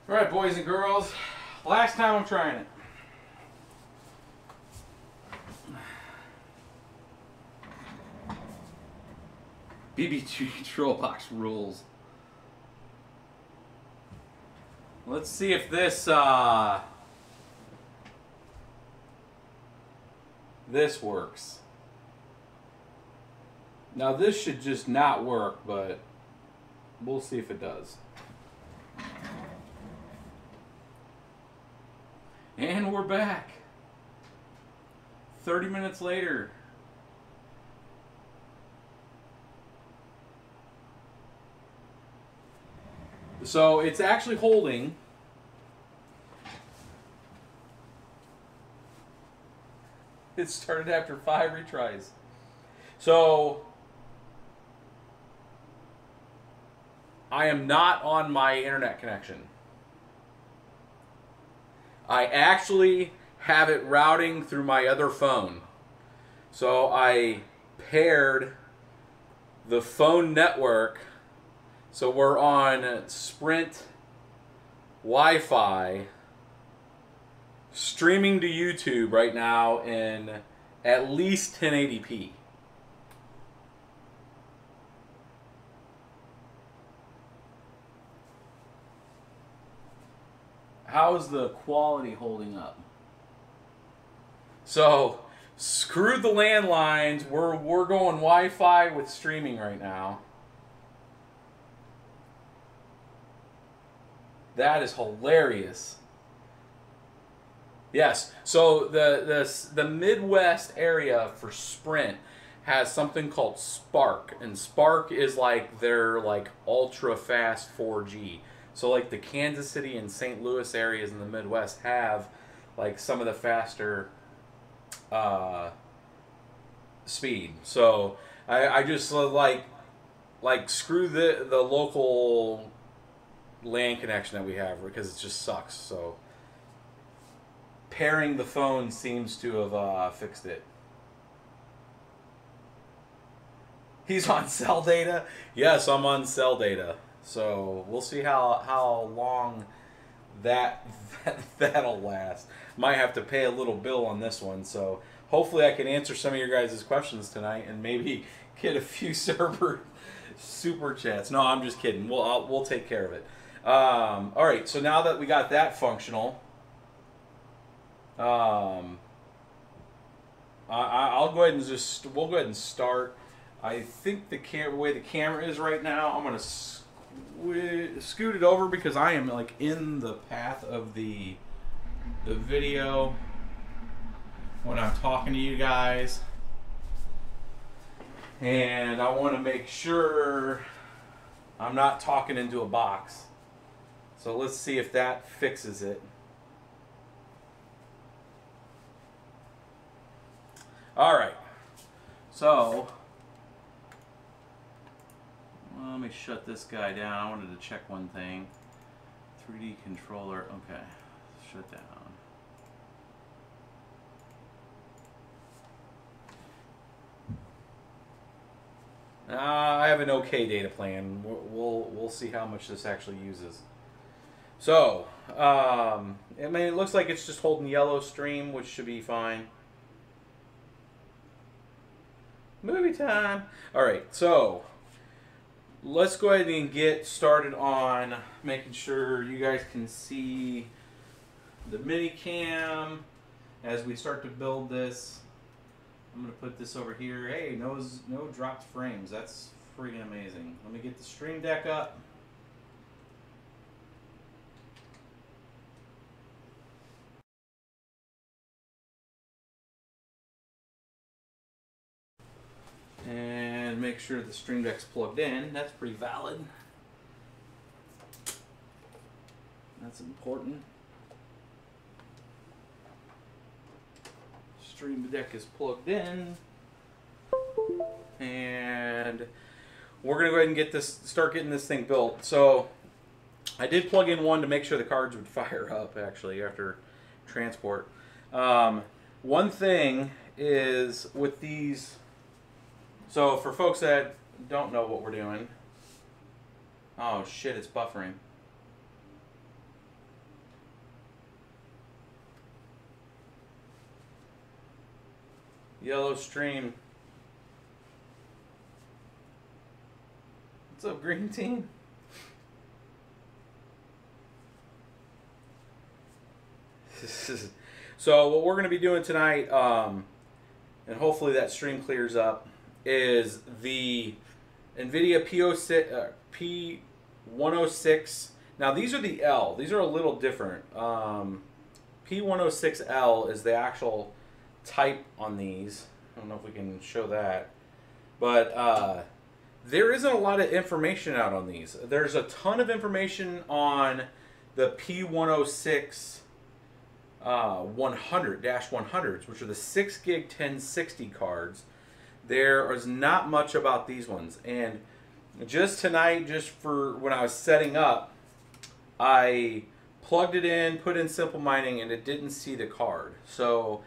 Alright, boys and girls, last time I'm trying it. BBT control box rules. Let's see if this this works. Now this should just not work, but we'll see if it does. And we're back. 30 minutes later. So it's actually holding. It started after 5 retries. So I am not on my internet connection. I actually have it routing through my other phone. So I paired the phone network. So we're on Sprint Wi-Fi, streaming to YouTube right now in at least 1080p. How's the quality holding up? So, screw the landlines. We're going Wi-Fi with streaming right now. That is hilarious. Yes. So the Midwest area for Sprint has something called Spark, and Spark is like their ultra fast 4G. So like the Kansas City and St. Louis areas in the Midwest have like some of the faster speed. So I just like screw the local LAN connection that we have because it just sucks. So pairing the phone seems to have fixed it. He's on cell data? Yes, I'm on cell data. So we'll see how long that'll last. Might have to pay a little bill on this one. So hopefully I can answer some of your guys' questions tonight and maybe get a few super chats. No, I'm just kidding. We'll take care of it. All right. So now that we got that functional, I'll go ahead and we'll go ahead and start. I think the way the camera is right now, I'm gonna scoot it over because I am like in the path of the video when I'm talking to you guys, and I want to make sure I'm not talking into a box. So let's see if that fixes it. All right, so let me shut this guy down. I wanted to check one thing. 3D controller. Okay. Shut down. I have an okay data plan. We'll see how much this actually uses. So, I mean, it looks like it's just holding yellow stream, which should be fine. Movie time. All right. So let's go ahead and get started on making sure you guys can see the mini cam as we start to build this. I'm going to put this over here. Hey, no dropped frames. That's freaking amazing. Let me get the stream deck up. And make sure the stream deck's plugged in. That's pretty valid. That's important. Stream deck is plugged in. And we're gonna go ahead and start getting this thing built. So I did plug in one to make sure the cards would fire up actually after transport. One thing is with these. So for folks that don't know what we're doing, oh shit, it's buffering. Yellow stream. What's up, green team? So what we're going to be doing tonight, and hopefully that stream clears up, is the nVidia P106. Now these are the L. These are a little different. P106L is the actual type on these. I don't know if we can show that. But there isn't a lot of information out on these. There's a ton of information on the P106 100-100s, which are the 6 gig 1060 cards. There is not much about these ones. And just tonight, just for when I was setting up, I plugged it in, put in Simple Mining, and it didn't see the card. So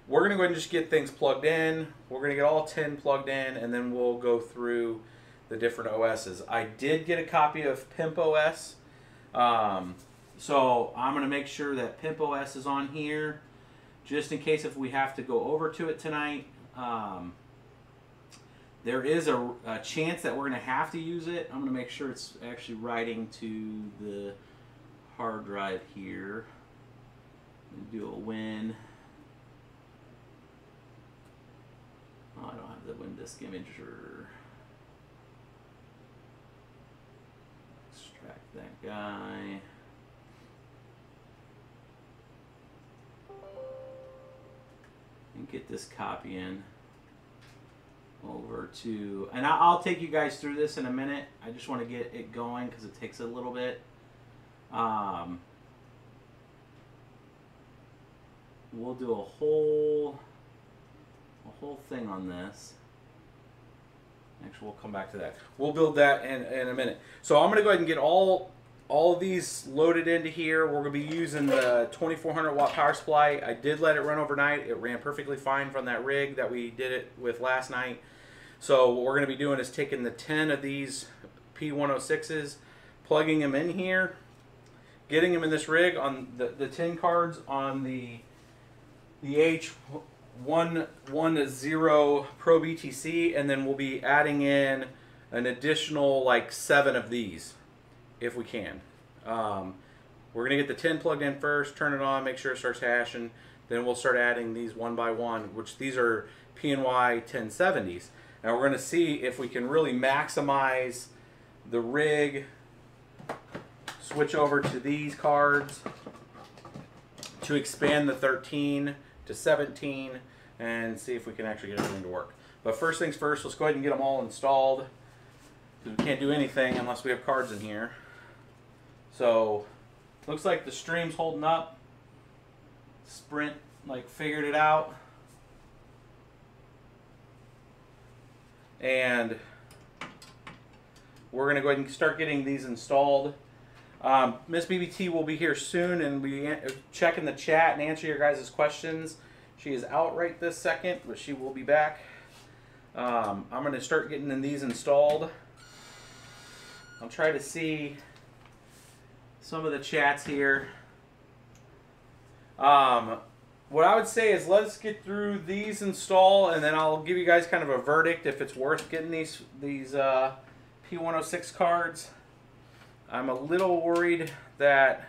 we're going to go ahead and just get things plugged in. We're going to get all 10 plugged in, and then we'll go through the different OSs. I did get a copy of Pimp OS. So I'm going to make sure that Pimp OS is on here, just in case if we have to go over to it tonight. There is a chance that we're going to have to use it. I'm going to make sure it's actually writing to the hard drive here. I'm going to do a win. Oh, I don't have the WinDisk imager. Extract that guy. And get this copy in over to, and I'll take you guys through this in a minute. I just want to get it going because it takes a little bit. We'll do a whole thing on this. Actually, we'll come back to that. We'll build that in a minute. So I'm going to go ahead and get all of these loaded into here. We're going to be using the 2400 watt power supply. I did let it run overnight. It ran perfectly fine from that rig that we did it with last night. So what we're going to be doing is taking the 10 of these P106s, plugging them in here, getting them in this rig on the 10 cards on the H110 Pro BTC, and then we'll be adding in an additional like 7 of these if we can. We're going to get the 10 plugged in first, turn it on, make sure it starts hashing, then we'll start adding these one by one, which these are PNY 1070s. And we're going to see if we can really maximize the rig, switch over to these cards to expand the 13 to 17 and see if we can actually get everything to work. But first things first, let's go ahead and get them all installed, because we can't do anything unless we have cards in here. So looks like the stream's holding up. Sprint figured it out. And we're going to go ahead and start getting these installed. Miss BBT will be here soon and be checking the chat and answer your guys' questions. She is out right this second, but she will be back. I'm going to start getting these installed. I'll try to see some of the chats here. What I would say is let's get through these install, and then I'll give you guys kind of a verdict if it's worth getting these P106 cards. I'm a little worried that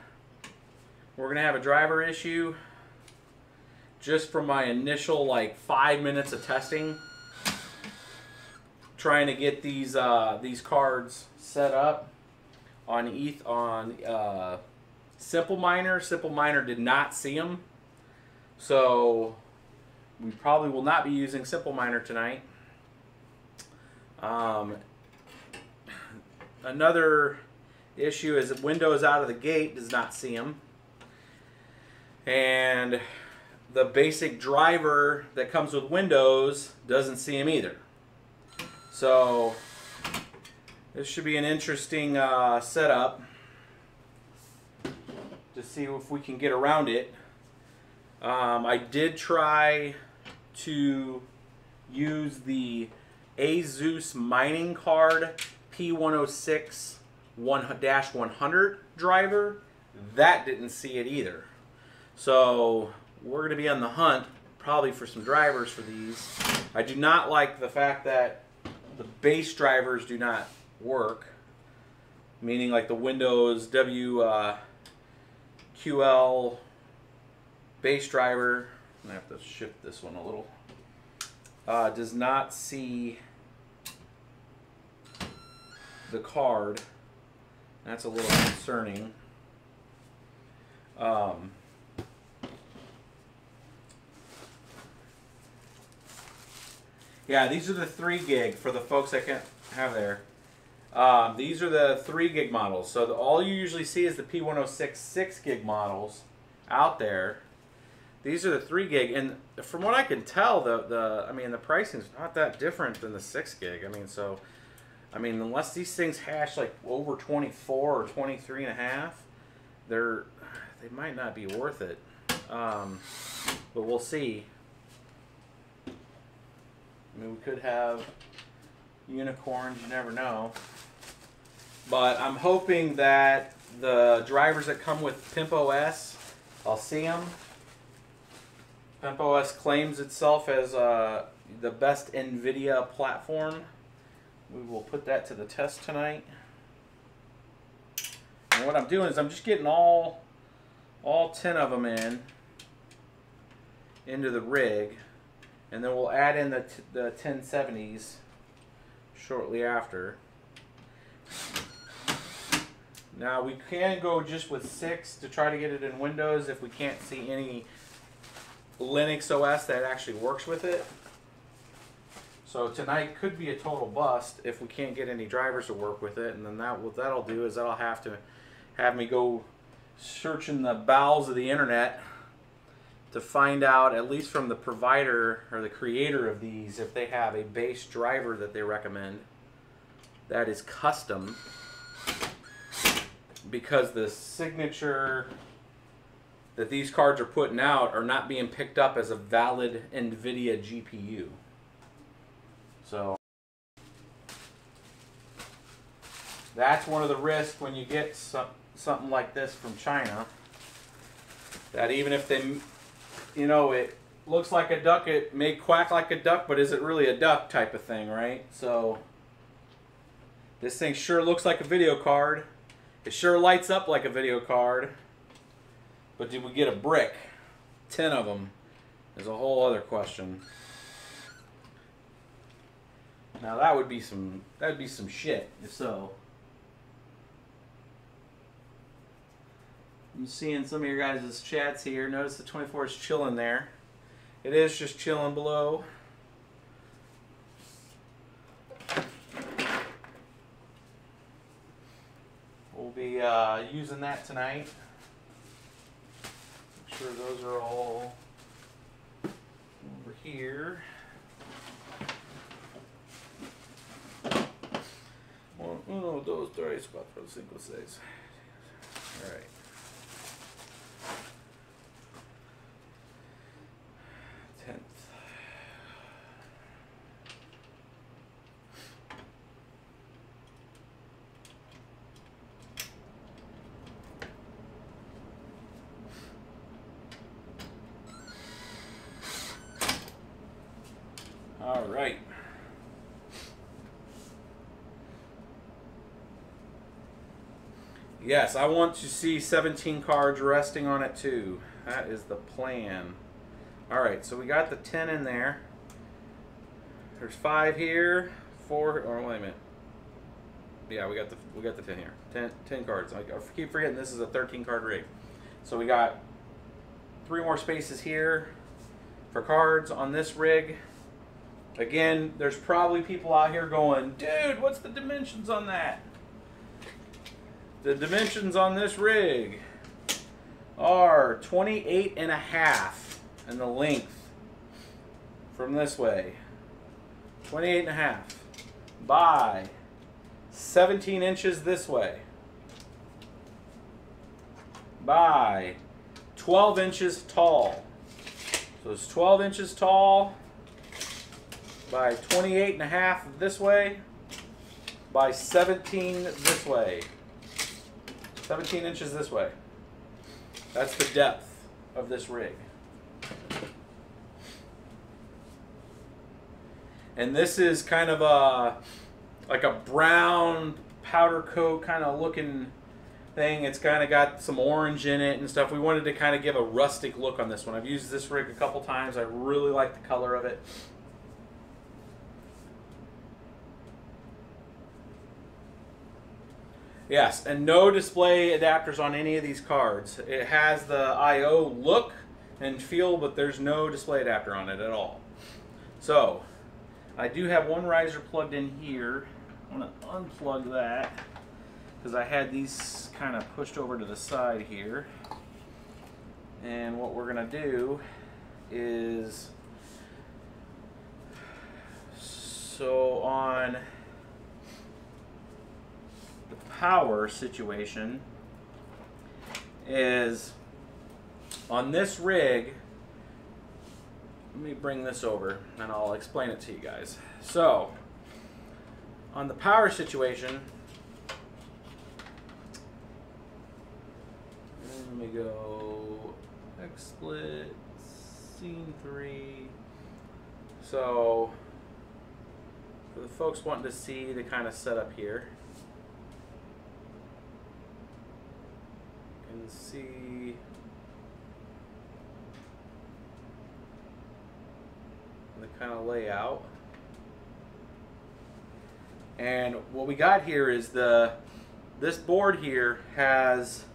we're going to have a driver issue just from my initial 5 minutes of testing, trying to get these cards set up on Simple Miner. Simple Miner did not see them, so we probably will not be using Simple Miner tonight. Another issue is that Windows out of the gate does not see them, and the basic driver that comes with Windows doesn't see them either. So this should be an interesting setup to see if we can get around it. I did try to use the ASUS mining card P106 1-100 driver. That didn't see it either. So we're going to be on the hunt probably for some drivers for these. I do not like the fact that the base drivers do not work, meaning like the Windows WQL base driver. I'm going to have to shift this one a little. Does not see the card. That's a little concerning. Yeah, these are the 3 gig for the folks that can't have there. These are the 3 gig models. So all you usually see is the P106 6 gig models out there. These are the 3 gig, and from what I can tell, I mean, the pricing is not that different than the 6 gig. I mean, unless these things hash like over 24 or 23 and a half, they might not be worth it. But we'll see. I mean, we could have unicorns, you never know. But I'm hoping that the drivers that come with PimpOS, I'll see them. PimpOS claims itself as the best nVidia platform. We will put that to the test tonight. And what I'm doing is I'm just getting all 10 of them into the rig, and then we'll add in the 1070s shortly after. Now we can go just with 6 to try to get it in Windows if we can't see any Linux OS that actually works with it. So tonight could be a total bust if we can't get any drivers to work with it, and then what that'll do is that'll have to have me go searching the bowels of the internet to find out, at least from the provider or the creator of these, if they have a base driver that they recommend that is custom, because the signature that these cards are putting out are not being picked up as a valid nVidia GPU. So that's one of the risks when you get something like this from China, that even if they, you know, it looks like a duck, it may quack like a duck, but is it really a duck type of thing, right? So this thing sure looks like a video card. It sure lights up like a video card. But did we get a brick? 10 of them is a whole other question. Now that'd be some shit, if so. I'm seeing some of your guys' chats here. Notice the 24 is chilling there. It is just chilling below. We'll be using that tonight. Make sure those are all over here. Uno, dos, tres, cuatro, cinco, seis. All right. 10th. All right. Yes, I want to see 17 cards resting on it too. That is the plan. All right, so we got the 10 in there. There's 5 here, 4. Or wait a minute. Yeah, we got the 10 here. 10 cards. I keep forgetting this is a 13 card rig. So we got 3 more spaces here for cards on this rig. Again, there's probably people out here going, dude, what's the dimensions on that? The dimensions on this rig are 28.5 in the length from this way. 28.5 by 17 inches this way by 12 inches tall. So it's 12 inches tall by 28.5 this way by 17 this way. 17 inches this way. That's the depth of this rig. And this is kind of a like a brown powder coat kind of looking thing. It's kind of got some orange in it and stuff. We wanted to kind of give a rustic look on this one. I've used this rig a couple times. I really like the color of it. Yes, and no display adapters on any of these cards. It has the I/O look and feel, but there's no display adapter on it at all. So, I do have one riser plugged in here. I'm going to unplug that because I had these kind of pushed over to the side here. And what we're going to do is, so on the power situation is on this rig. Let me bring this over and I'll explain it to you guys. So on the power situation, let me go XSplit scene 3. So for the folks wanting to see the kind of setup here, you can see the kind of layout. And what we got here is this board here has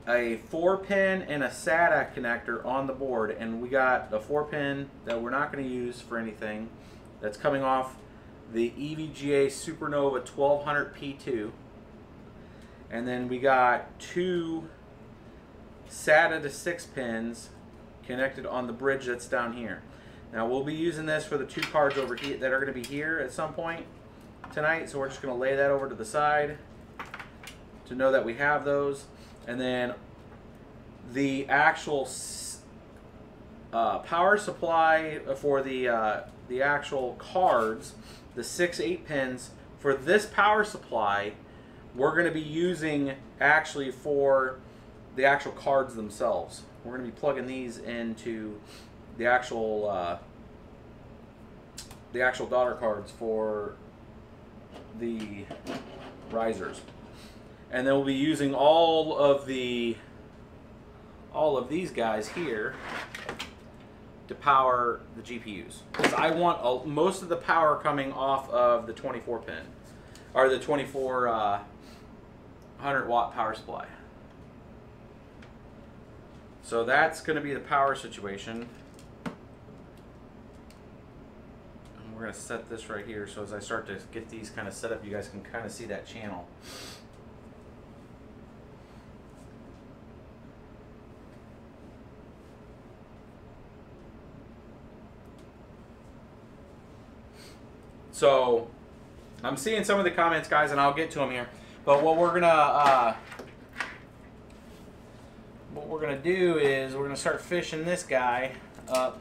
a 4-pin and a SATA connector on the board, and we got a 4-pin that we're not going to use for anything that's coming off the EVGA Supernova 1200 P2, and then we got 2 SATA to 6 pins connected on the bridge that's down here. Now we'll be using this for the 2 cards over here that are going to be here at some point tonight, so we're just going to lay that over to the side to know that we have those. And then the actual power supply for the actual cards, the 6/8 pins for this power supply, we're going to be using actually for the actual cards themselves. We're going to be plugging these into the actual daughter cards for the risers, and then we'll be using all of these guys here to power the GPUs, because I want most of the power coming off of the 24 pin or the 2400 watt power supply. So that's going to be the power situation. And we're going to set this right here, so as I start to get these kind of set up, you guys can kind of see that channel. So I'm seeing some of the comments, guys, and I'll get to them here. But what we're gonna do is we're gonna start fishing this guy up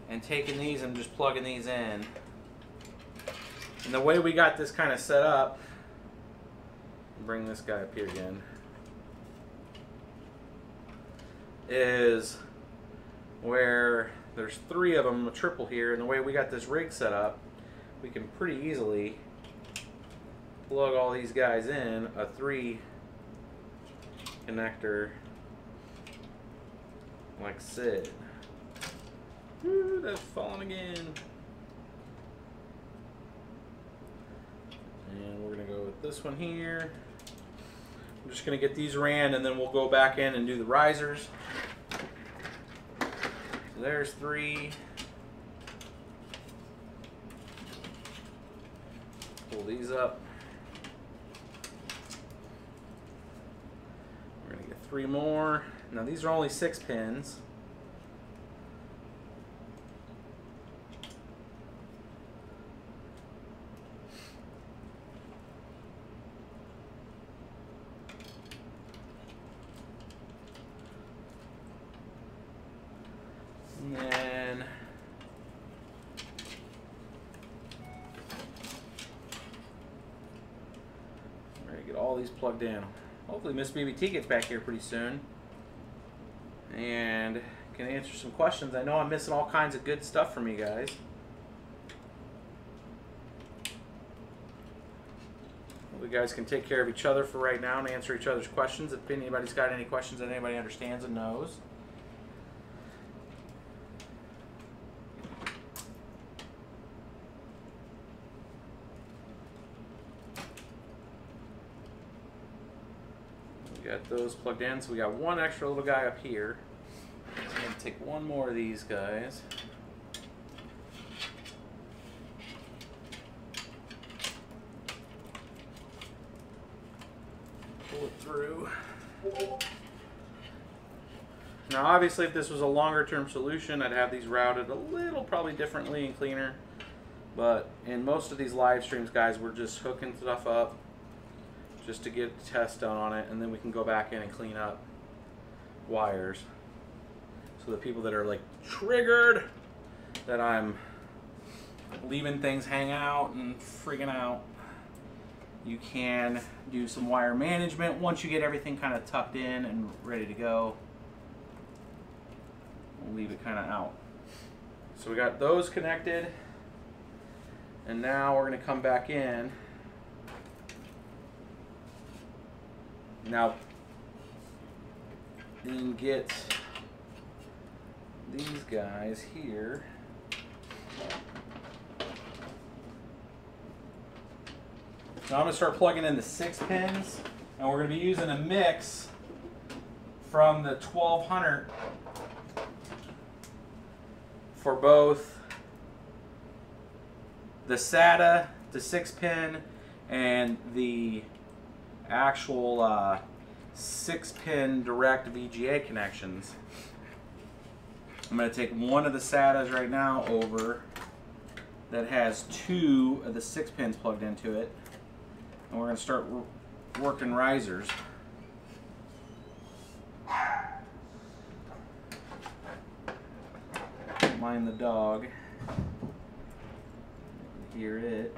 and taking these and just plugging these in. And the way we got this kind of set up, bring this guy up here again, is where there's 3 of them, a triple here, and the way we got this rig set up, we can pretty easily plug all these guys in a 3 connector like so. Woo, that's falling again. And we're gonna go with this one here. I'm just gonna get these ran, and then we'll go back in and do the risers. So there's 3. Pull these up. We're going to get 3 more. Now these are only 6 pins. And then we're going to get all these plugged in. Hopefully Miss BBT gets back here pretty soon and can answer some questions. I know I'm missing all kinds of good stuff from you guys. You guys can take care of each other for right now and answer each other's questions. If anybody's got any questions that anybody understands and knows. We got those plugged in, so we got one extra little guy up here. So I'm going to take one more of these guys. Pull it through. Now obviously if this was a longer term solution, I'd have these routed a little probably differently and cleaner. But in most of these live streams, guys, we're just hooking stuff up just to get a test done on it, and then we can go back in and clean up wires. So the people that are like triggered that I'm leaving things hang out and freaking out, you can do some wire management once you get everything kind of tucked in and ready to go. We'll leave it kind of out. So we got those connected, and now we're going to come back in. Now then get these guys here. Now I'm going to start plugging in the 6 pins, and we're going to be using a mix from the 1200 for both the SATA, the 6 pin, and the actual 6 pin direct VGA connections. I'm going to take one of the SATAs right now over that has 2 of the 6 pins plugged into it. And we're going to start working risers. Don't mind the dog. Hear it.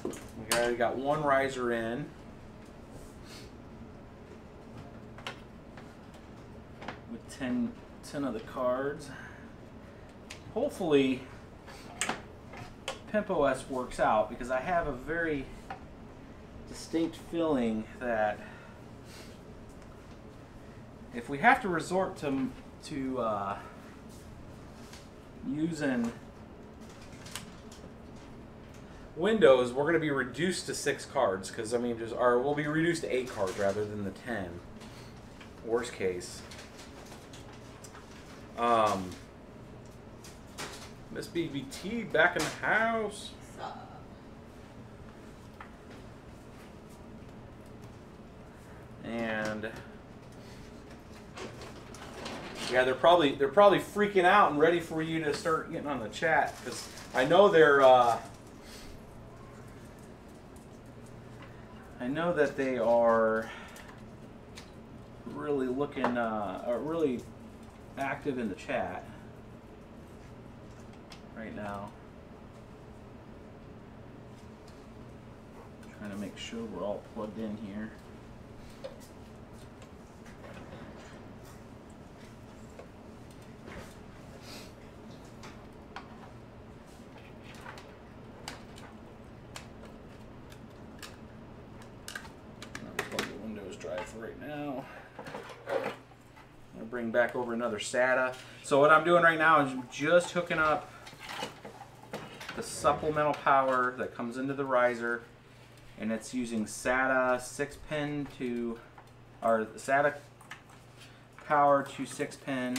We already got one riser in. With 10 of the cards. Hopefully PimpOS works out, because I have a very distinct feeling that if we have to resort to using Windows, we're going to be reduced to 6 cards, because I mean, we'll be reduced to 8 cards rather than the 10. Worst case. Miss BBT back in the house. And yeah, they're probably freaking out and ready for you to start getting on the chat, because I know that they are really looking really active in the chat right now. Trying to make sure we're all plugged in here. I'll plug the Windows drive for right now. I'm going to bring back over another SATA. So what I'm doing right now is just hooking up the supplemental power that comes into the riser, and it's using SATA 6 pin to, or SATA power to 6 pin.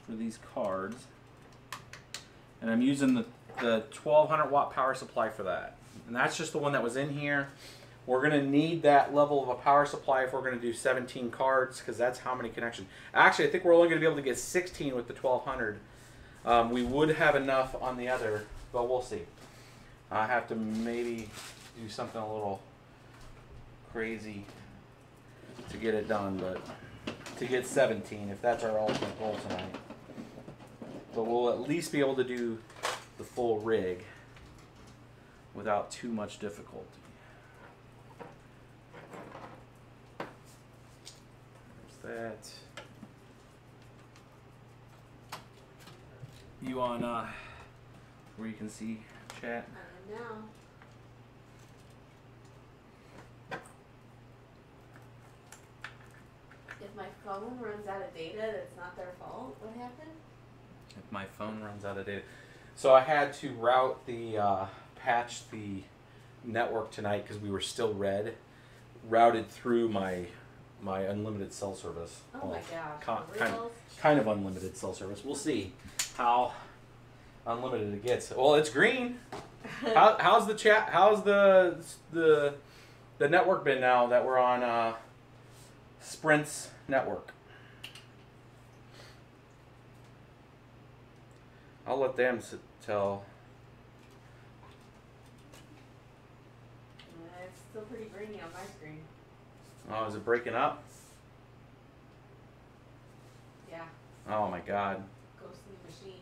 For these cards, and I'm using the 1200 watt power supply for that, and that's just the one that was in here. We're going to need that level of a power supply if we're going to do 17 cards, because that's how many connections. Actually, I think we're only going to be able to get 16 with the 1200. We would have enough on the other, but we'll see. I have to maybe do something a little crazy to get it done, but to get 17, if that's our ultimate goal tonight. But we'll at least be able to do the full rig. without too much difficulty. There's that. You on where you can see chat? I am now. If my phone runs out of data, that's not their fault. What happened? If my phone runs out of data. So I had to route the, patch the network tonight because we were still red. Routed through my unlimited cell service. Oh my gosh. Kind of unlimited cell service. We'll see how unlimited it gets. Well, it's green. How's the chat? How's the network been now that we're on Sprint's network? I'll let them tell. It's still pretty grainy on my screen. Oh, is it breaking up? Yeah. Oh my God. Ghostly machine.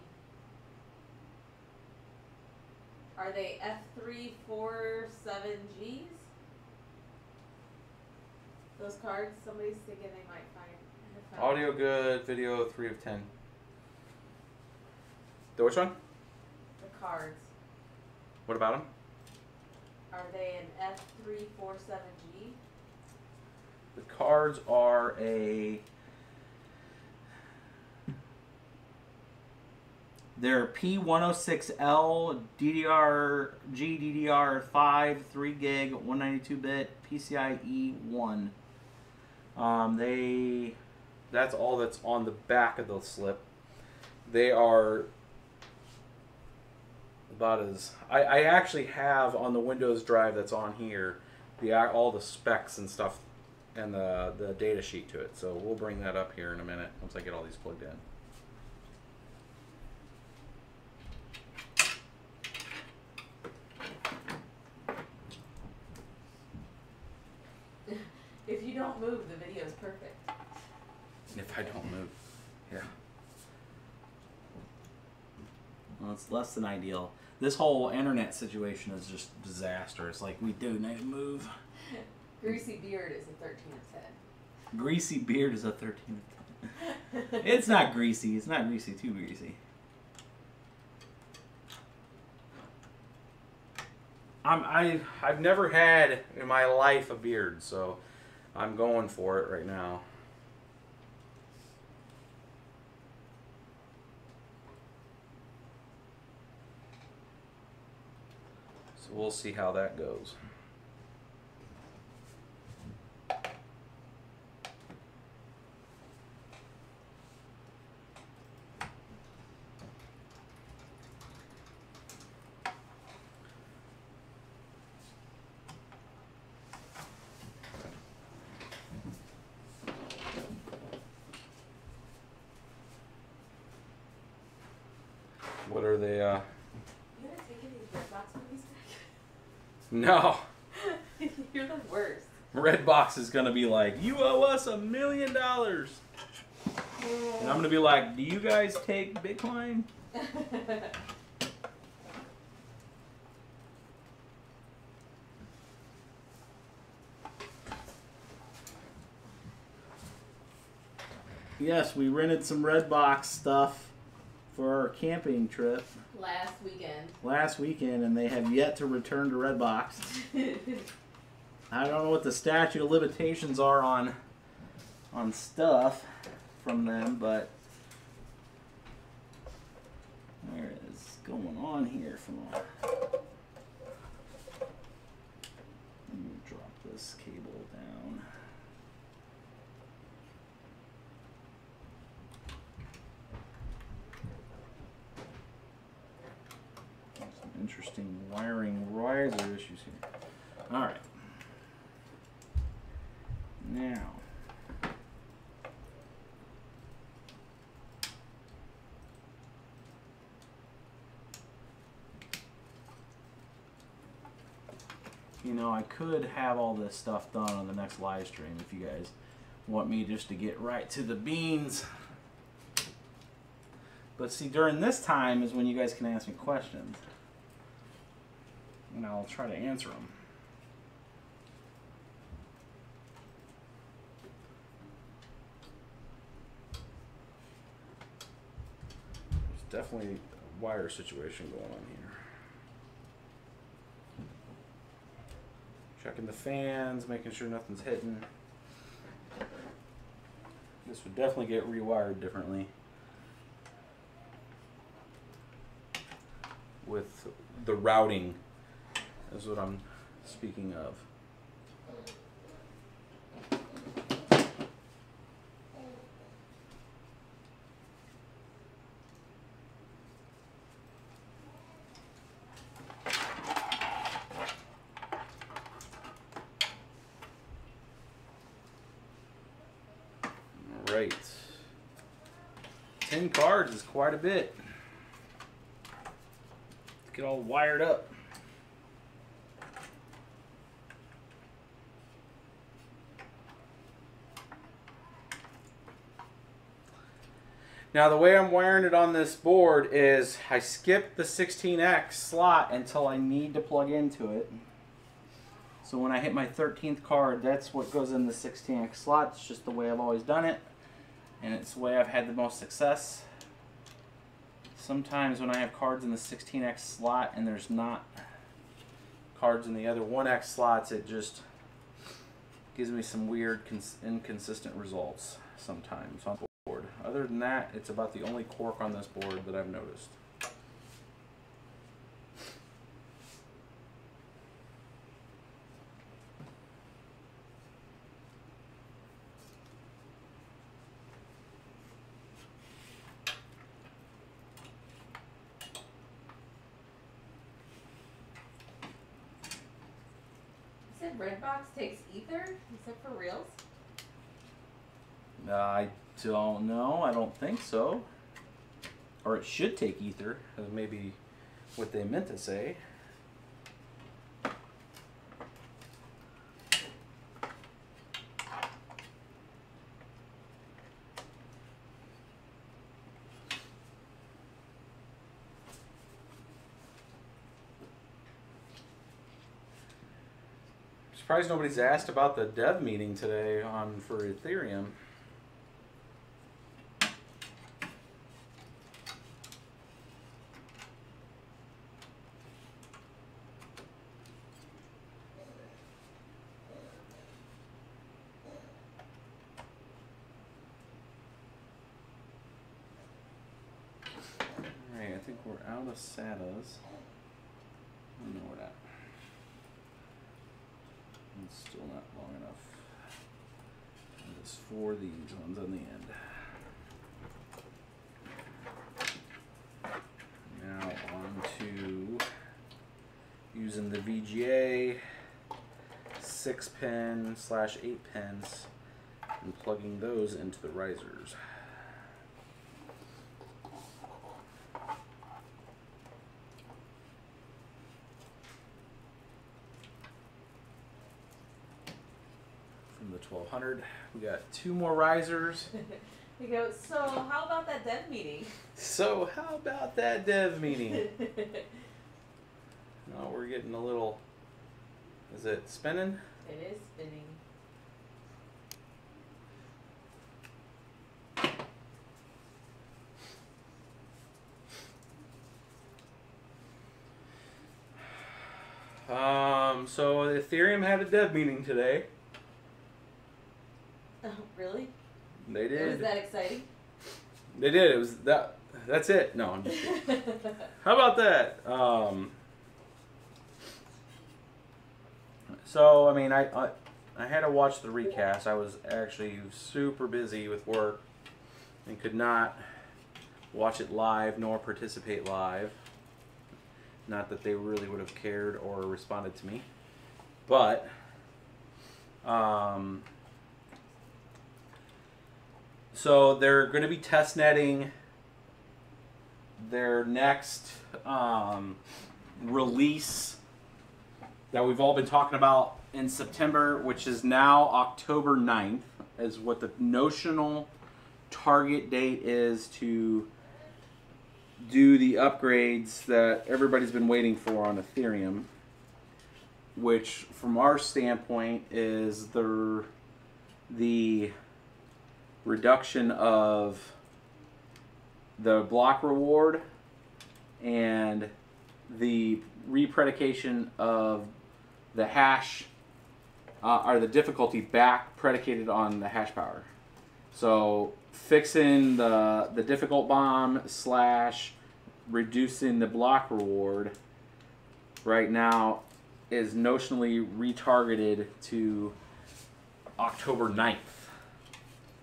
Are they F347Gs? Those cards? Somebody's thinking they might find. Audio good, video 3 of 10. The which one? The cards. What about them? Are they an F347G? The cards are they're P106L DDR5 3 gig 192-bit PCIe 1. That's all that's on the back of the slip. They are about as I actually have on the Windows drive that's on here all the specs and stuff and the data sheet to it. So we'll bring that up here in a minute once I get all these plugged in. If you don't move, the video is perfect. If I don't move, yeah. Well, it's less than ideal. This whole internet situation is just disaster. It's like we do need to move. Greasy beard is a 13 of 10. Greasy beard is a 13 of 10. It's not greasy. It's not greasy. Too greasy. I've never had in my life a beard, so I'm going for it right now. So we'll see how that goes. What are they, You gotta take any Redbox movies back? No. You're the worst. Redbox is gonna be like, you owe us $1 million. And I'm gonna be like, do you guys take Bitcoin? Yes, we rented some Redbox stuff for our camping trip last weekend, and they have yet to return to Redbox. I don't know what the statute of limitations are on stuff from them, but there is going on here from a, let me drop this cable down. Interesting wiring riser issues here. All right. Now, you know, I could have all this stuff done on the next live stream if you guys want me just to get right to the beans. But see, during this time is when you guys can ask me questions. and I'll try to answer them. There's definitely a wire situation going on here. Checking the fans, making sure nothing's hitting. This would definitely get rewired differently with the routing, is what I'm speaking of. Right. 10 cards is quite a bit. Let's get all wired up. Now the way I'm wiring it on this board is I skip the 16X slot until I need to plug into it. So when I hit my 13th card, that's what goes in the 16X slot. It's just the way I've always done it. And it's the way I've had the most success. Sometimes when I have cards in the 16X slot and there's not cards in the other 1X slots, it just gives me some weird inconsistent results sometimes on the board. Other than that, it's about the only cork on this board that I've noticed. Redbox takes ether? Is that for reals? I don't know. I don't think so. Or it should take ether. That's maybe what they meant to say. Surprised nobody's asked about the dev meeting today for Ethereum. Alright, I think we're out of SATAs. I don't know where that. It's still not long enough. There's 4 of these ones on the end. Now on to using the VGA 6-pin/8 pins and plugging those into the risers. From the 1200, we got 2 more risers. We go, so how about that dev meeting? So how about that dev meeting? Oh, we're getting a little, is it spinning? It is spinning. So Ethereum had a dev meeting today. Oh, really? They did. Was that exciting? They did. It was that. That's it. No, I'm just kidding. How about that? So I mean, I had to watch the recast. I was actually super busy with work and could not watch it live nor participate live. Not that they really would have cared or responded to me, but so they're going to be test netting their next release that we've all been talking about in September, which is now October 9th, is what the notional target date is to do the upgrades that everybody's been waiting for on Ethereum. which from our standpoint is the reduction of the block reward and the repredication of the hash or the difficulty back predicated on the hash power. So fixing the difficult bomb / reducing the block reward right now is notionally retargeted to October 9th.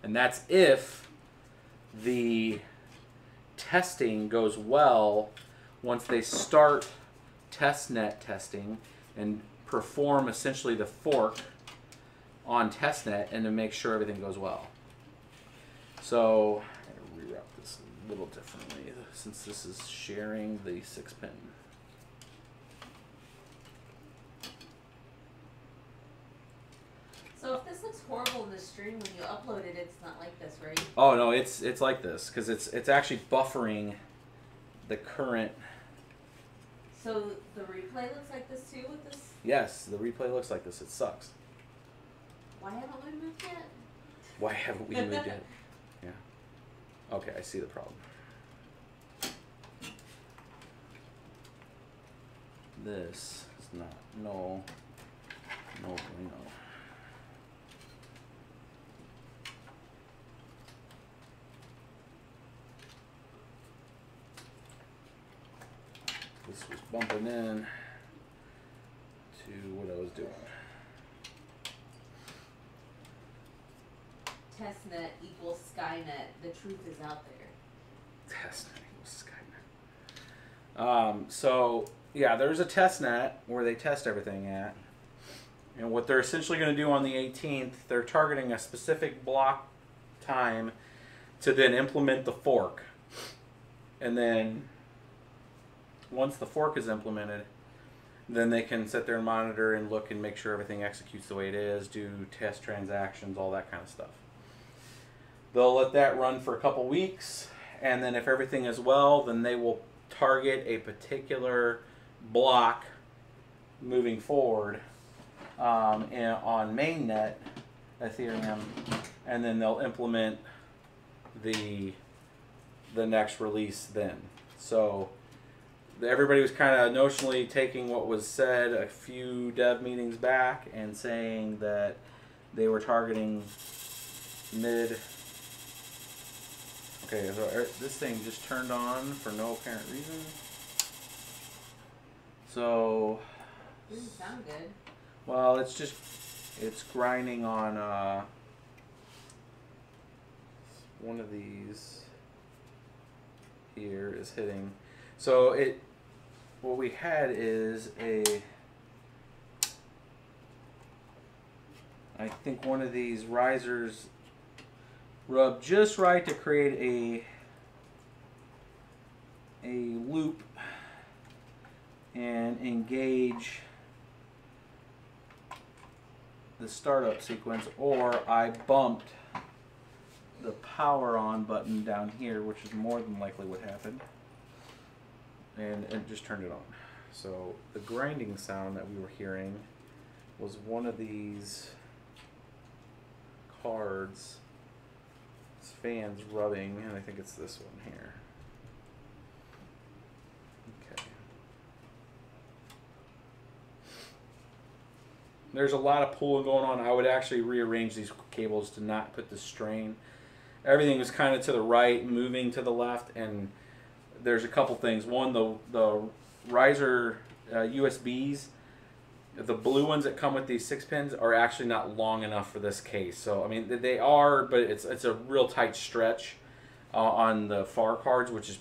And that's if the testing goes well once they start testnet testing and perform essentially the fork on testnet and to make sure everything goes well. So I'm going to reroute this a little differently since this is sharing the 6-pin. So if this looks horrible in the stream when you upload it, it's not like this, right? Oh no, it's like this because it's actually buffering the current. So the replay looks like this too with this? Yes, the replay looks like this. It sucks. Why haven't we moved yet? Why haven't we moved yet? Yeah. Okay, I see the problem. This is not no bueno. This was bumping in to what I was doing. Testnet equals Skynet. The truth is out there. Testnet equals Skynet. So yeah, there's a testnet where they test everything at. And what they're essentially going to do on the 18th, they're targeting a specific block time to then implement the fork. And then once the fork is implemented, then they can sit there and monitor and look and make sure everything executes the way it is, do test transactions, all that kind of stuff. They'll let that run for a couple weeks, and then if everything is well, then they will target a particular block moving forward on mainnet Ethereum, and then they'll implement the next release then. So everybody was kind of notionally taking what was said a few dev meetings back and saying that they were targeting mid. Okay, so this thing just turned on for no apparent reason. So Doesn't sound good. well, it's grinding on one of these here is hitting. So what we had is I think one of these risers rubbed just right to create a loop and engage the startup sequence, or I bumped the power on button down here, which is more than likely what happened, and it just turned it on. So the grinding sound that we were hearing was one of these cards, this fan's rubbing, and I think it's this one here. Okay. There's a lot of pulling going on. I would actually rearrange these cables to not put the strain. Everything was kind of to the right, moving to the left, and there's a couple things. One, the riser USBs, the blue ones that come with these 6 pins are actually not long enough for this case. So I mean they are, but it's a real tight stretch on the far cards, which is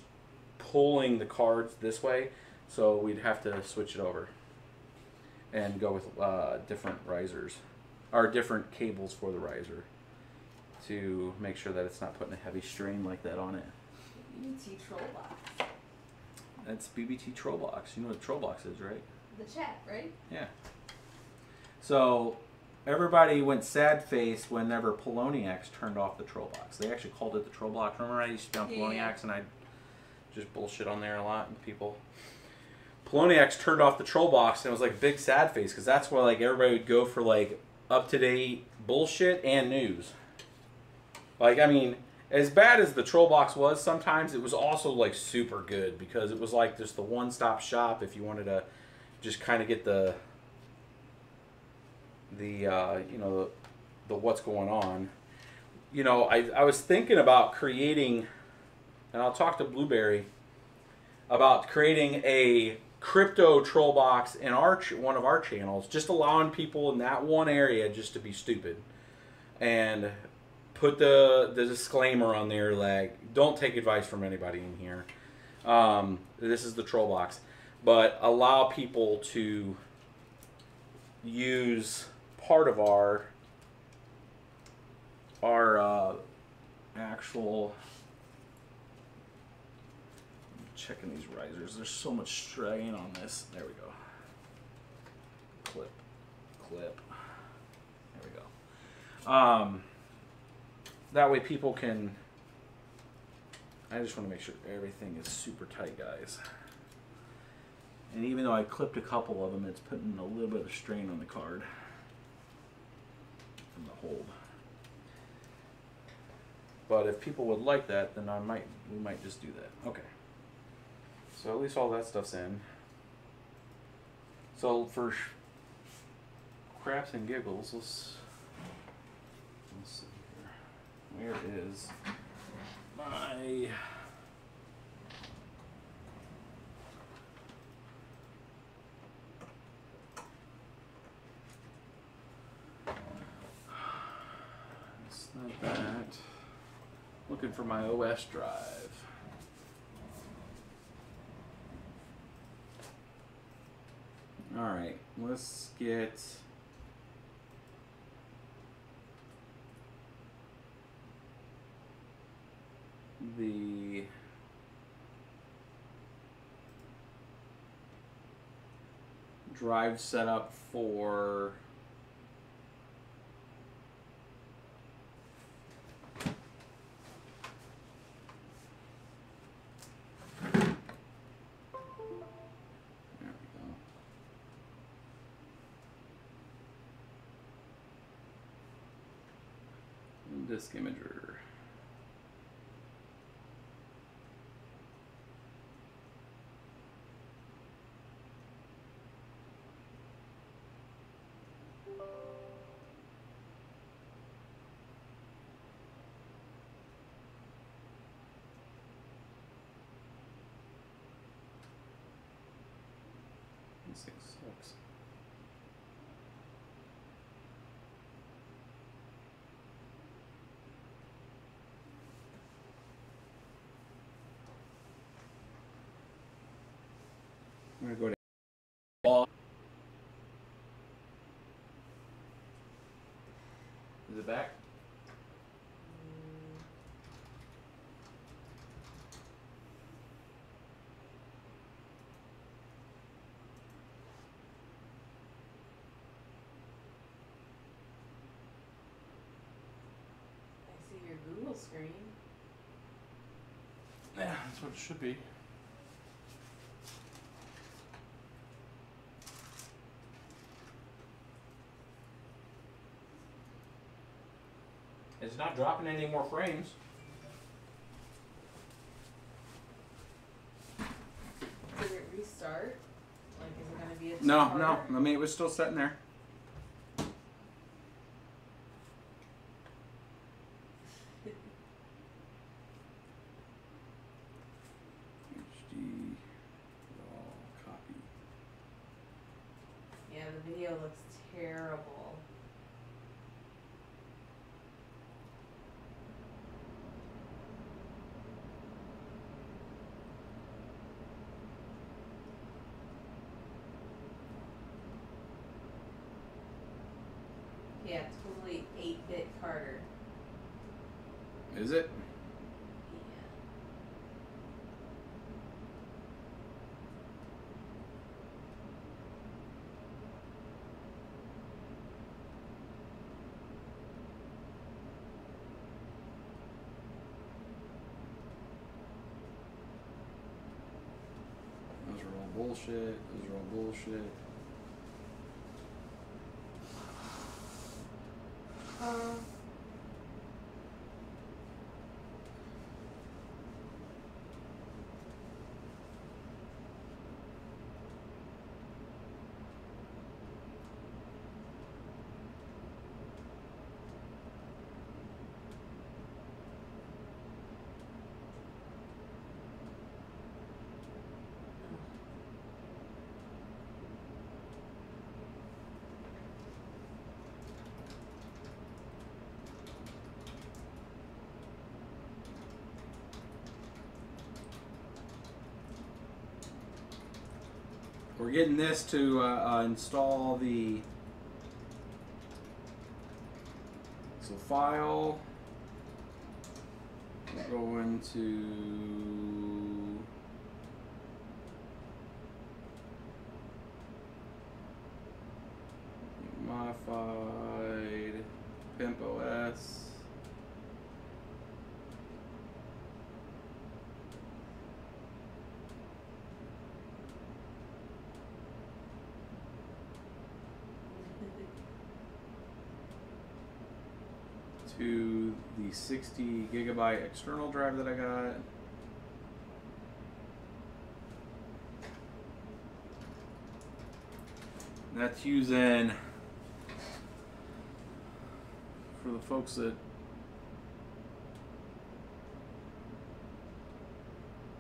pulling the cards this way. So we'd have to switch it over and go with different risers, or different cables for the riser, to make sure that it's not putting a heavy strain like that on it. BBT Trollbox. That's BBT Trollbox. You know what a Trollbox is, right? The chat, right? Yeah. So everybody went sad face whenever Poloniacs turned off the Trollbox. They actually called it the Trollbox. Remember I used to be on Poloniacs and I just bullshit on there a lot and people. Poloniacs turned off the troll box and it was like a big sad face because that's where like everybody would go for like up to date bullshit and news. Like, I mean, as bad as the troll box was, sometimes it was also like super good because it was like just the one stop shop if you wanted to just kind of get the you know, the what's going on. You know, I was thinking about creating, and I'll talk to Blueberry about creating a crypto troll box in our one of our channels, just allowing people in that one area just to be stupid, and put the disclaimer on there like, don't take advice from anybody in here. This is the troll box, but allow people to use part of our actual. Checking these risers. There's so much strain on this. There we go. Clip. There we go. That way people can. I just want to make sure everything is super tight, guys. And even though I clipped a couple of them, it's putting a little bit of strain on the card from the hold. But if people would like that, then we might just do that. Okay. So at least all that stuff's in. So for craps and giggles, let's see here. Where is my it's not that. Looking for my OS drive. All right, let's get the drive set up for disk imager. This thing sucks. I'm gonna go to Is it back? I see your Google screen. Yeah, that's what it should be. It's not dropping any more frames. Did it restart? Like, is it going to be a No, two-parter? no. I mean, it was still sitting there. HD raw copy. Yeah, the video looks terrible. Yeah, totally 8-bit Carter. Is it? Yeah. Those are all bullshit. Those are all bullshit. We're getting this to install the file. We'll go into modified pimp OS. To the 60 gigabyte external drive that I got. That's using, for the folks that,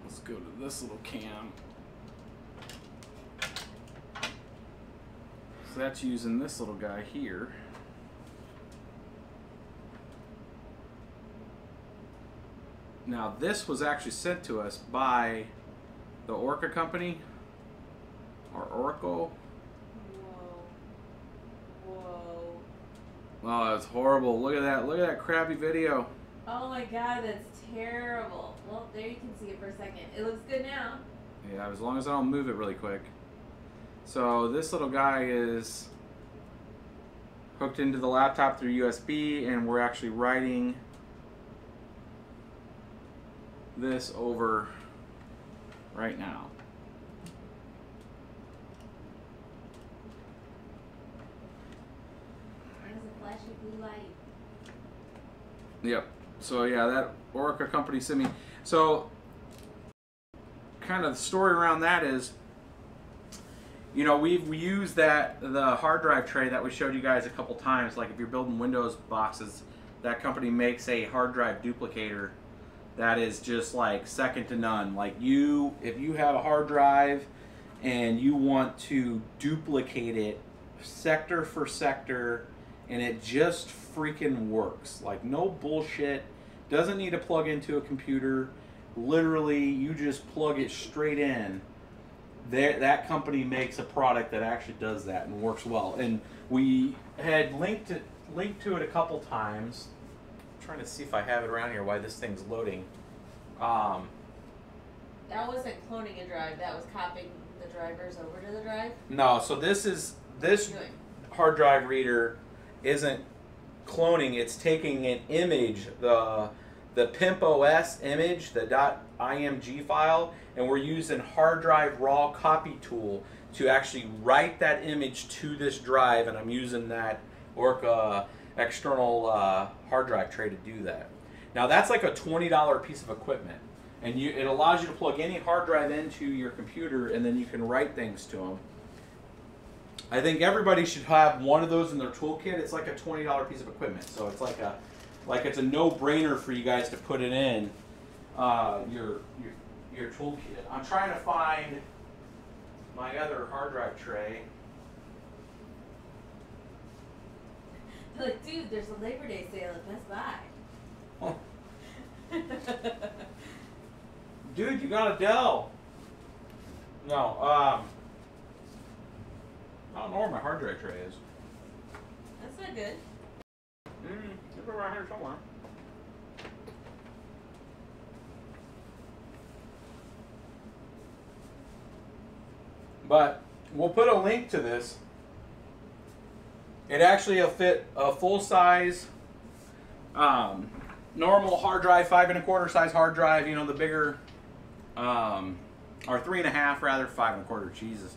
let's go to this little cam. So that's using this little guy here. Now this was actually sent to us by the Orca company, or Oracle. Whoa. Oh, it's horrible. Look at that. Look at that crappy video. Oh my god, that's terrible. Well, there you can see it for a second. It looks good now. Yeah, as long as I don't move it really quick. So this little guy is hooked into the laptop through USB, and we're actually writing this over right now. There's a flashy blue light. Yep. So yeah, that Orca company sent me. So kind of the story around that is, you know, we used the hard drive tray that we showed you guys a couple times. Like if you're building Windows boxes, that company makes a hard drive duplicator that is just like second to none. Like if you have a hard drive and you want to duplicate it sector for sector, and it just freaking works. Like no bullshit. Doesn't need to plug into a computer. Literally, you just plug it straight in. That company makes a product that actually does that and works well. And we had linked to it a couple times. Trying to see if I have it around here while this thing's loading. That wasn't cloning a drive, that was copying the drivers over to the drive? No, so this hard drive reader isn't cloning, it's taking an image, the pimp OS image, the .img file, and we're using hard drive raw copy tool to actually write that image to this drive, and I'm using that Orca external hard drive tray to do that. Now that's like a $20 piece of equipment, and it allows you to plug any hard drive into your computer, and then you can write things to them. I think everybody should have one of those in their toolkit. It's like a $20 piece of equipment, so it's like it's a no-brainer for you guys to put it in your toolkit. I'm trying to find my other hard drive tray. Like, dude, there's a Labor Day sale at Best Buy. Oh. Dude, you got a Dell. No, I don't know where my hard drive tray is. That's not good. It's around here somewhere. But we'll put a link to this. It actually will fit a full-size normal hard drive, 5 1/4 size hard drive. You know, the bigger or 3.5 rather, 5.25. Jesus,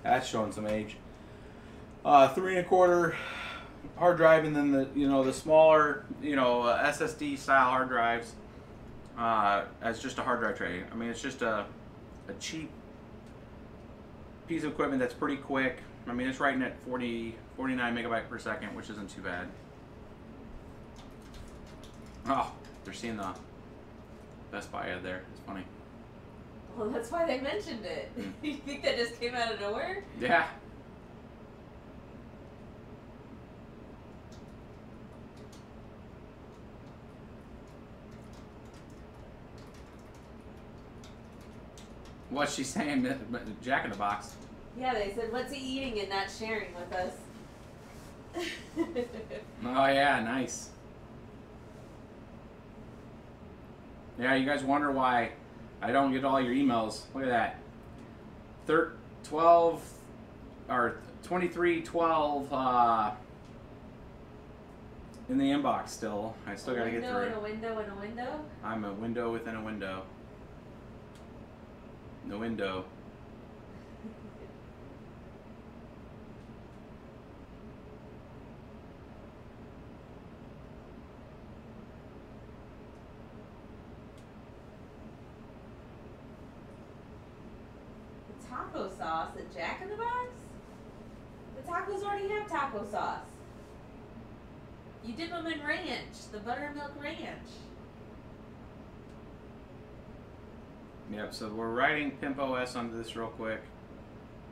that's showing some age. 3.25 hard drive, and then the smaller SSD style hard drives as just a hard drive tray. I mean, it's just a cheap piece of equipment that's pretty quick. I mean, it's writing at 49 megabyte per second, which isn't too bad. Oh, they're seeing the Best Buy ad there. It's funny. Well, that's why they mentioned it. You think that just came out of nowhere? Yeah. What's she saying? Jack in the Box. Yeah, they said, what's he eating and not sharing with us? Oh, yeah, nice. Yeah, you guys wonder why I don't get all your emails. Look at that. 2312 in the inbox still. I still got to get through it. A window and a window? I'm a window within a window. The window. Taco sauce at Jack in the Box? The tacos already have taco sauce. You dip them in ranch, the buttermilk ranch. Yep, so we're writing Pimp OS onto this real quick,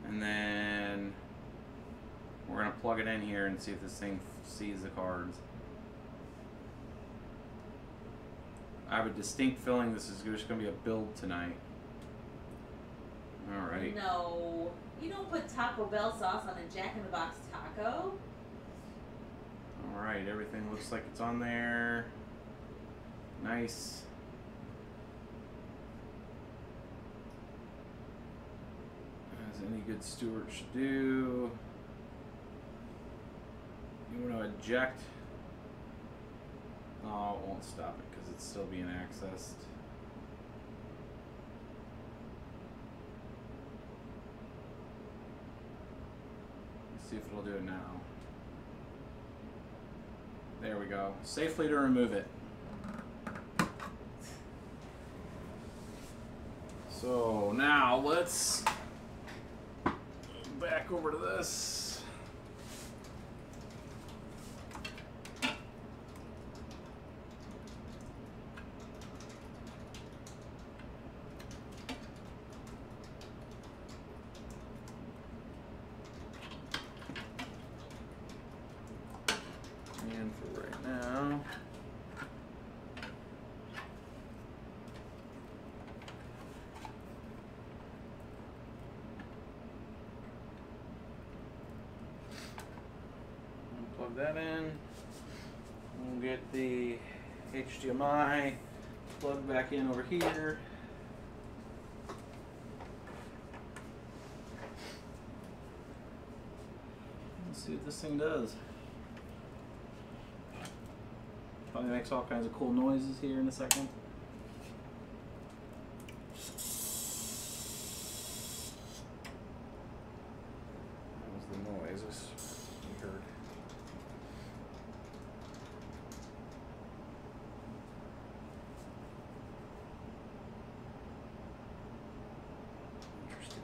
and then we're going to plug it in here and see if this thing sees the cards. I have a distinct feeling this is just going to be a build tonight. Alright. No, you don't put Taco Bell sauce on a Jack in the Box taco. Alright, everything looks like it's on there. Nice. As any good steward should do. You want to eject. Oh, it won't stop it because it's still being accessed. Let's see if it'll do it now. There we go. Safely to remove it. So now let's back over to this. And for right now, plug that in. We'll get the HDMI plug back in over here. Let's see what this thing does. Probably makes all kinds of cool noises here in a second. That was the noises we heard. Interesting.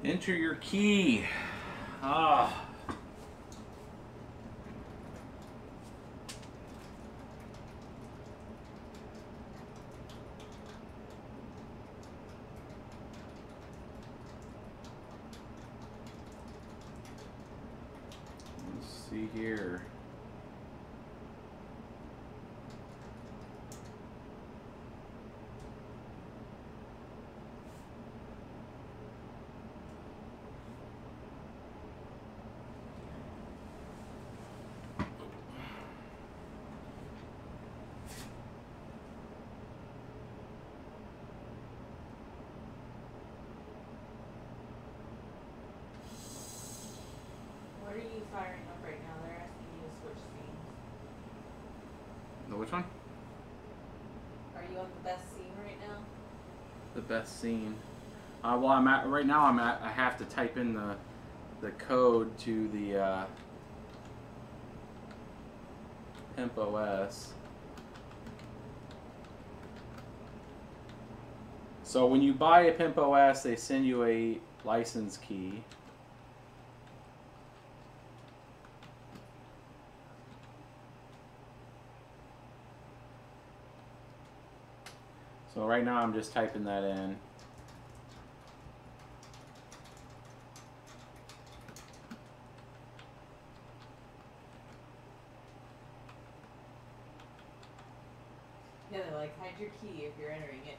Enter your key. Ah. Let's see here. Which one? Are you on the best scene right now? The best scene. Well, I'm at right now. I have to type in the code to the Pimp OS. So when you buy a Pimp OS, they send you a license key. So right now I'm just typing that in. Yeah, they're like, hide your key if you're entering it.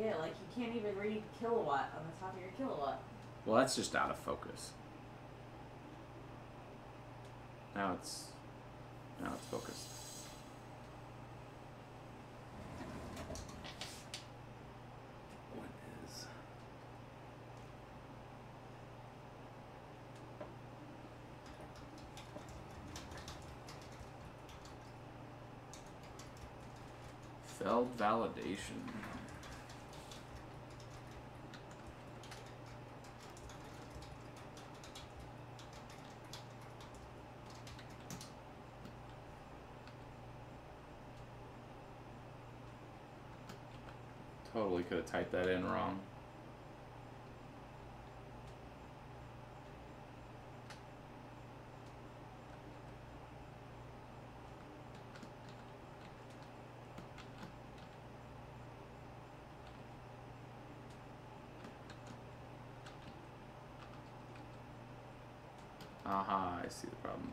Yeah, like you can't even read kilowatt on the top of your kilowatt. Well, that's just out of focus. Now it's focused. What is failed validation? Totally could have typed that in wrong. Aha, I see the problem.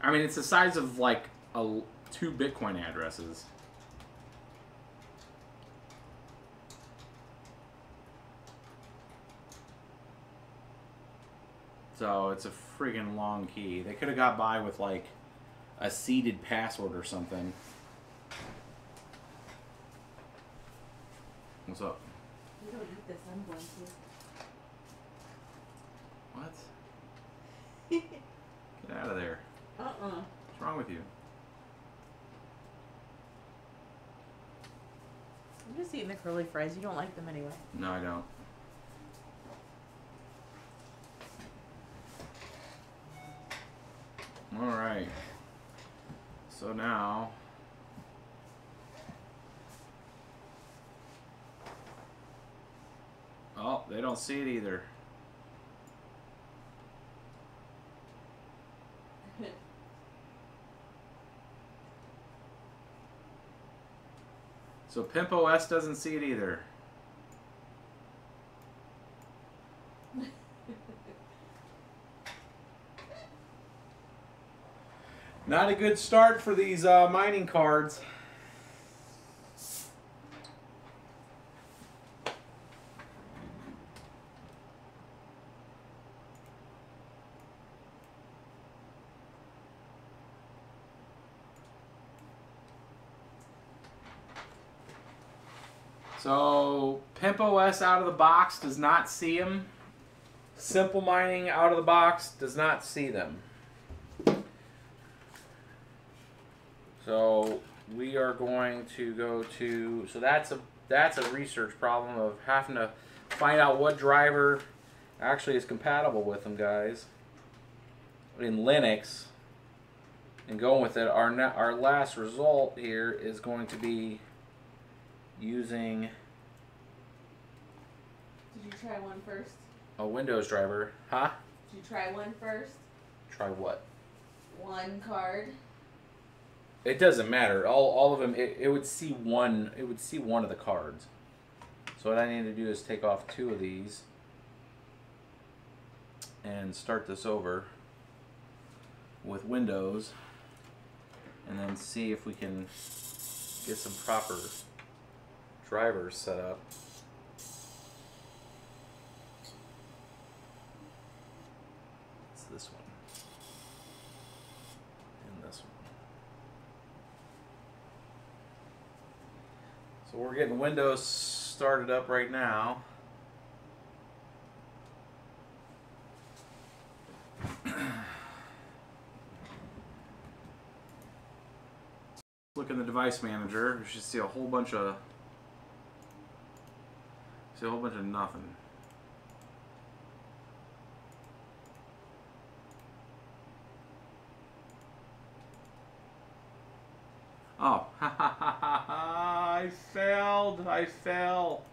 I mean, it's the size of like 2 Bitcoin addresses. So it's a friggin' long key. They could have got by with like a seeded password or something. What's up? You don't eat this, I'm going to. What? Get out of there. What's wrong with you? I'm just eating the curly fries. You don't like them anyway. No, I don't. Alright. So now... Oh, they don't see it either. So Pimp OS doesn't see it either. Not a good start for these mining cards. So Pimp OS out of the box does not see them. Simple Mining out of the box does not see them. So we are going to go to, so that's a research problem of having to find out what driver actually is compatible with them, guys, in Linux, and going with it. Our last result here is going to be using. Did you try one first? A Windows driver, huh? Did you try one first? Try what? One card. It doesn't matter. All of them. It would see one. It would see one of the cards. So what I need to do is take off 2 of these and start this over with Windows, and then see if we can get some proper drivers set up. It's this one. And this one. So we're getting Windows started up right now. Look in the device manager. You should see a whole bunch of nothing. Oh, I failed. I fell.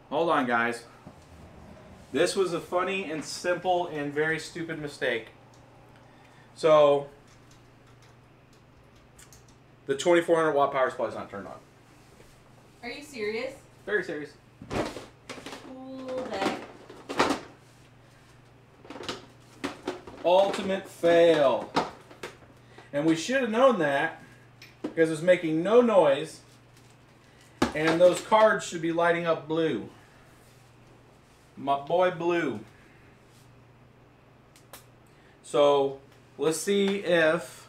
Hold on, guys. This was a funny and simple and very stupid mistake. So, the 2400 watt power supply is not turned on. Are you serious? Very serious. Cool day. Ultimate fail. And we should have known that because it's making no noise and those cards should be lighting up blue. My boy blue. So, let's see if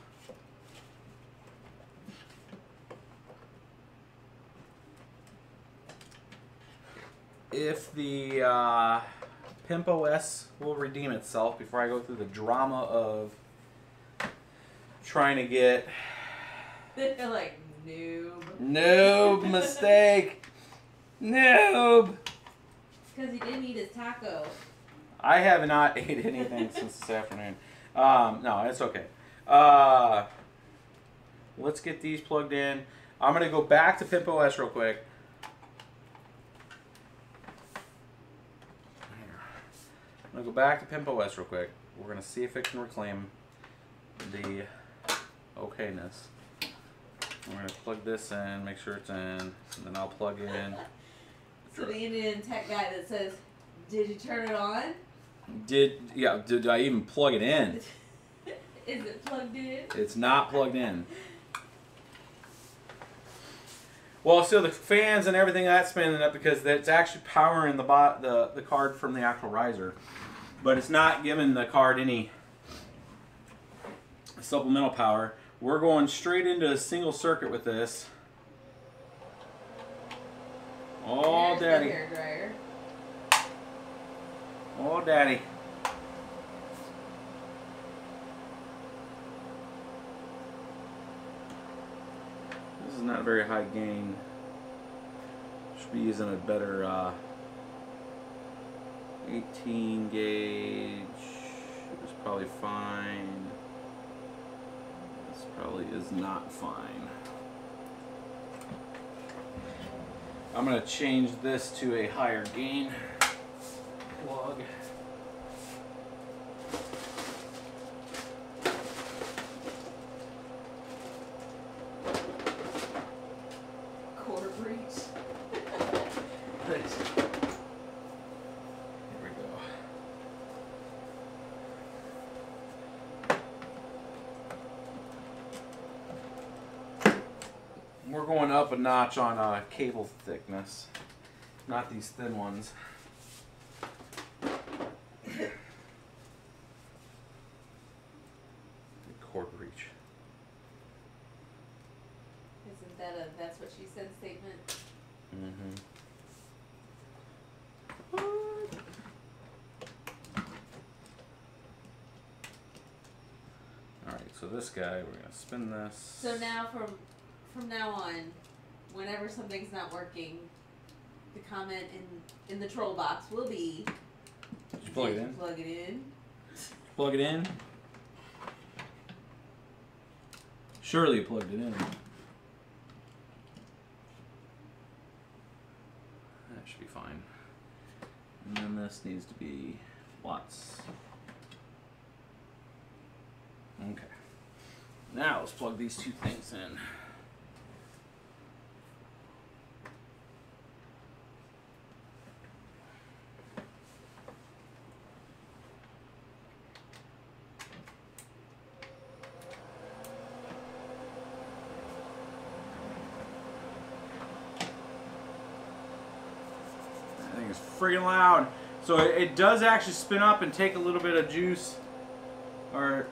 the Pimp OS will redeem itself before I go through the drama of trying to get... They're like, noob. Noob mistake. Noob. Because he didn't eat his taco. I have not ate anything since this afternoon. No, it's okay. Let's get these plugged in. I'm going to go back to Pimp OS real quick. I'm going to go back to Pimp OS real quick. We're going to see if it can reclaim the okayness. We're going to plug this in, make sure it's in, and then I'll plug in. So the Indian tech guy that says, "Did you turn it on?" Did I even plug it in? Is it plugged in? It's not plugged in. Well, so the fans and everything that's spinning up because it's actually powering the card from the actual riser, but it's not giving the card any supplemental power. We're going straight into a single circuit with this. Oh, There's daddy. the hair dryer. Oh, daddy. This is not very high gain. Should be using a better 18 gauge. It's probably fine. This probably is not fine. I'm going to change this to a higher gain plug. Quarter breach. Nice. Here we go. We're going up a notch on cable thickness, not these thin ones. Good cord reach. Isn't that a "that's what she said" statement? Mm-hmm. Alright, so this guy, we're going to spin this. So now from now on, whenever something's not working, the comment in the troll box will be, Did you plug it in? Plug it in. Plug it in. Surely you plugged it in. That should be fine. And then this needs to be watts. Okay. Now let's plug these two things in. thing is friggin' loud. So it does actually spin up and take a little bit of juice, or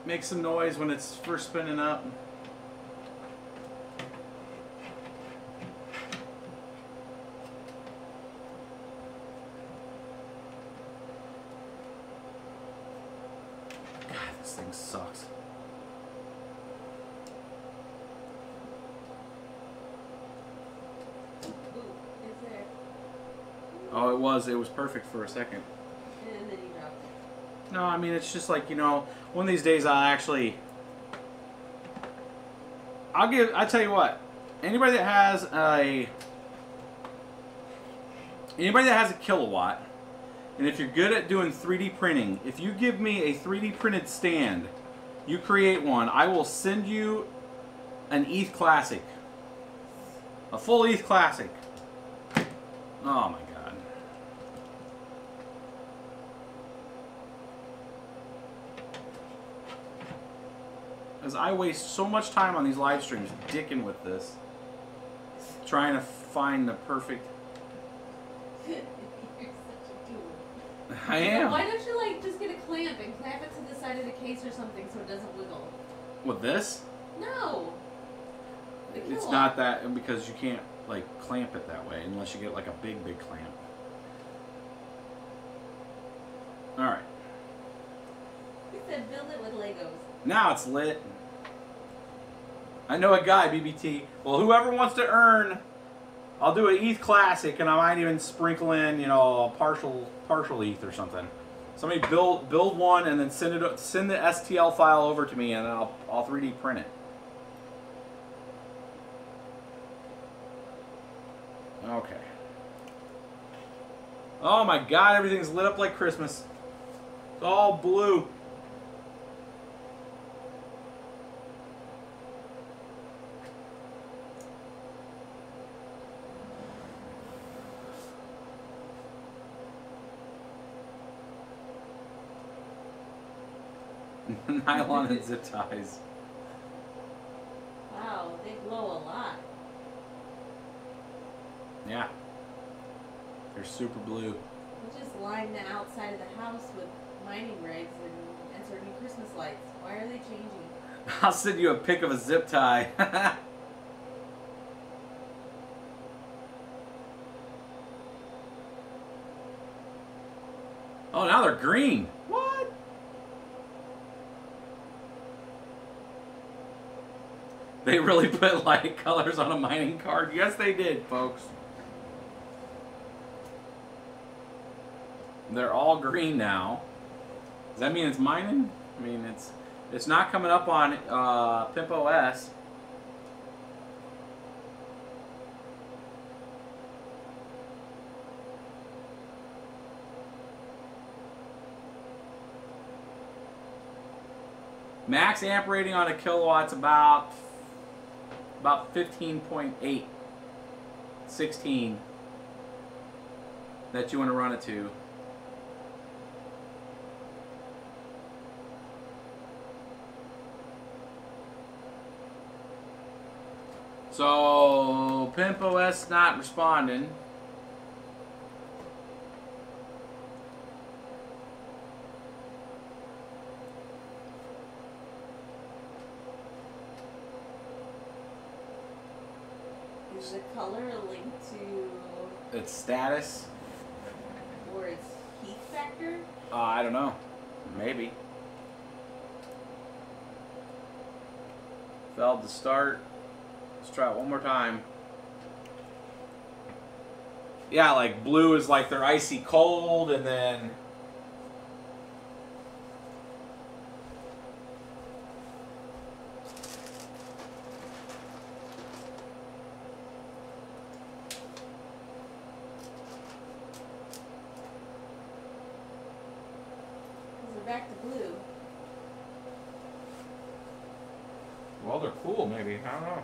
make some noise when it's first spinning up. God, this thing sucks. Oh, it was perfect for a second. And then you dropped it. No, I mean, it's just like, you know, one of these days I tell you what, anybody that has a kilowatt, and if you're good at doing 3D printing, if you give me a 3D printed stand, you create one, I will send you an ETH Classic. A full ETH Classic. Oh my God. As I waste so much time on these live streams dicking with this, trying to find the perfect. You're such a tool. I am. Why don't you like just get a clamp and clamp it to the side of the case or something so it doesn't wiggle? With this? No. It's not that, because you can't like clamp it that way unless you get like a big clamp. All right. He said build it with Legos. Now it's lit. I know a guy, BBT. Well, whoever wants to earn, I'll do an ETH Classic, and I might even sprinkle in, you know, a partial ETH or something. Somebody build one and then send the STL file over to me, and then I'll 3D print it. Okay. Oh my God! Everything's lit up like Christmas. It's all blue. Nylon and zip ties. Wow, they glow a lot. Yeah. They're super blue. We just line the outside of the house with mining rigs and insert new Christmas lights. Why are they changing? I'll send you a pic of a zip tie. Oh, now they're green. What? They really put light colors on a mining card. Yes, they did, folks. They're all green now. Does that mean it's mining? I mean, it's not coming up on Pimp OS. Max amp rating on a kilowatt's about 15.8, 16 that you want to run it to. So Pimp OS not responding. Is the color a link to Its status? or its heat factor? I don't know. Maybe. Failed to start. Let's try it one more time. Yeah, like blue is like they're icy cold, and then They're back to blue. well, they're cool. Maybe, I don't know.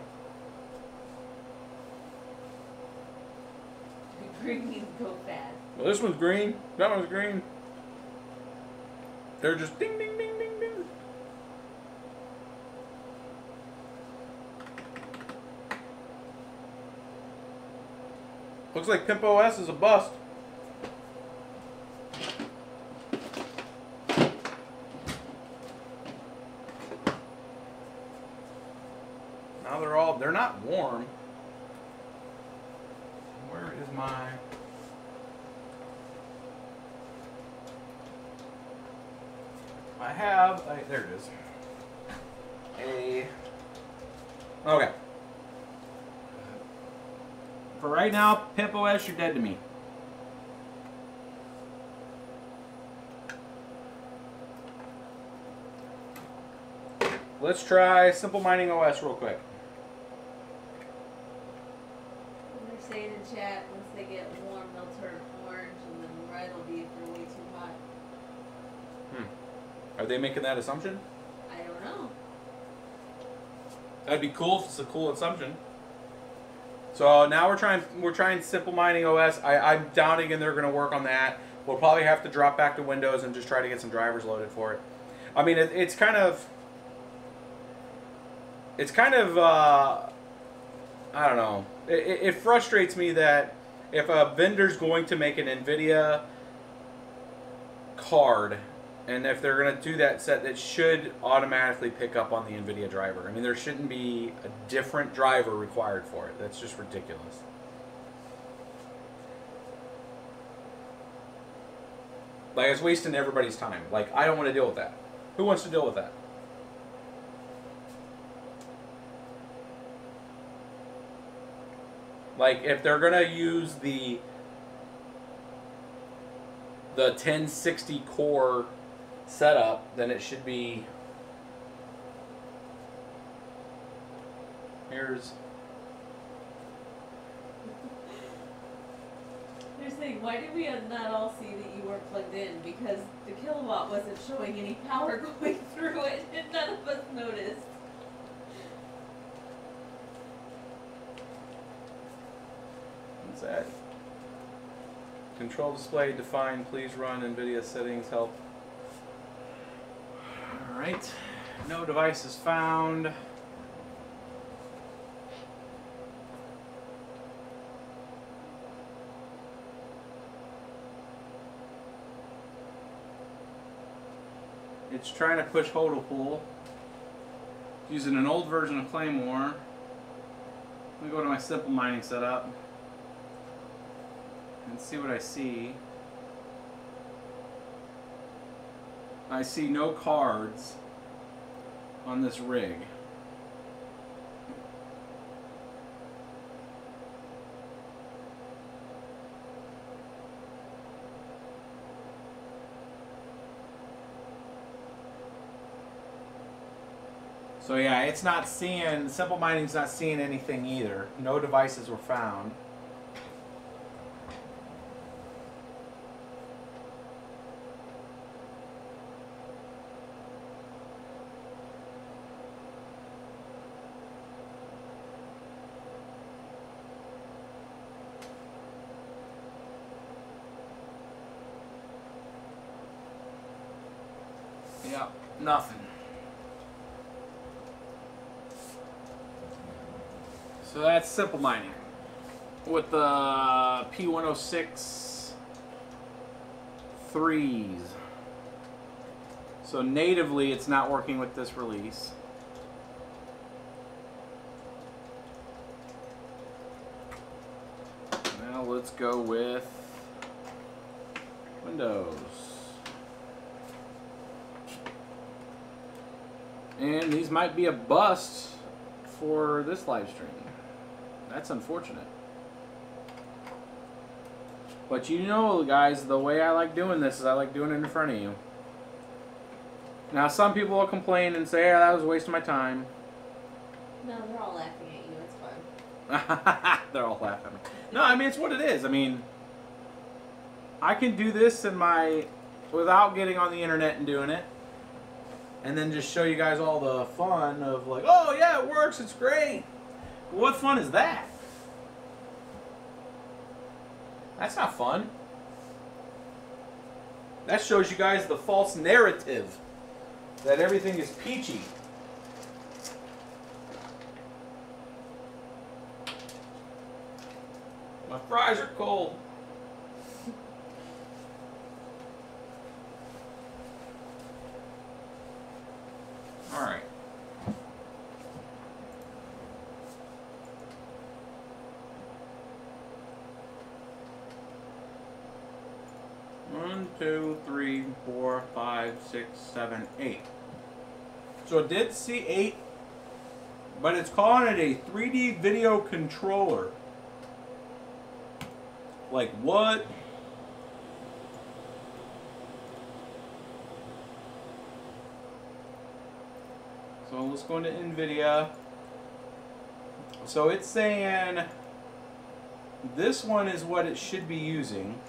Green go fast. Well, this one's green. That one's green. They're just ding, ding, ding, ding, ding. Looks like Pimp OS is a bust. Where is my... there it is. Okay. For right now, Pimp OS, you're dead to me. Let's try Simple Mining OS real quick. They're saying in chat, once they get warm, they'll turn orange, and then red will be if they're way too hot. Are they making that assumption? I don't know. That'd be cool if it's a cool assumption. So now we're trying Simple Mining OS. I'm doubting and they're going to work on that. We'll probably have to drop back to Windows and just try to get some drivers loaded for it. I mean, it's kind of I don't know. It frustrates me that if a vendor's going to make an nVidia card, and if they're going to do that set, it should automatically pick up on the nVidia driver. I mean, there shouldn't be a different driver required for it. That's just ridiculous. Like, it's wasting everybody's time. Like, I don't want to deal with that. Who wants to deal with that? Like, if they're going to use the 1060 core setup, then it should be... Here's... They're saying, why did we not all see that you weren't plugged in? Because the kilowatt wasn't showing any power going through it, and none of us noticed. What's that? Control display defined. Please run nVidia settings. Help. Alright. No devices found. It's trying to push hodl pool using an old version of Claymore. Let me go to my simple mining setup and see what I see. I see no cards on this rig. So yeah, it's not seeing, Simple Mining's not seeing anything either. No devices were found. Yeah, nothing. So that's Simple Mining with the P106 3s. So natively it's not working with this release. Now let's go with Windows. And these might be a bust for this live stream. That's unfortunate. But you know, guys, the way I like doing this is I like doing it in front of you. Now, some people will complain and say, "Yeah, that was a waste of my time." No, they're all laughing at you. It's fun. They're all laughing at me. No, I mean, it's what it is. I mean, I can do this in my... without getting on the internet and doing it. And then just show you guys all the fun of like, oh yeah, it works, it's great. What fun is that? That's not fun. That shows you guys the false narrative that everything is peachy. My fries are cold. All right. 1, 2, 3, 4, 5, 6, 7, 8. So it did see 8, but it's calling it a 3D video controller. Like what? So let's go into nVidia. So it's saying this one is what it should be using.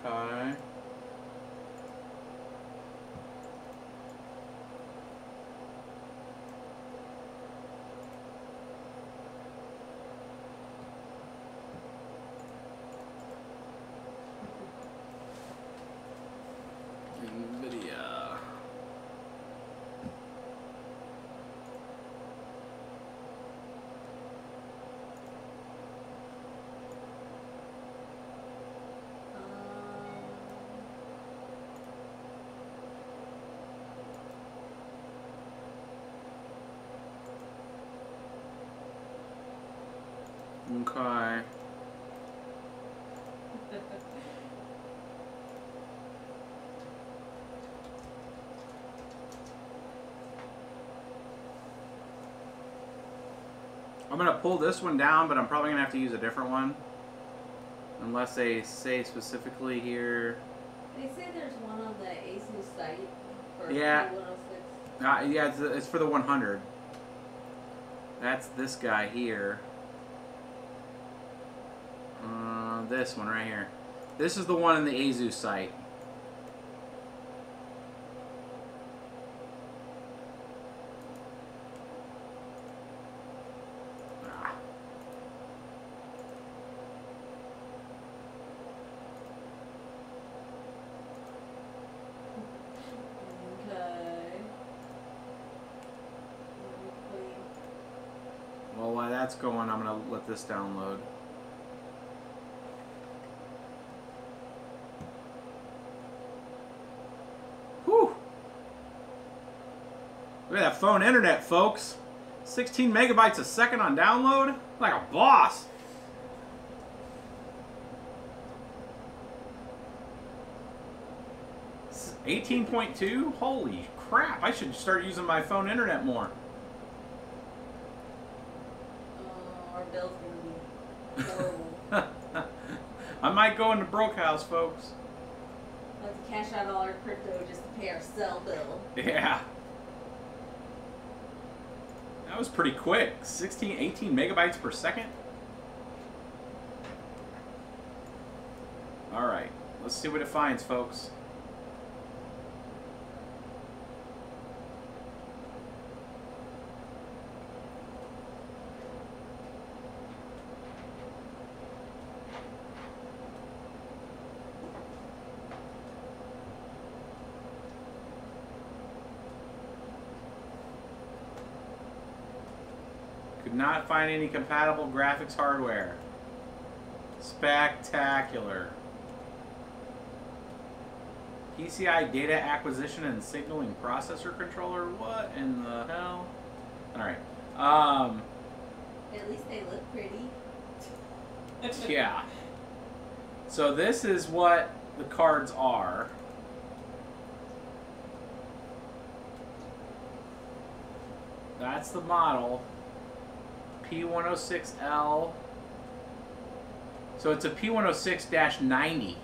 Okay. nVidia. Okay. I'm going to pull this one down, but I'm probably going to have to use a different one. Unless they say specifically here. They say there's one on the ASUS site for Yeah. P106. Yeah, it's for the 100. That's this guy here. This one right here. This is the one in the ASUS site. Well, while that's going, I'm going to let this download. Whew! Look at that phone internet, folks. 16 megabytes a second on download? Like a boss. This is 18.2? Holy crap, I should start using my phone internet more. Our bill's gonna be horrible. I might go into broke house, folks. We'll have to cash out all our crypto just to pay our cell bill. Yeah. That was pretty quick. 18 megabytes per second. Alright, let's see what it finds, folks. Could not find any compatible graphics hardware. Spectacular. PCI data acquisition and signaling processor controller? What in the hell? Alright. At least they look pretty. Yeah. So this is what the cards are. That's the model. P106L. So it's a P106-90.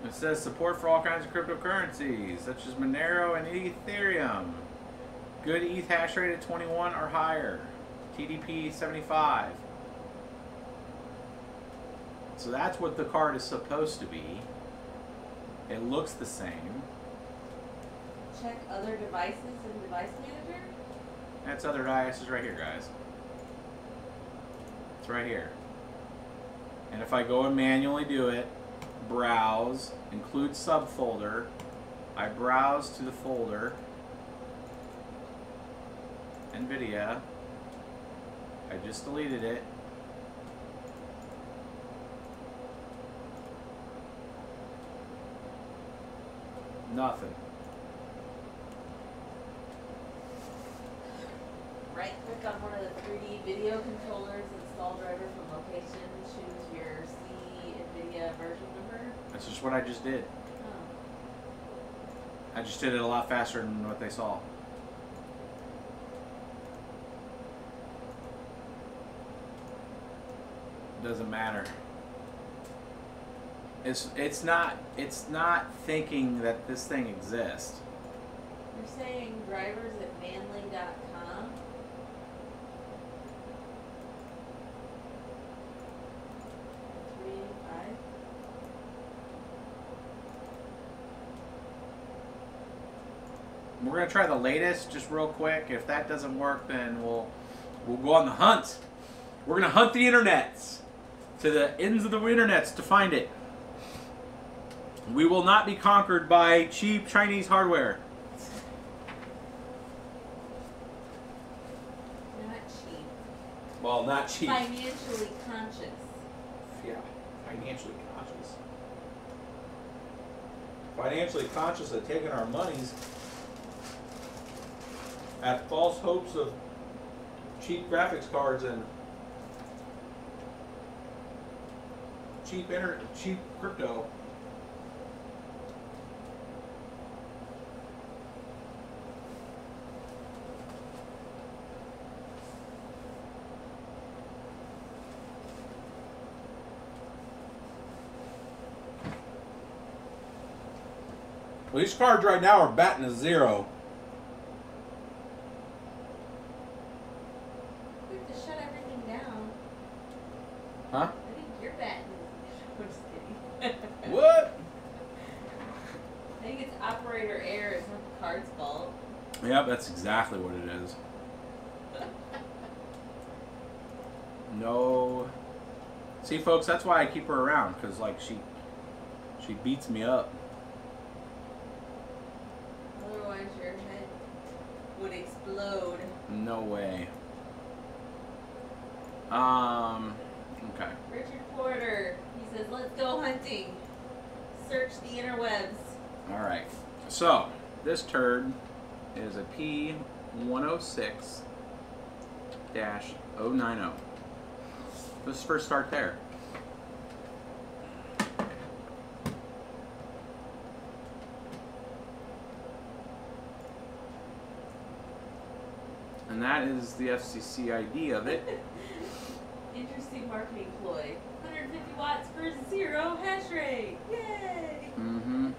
It says support for all kinds of cryptocurrencies, such as Monero and Ethereum. Good ETH hash rate at 21 or higher. TDP 75. So that's what the card is supposed to be. It looks the same. Check other devices in Device Manager. That's other devices right here, guys. It's right here. And if I go and manually do it, browse, include subfolder, I browse to the folder, nVidia, I just deleted it. Nothing. Right click on one of the 3D video controllers, install driver from location, choose your nVidia version number. That's just what I just did. Oh. I just did it a lot faster than what they saw. Doesn't matter. It's not thinking that this thing exists. You're saying drivers at manly.com? We're gonna try the latest just real quick. If that doesn't work, then we'll go on the hunt. We're gonna hunt the internets to the ends of the internets to find it. We will not be conquered by cheap Chinese hardware. Not cheap. Well, not cheap. Financially conscious. Yeah, financially conscious. Financially conscious of taking our monies at false hopes of cheap graphics cards and cheap crypto. Well, these cards right now are batting a 0. We have to shut everything down. Huh? I think you're batting. I'm just kidding. What? I think it's operator error. It's not the card's fault. Yep, that's exactly what it is. No. See, folks, that's why I keep her around, because, like, she beats me up. Otherwise, your head would explode. No way. Okay. Richard Porter, he says, let's go hunting. Search the interwebs. All right. So, this turd is a P106-090. Let's first start there. And that is the FCC ID of it. Interesting marketing ploy. 150 watts for 0 hash rate. Yay! Mm-hmm.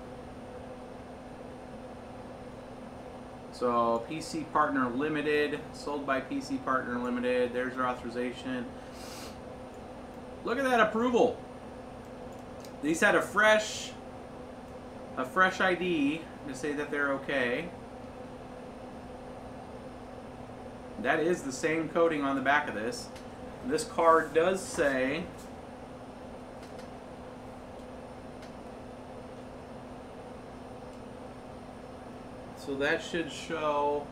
So PC Partner Limited, sold by PC Partner Limited. There's your authorization. Look at that approval. These had a fresh ID to say that they're okay. That is the same coating on the back of this. This card does say so that should show.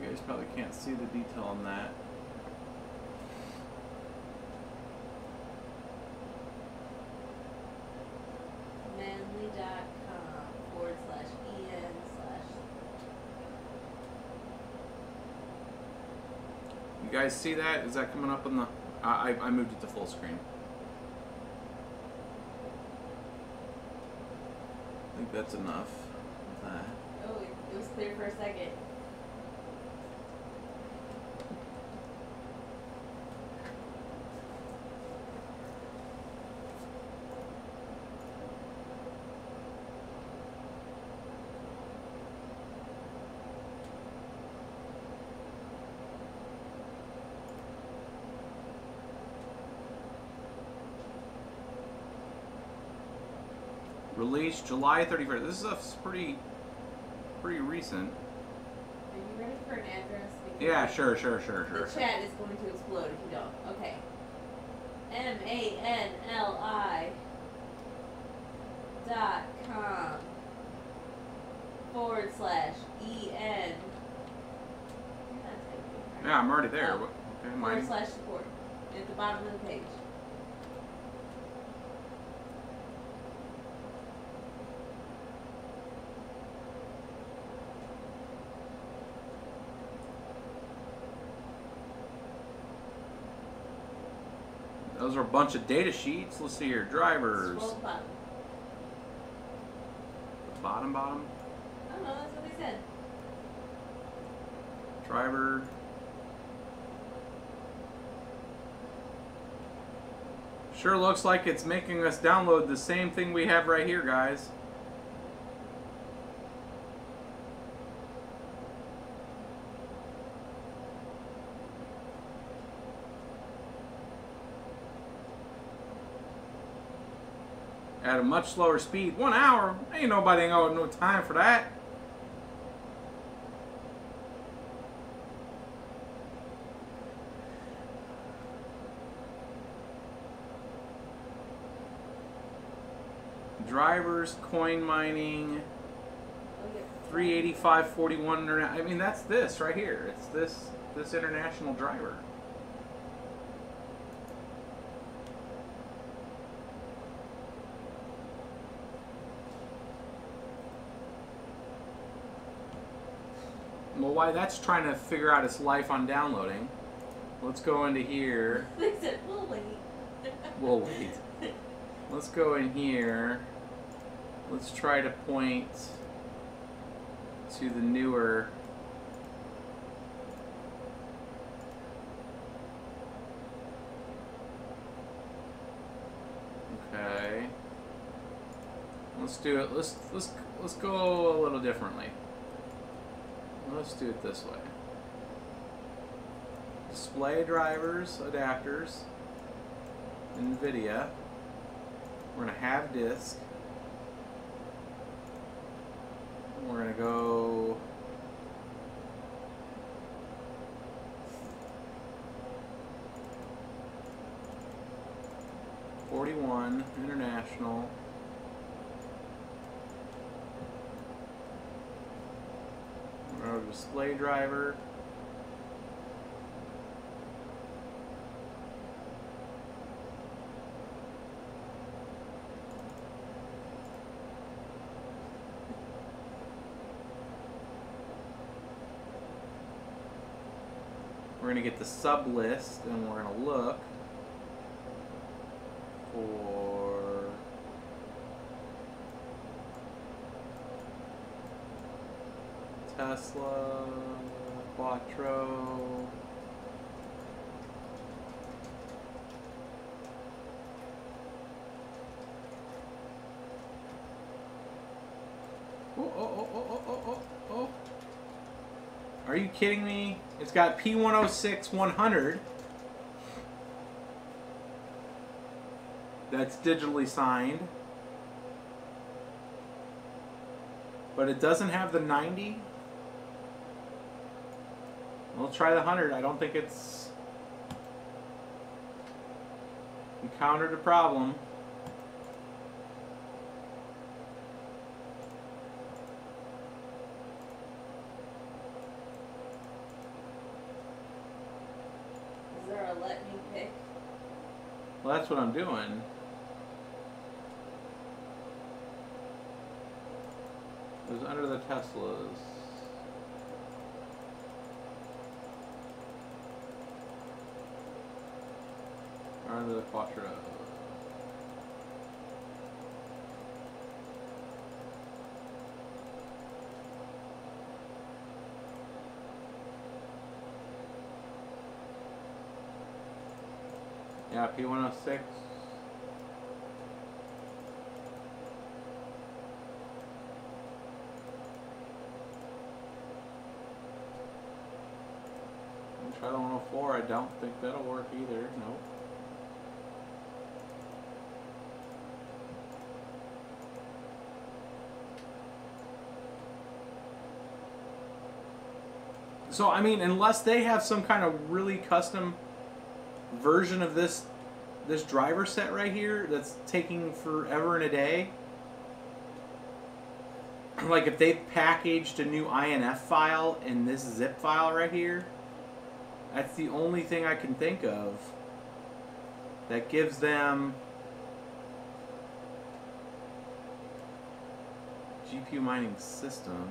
You guys probably can't see the detail on that. manly.com/en/ You guys see that? Is that coming up on the... I moved it to full screen. I think that's enough of that. Oh, it was clear for a second. Released July 31st. This is pretty recent. Are you ready for an address? Because Yeah, sure. the chat is going to explode if you don't. Okay. manli.com/en. Yeah, I'm already there. Oh. Okay, mine. /support at the bottom of the page. Those are a bunch of data sheets. Let's see here. Drivers. Scroll to the bottom. Bottom, bottom. I don't know, that's what they said. Driver. Sure looks like it's making us download the same thing we have right here, guys. At a much slower speed. 1 hour? Ain't nobody got no time for that. Drivers, coin mining, 385.41. I mean, that's this right here. It's this international driver. Well, why that's trying to figure out its life on downloading. Let's go into here. They said, we'll wait. We'll wait. Let's go in here. Let's try to point to the newer. Okay. Let's do it. Let's go a little differently. Let's do it this way. Display drivers, adapters, nVidia. We're going to have disk. We're going to go '41 international. We're going to display driver. We're going to get the sub list and we're going to look for Tesla, Quattro, oh. Are you kidding me? It's got P106 that's digitally signed, but it doesn't have the 90. We'll try the 100. I don't think it's encountered a problem. Is there a let me pick? Well, that's what I'm doing. It was under the Teslas. Or under the Quattro. Yeah, P106. Try the 104. I don't think that'll work either. Nope. So I mean, unless they have some kind of really custom version of this driver set right here that's taking forever and a day, like if they packaged a new INF file in this zip file right here, that's the only thing I can think of that gives them GPU mining system.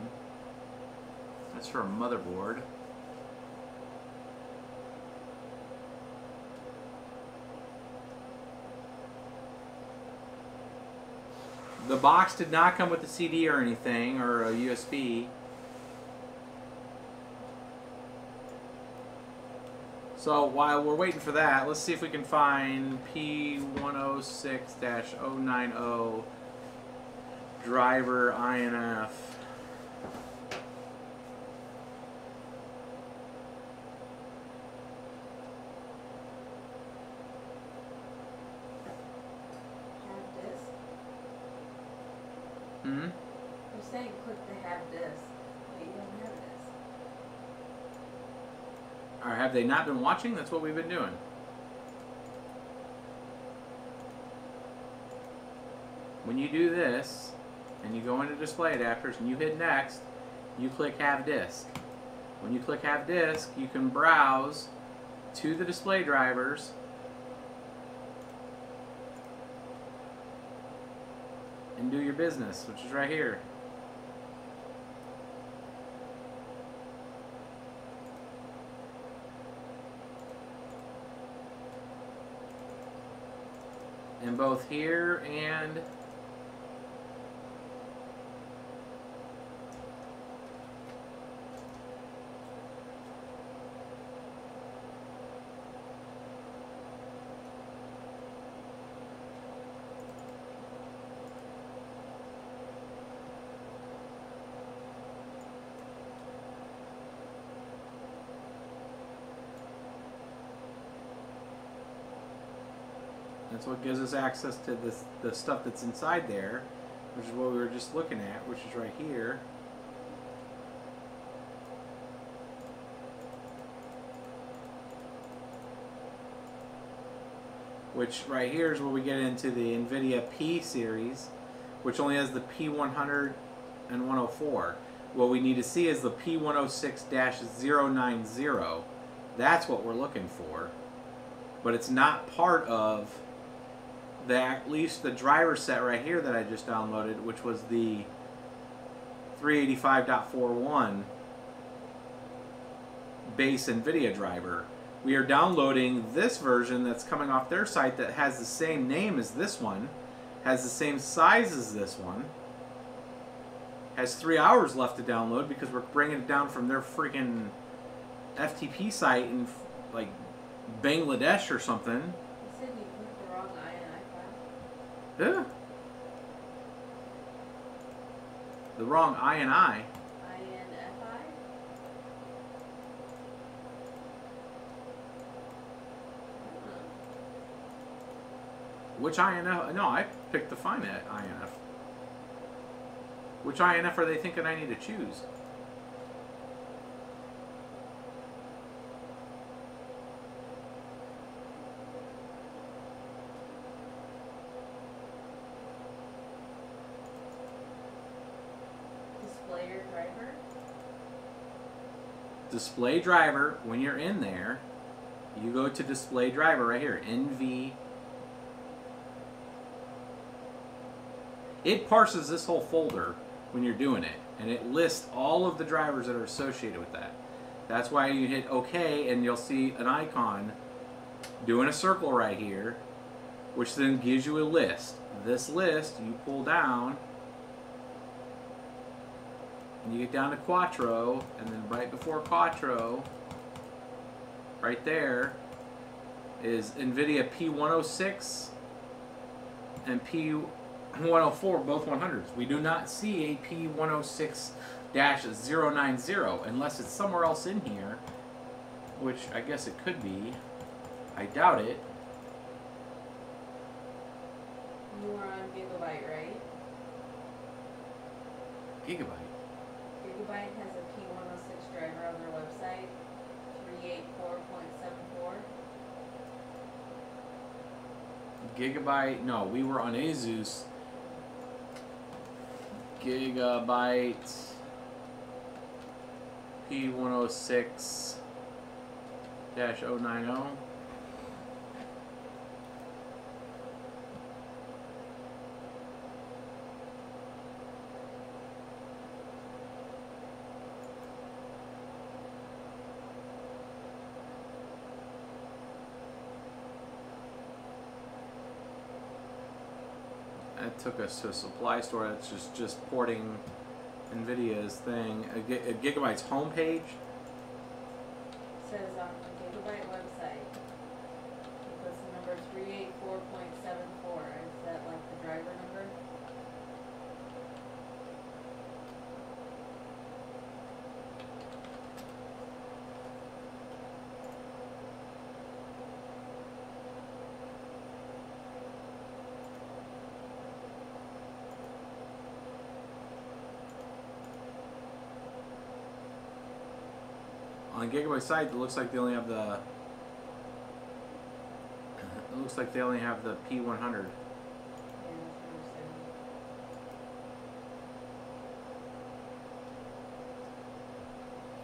That's for a motherboard. The box did not come with a CD or anything, or a USB. So while we're waiting for that, let's see if we can find P106-090 driver INF. You're saying click the have disk, but you don't have this. Or have they not been watching? That's what we've been doing. When you do this, and you go into display adapters and you hit next, you click have disk. When you click have disk, you can browse to the display drivers and do your business, which is right here. And both here and that's what gives us access to the stuff that's inside there, which is what we were just looking at, which is right here. Which right here is where we get into the nVidia P series, which only has the P100 and 104. What we need to see is the P106-090. That's what we're looking for. But it's not part of at least the driver set right here that I just downloaded, which was the 385.41 base NVIDIA driver. We are downloading this version that's coming off their site that has the same name as this one, has the same size as this one, has 3 hours left to download because we're bringing it down from their freaking FTP site in like Bangladesh or something. You said you put the wrong INI file? Yeah. The wrong INI. INFI? Which INF? No, I picked the fine INF. Which INF are they thinking I need to choose? Displayer driver? Display driver, when you're in there, you go to display driver right here, NV. It parses this whole folder when you're doing it, and it lists all of the drivers that are associated with that. That's why you hit OK, and you'll see an icon doing a circle right here, which then gives you a list. This list, you pull down, and you get down to Quattro, and then right before Quattro, right there, is NVIDIA P106 and P104, both 100s. We do not see a P106-090 unless it's somewhere else in here, which I guess it could be. I doubt it. You are on Gigabyte, right? Gigabyte. Gigabyte has a P106 driver on their website, 384.74. Gigabyte, no, we were on Asus. Gigabyte P106-090. That took us to a supply store that's just porting nVidia's thing. A Gigabyte's homepage. Says on the Gigabyte website, it puts the number 384.74. Is that like the driver number? On the Gigabyte site, it looks like they only have the. It looks like they only have the P100. Yeah, that's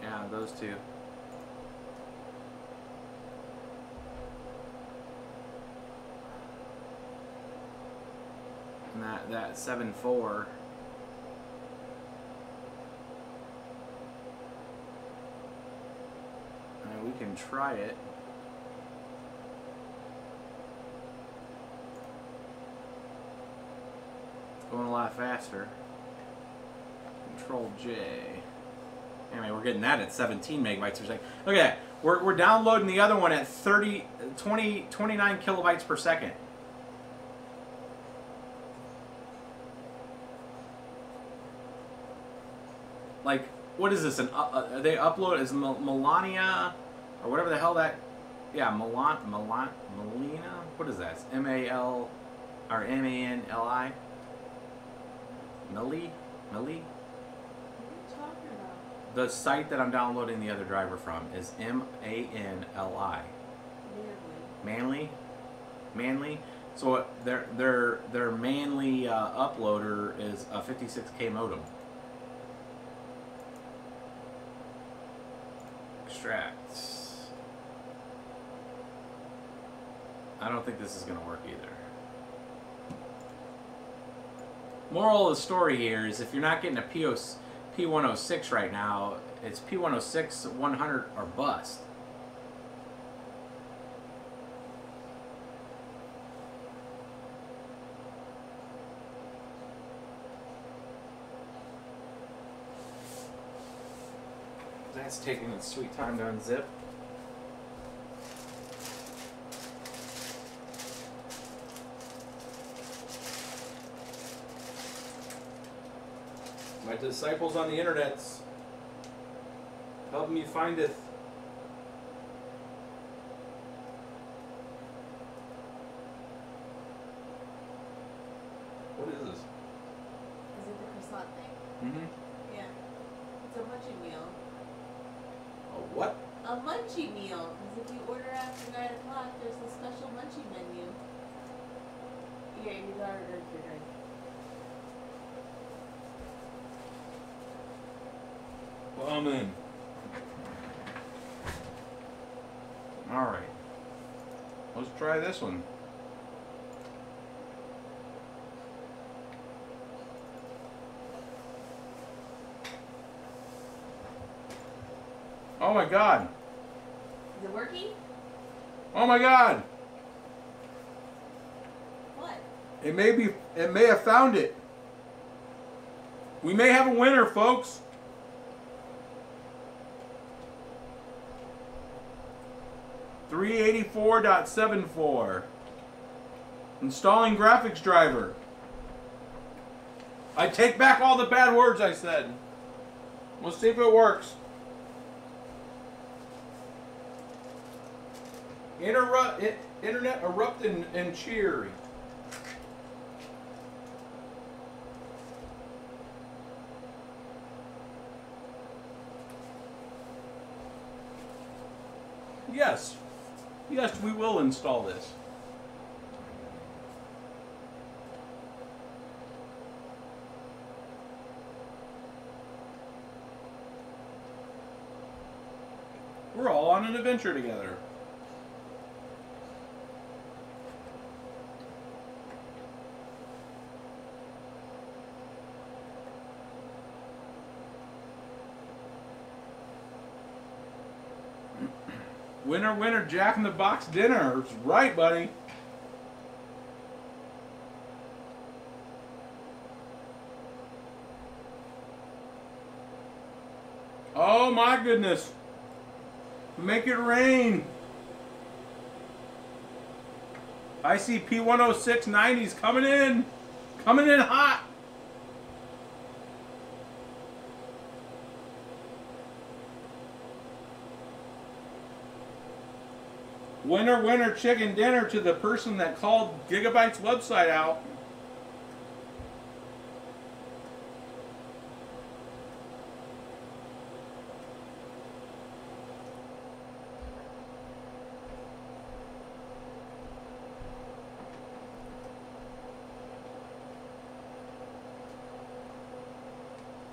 what I'm saying. Yeah, those two. And that 7.4. We can try it. It's going a lot faster. Control J. Anyway, we're getting that at 17 megabytes per second. Look at that. We're downloading the other one at 29 kilobytes per second. Like, what is this? They upload as Melania or whatever the hell that. Yeah, Melina. What is that? It's M-A-L or M-A-N-L-I. Meli. What are you talking about? The site that I'm downloading the other driver from is M-A-N-L-I. Manly. So their manly uploader is a 56K modem. Extract. I don't think this is going to work either. Moral of the story here is if you're not getting a P106 right now, it's P106 100 or bust. That's taking its sweet time to unzip. My disciples on the internets, help me find it. What is this? Is it the croissant thing? Mm-hmm. Yeah. It's a munchie meal. A what? A munchie meal. Because if you order after 9 o'clock, there's a special munchie menu. Yeah, your daughter drinks your drink. Well, I'm in. Alright. Let's try this one. Oh my god. Is it working? Oh my god. What? It may have found it. We may have a winner, folks. .384.74. Installing graphics driver. I take back all the bad words I said. We'll see if it works. Internet erupt and cheer. Yes. Yes, we will install this. We're all on an adventure together. Winner, winner, Jack in the Box dinner. That's right, buddy. Oh my goodness. Make it rain. I see P106 coming in. Coming in hot. Winner, winner, chicken dinner to the person that called Gigabyte's website out.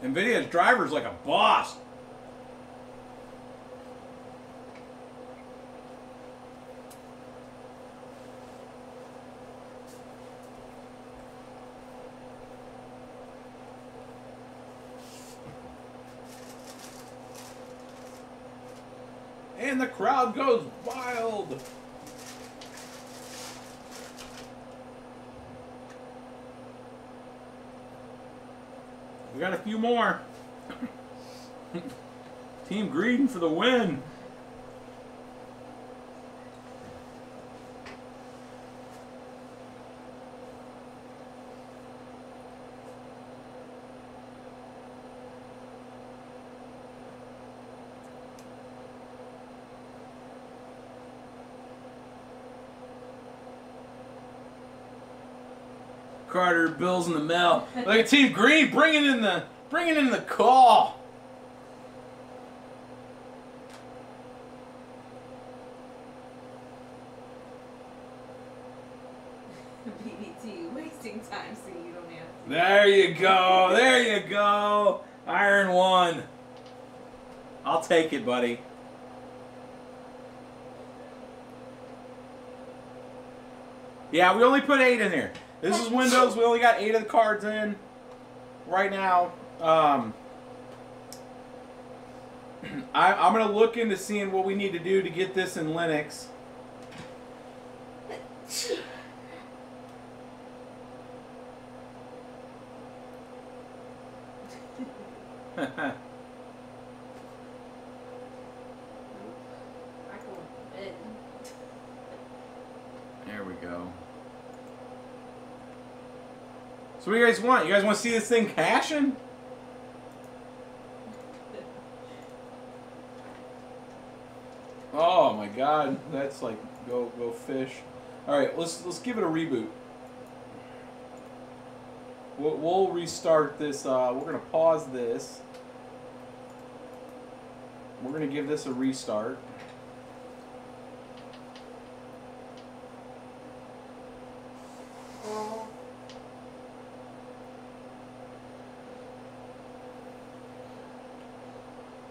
NVIDIA's driver's like a boss. And the crowd goes wild. We got a few more. Team Green for the win. Carter, bills in the mail. Look at Team Green bringing in the call. BBT wasting time so you don't have to. There you go. There you go. Iron 1. I'll take it, buddy. Yeah, we only put 8 in there. This is Windows. We only got 8 of the cards in right now. I'm going to look into seeing what we need to do to get this in Linux. There we go. So what do you guys want? You guys want to see this thing cashing? Oh my God, that's like go fish. All right, let's give it a reboot. We'll restart this. We're gonna pause this. We're gonna give this a restart.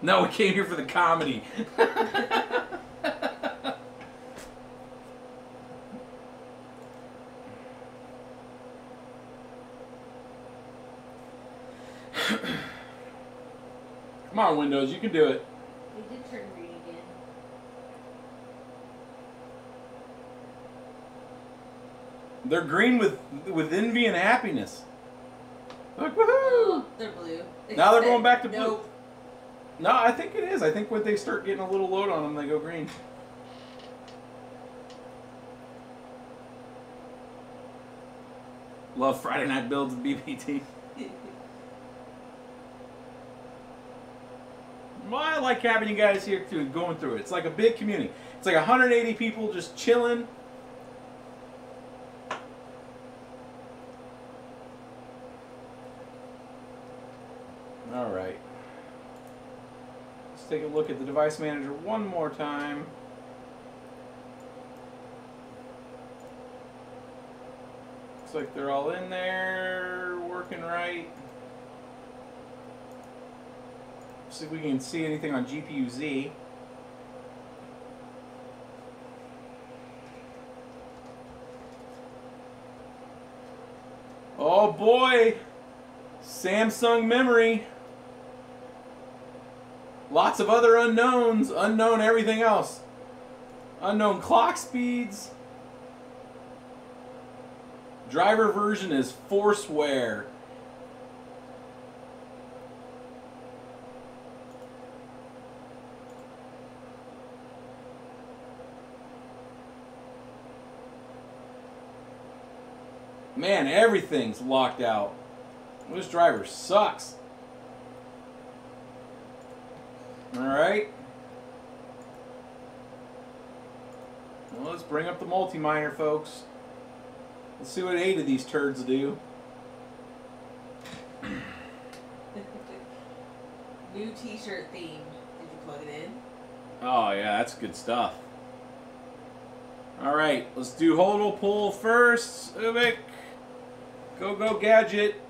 No, we came here for the comedy. Come on, Windows, you can do it. They did turn green again. They're green with envy and happiness. Look, woohoo! Oh, they're blue. Now they're going back to blue. Nope. No, I think it is. I think when they start getting a little load on them, they go green. Love Friday night builds with BBT. Well, I like having you guys here too, going through it. It's like a big community. It's like 180 people just chilling. All right. Let's take a look at the device manager one more time. Looks like they're all in there, working right. See if we can see anything on GPU Z. Oh boy! Samsung memory. Lots of other unknowns. Unknown everything else. Unknown clock speeds. Driver version is Forceware. Man, everything's locked out. This driver sucks. Alright. Well, let's bring up the multi-miner, folks. Let's see what 8 of these turds do. New t-shirt theme. Did you plug it in? Oh, yeah, that's good stuff. Alright, let's do hodl pull first. Ubik. Go, go, gadget.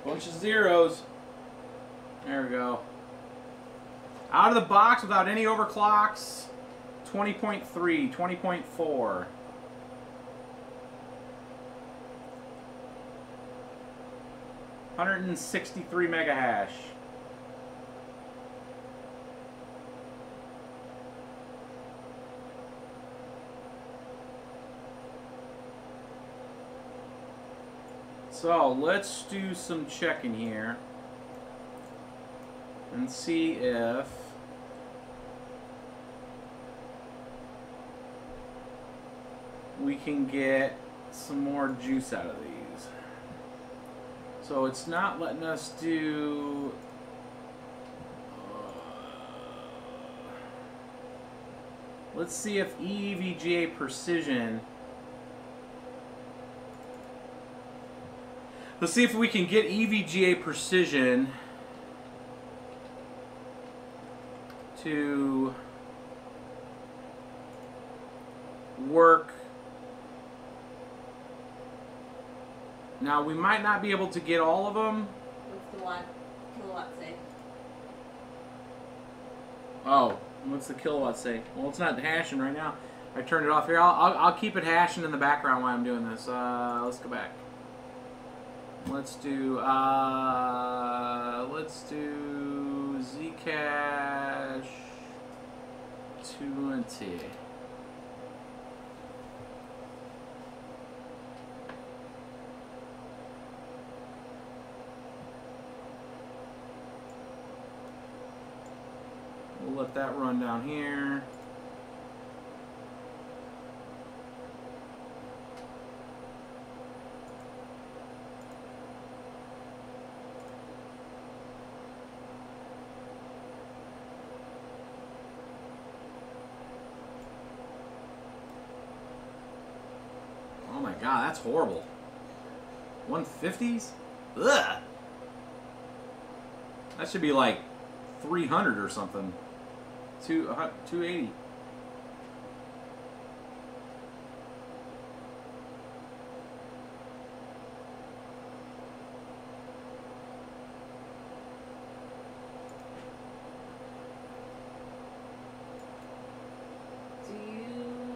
Bunch of zeros. There we go. Out of the box without any overclocks. 20.3, 20.4. $163 mega hash. So let's do some checking here and see if we can get some more juice out of these. So it's not letting us do let's see if EVGA precision. Let's see if we can get EVGA precision to work. Now, we might not be able to get all of them. What's the kilowatt say? Oh, what's the kilowatt say? Well, it's not hashing right now. I turned it off here. I'll keep it hashing in the background while I'm doing this. Let's go back. Let's do zcash 20. We'll let that run down here. Oh my god, that's horrible. 150s? Ugh! That should be like 300 or something. 280. Do you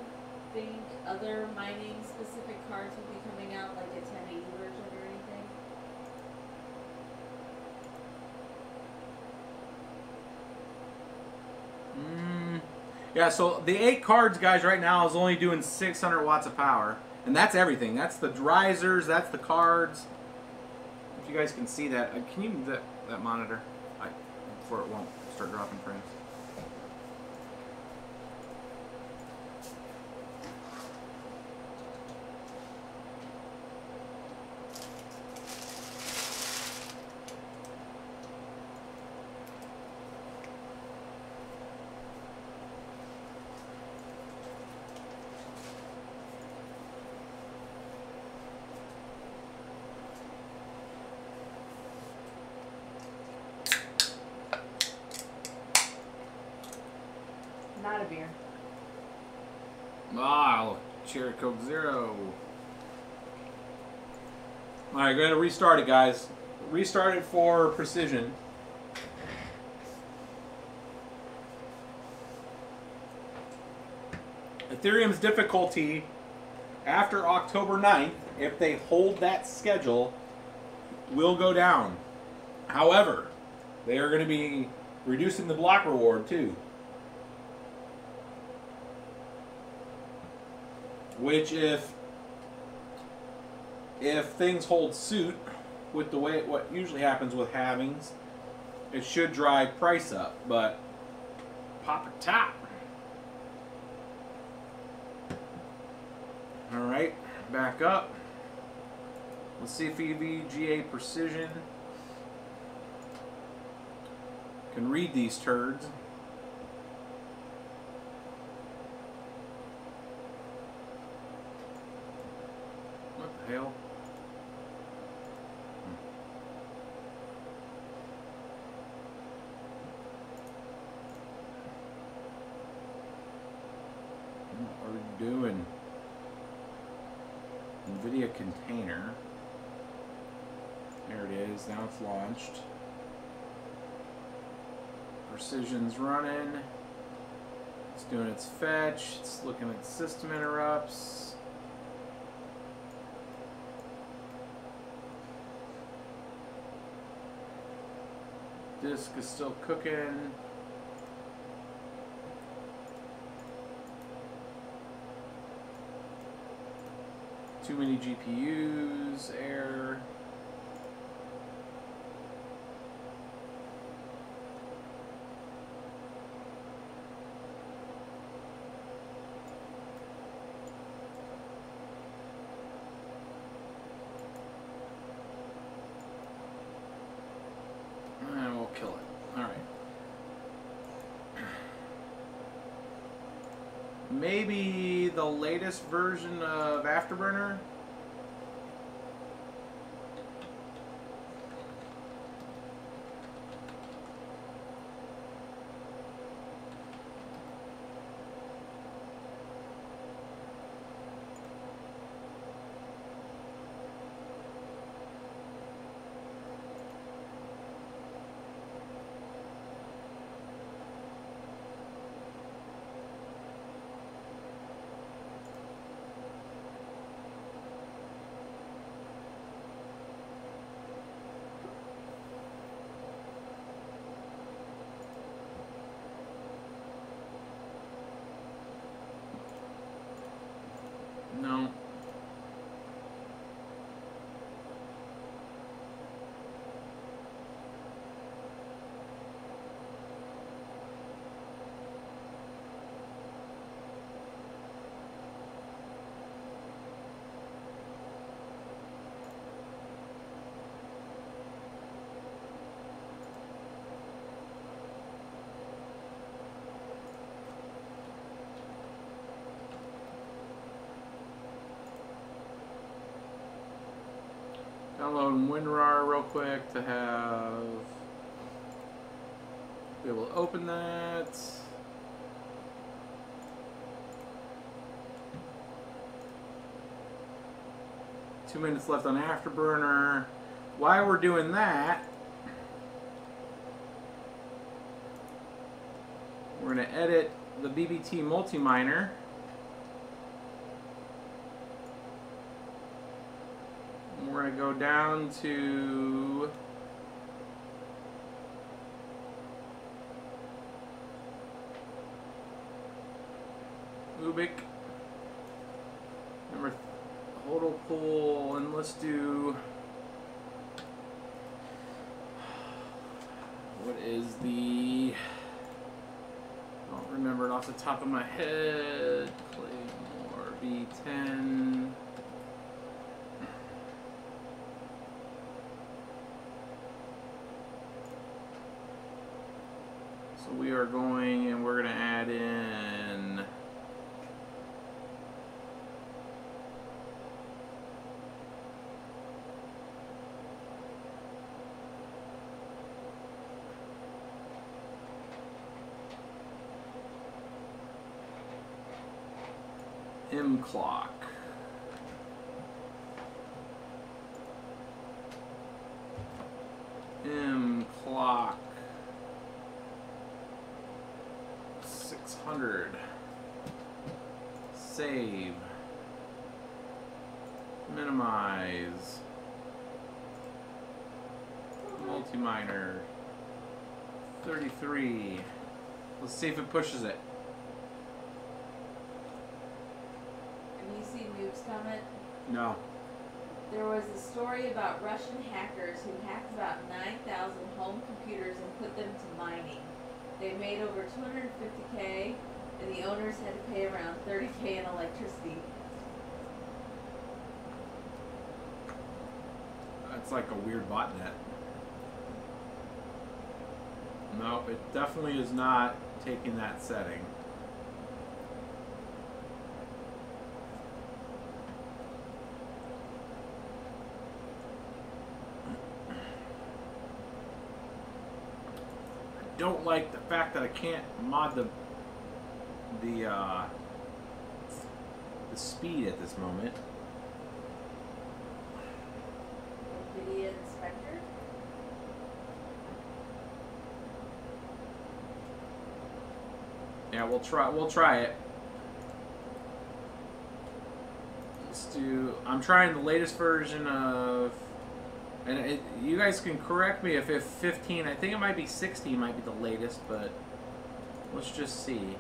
think other mining specific cards will be coming out, like a 1080 version or anything? Yeah, so the 8 cards, guys, right now is only doing 600 watts of power. And that's everything. That's the risers, that's the cards. If you guys can see that. Can you move that monitor? Before it won't start dropping frames. Not a beer. Wow, Cherry Coke Zero. Alright, going to restart it, guys. Restart it for precision. Ethereum's difficulty after October 9th, if they hold that schedule, will go down. However, they are going to be reducing the block reward too. Which, if if things hold suit with the way what usually happens with halvings, it should drive price up, but pop a top. All right, back up. Let's see if EVGA Precision can read these turds. What the hell? What are we doing? nVidia container. There it is. Now it's launched. Precision's running. It's doing its fetch. It's looking at system interrupts. Disk is still cooking. Too many GPUs, error. And we'll kill it. Alright. Maybe the latest version of Afterburner. No. Download WinRAR real quick to be able to open that. Two minutes left on Afterburner. While we're doing that, we're going to edit the BBT multi-miner. We're going to go down to Ubik, number hodl pool, and let's do, what is the, I don't remember it off the top of my head, Claymore B10. So we are going and we're going to add in mClock. mClock 600. Save. Minimize. Multi-miner. 33. Let's see if it pushes it. Can you see Noob's comment? No. There was a story about Russian hackers who hacked about 9,000 home computers and put them to mining. They made over $250K, and the owners had to pay around $30K in electricity. That's like a weird botnet. No, it definitely is not taking that setting. I don't like the fact that I can't mod the speed at this moment. nVidia inspector? Yeah, we'll try it. Let's do. I'm trying the latest version of, and you guys can correct me if 15. I think it might be 16. Might be the latest, but let's just see.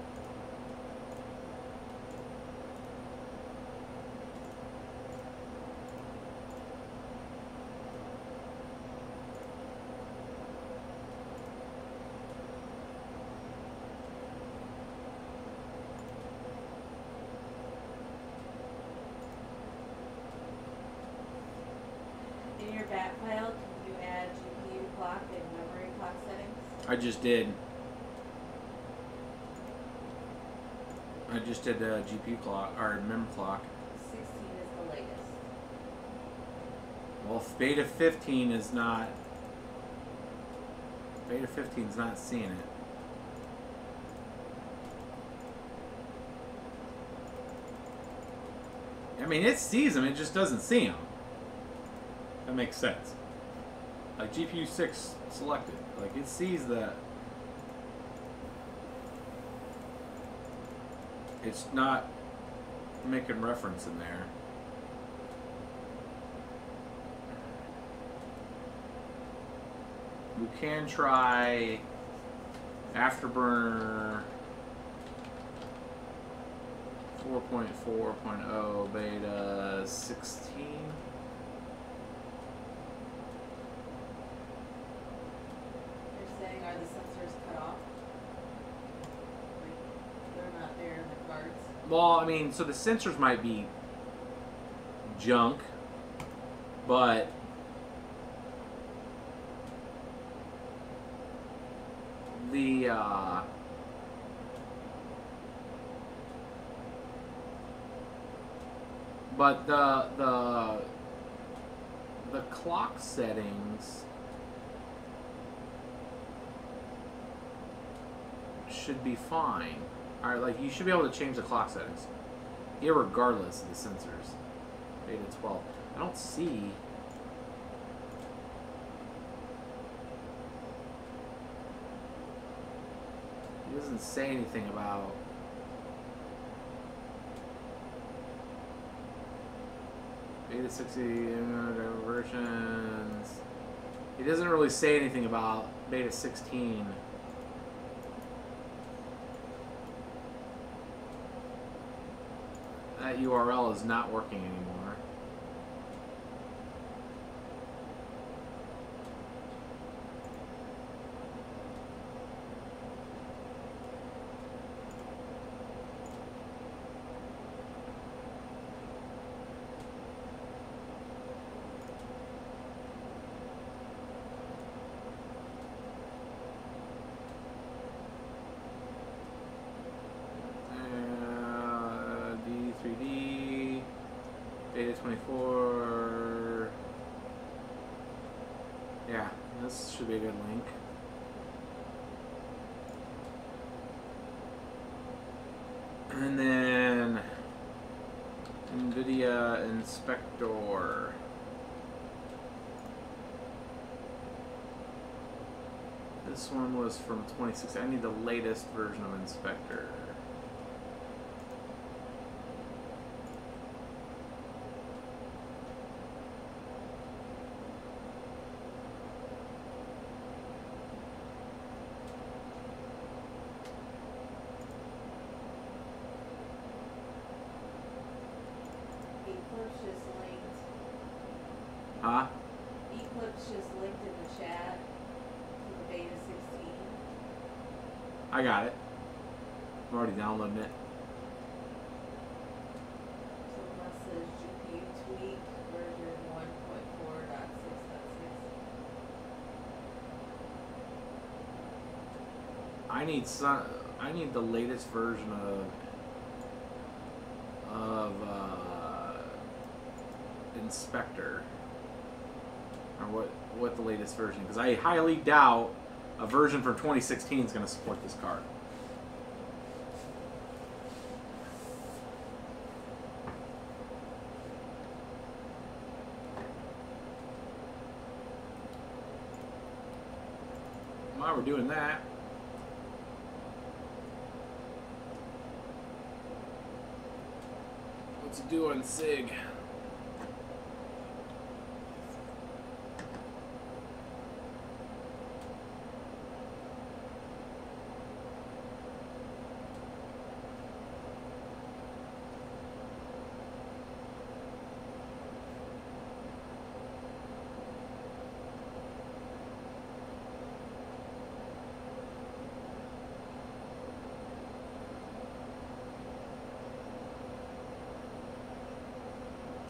In your bat file, can you add GPU clock and memory clock settings? I just did. I just did the GPU clock or memory clock. 16 is the latest. Well, beta 15 is not. Beta 15 is not seeing it. I mean, it sees them, it just doesn't see them. That makes sense. Like GPU 6 selected. Like it sees that. It's not making reference in there. We can try Afterburner 4.4.0 beta 16. They're saying, are the sensors cut off? Like, they're not there in the cards. Well, I mean, so the sensors might be junk, but the the clock settings should be fine. Alright, like you should be able to change the clock settings irregardless of the sensors. Beta 12. I don't see. It doesn't say anything about Beta 60 versions. He doesn't really say anything about Beta 16. That URL is not working anymore. D3D, Beta 24. Yeah, this should be a good link. And then nVidia Inspector. This one was from 26. I need the latest version of Inspector. Eclipse just linked Huh? Eclipse just linked in the chat to the beta 16. I got it. I'm already downloading it. So unless says GPU tweak version 1.4.6.6. I need the latest version of Inspector, or what the latest version, because I highly doubt a version from 2016 is going to support this card. While we're doing that, what's it do on SIG?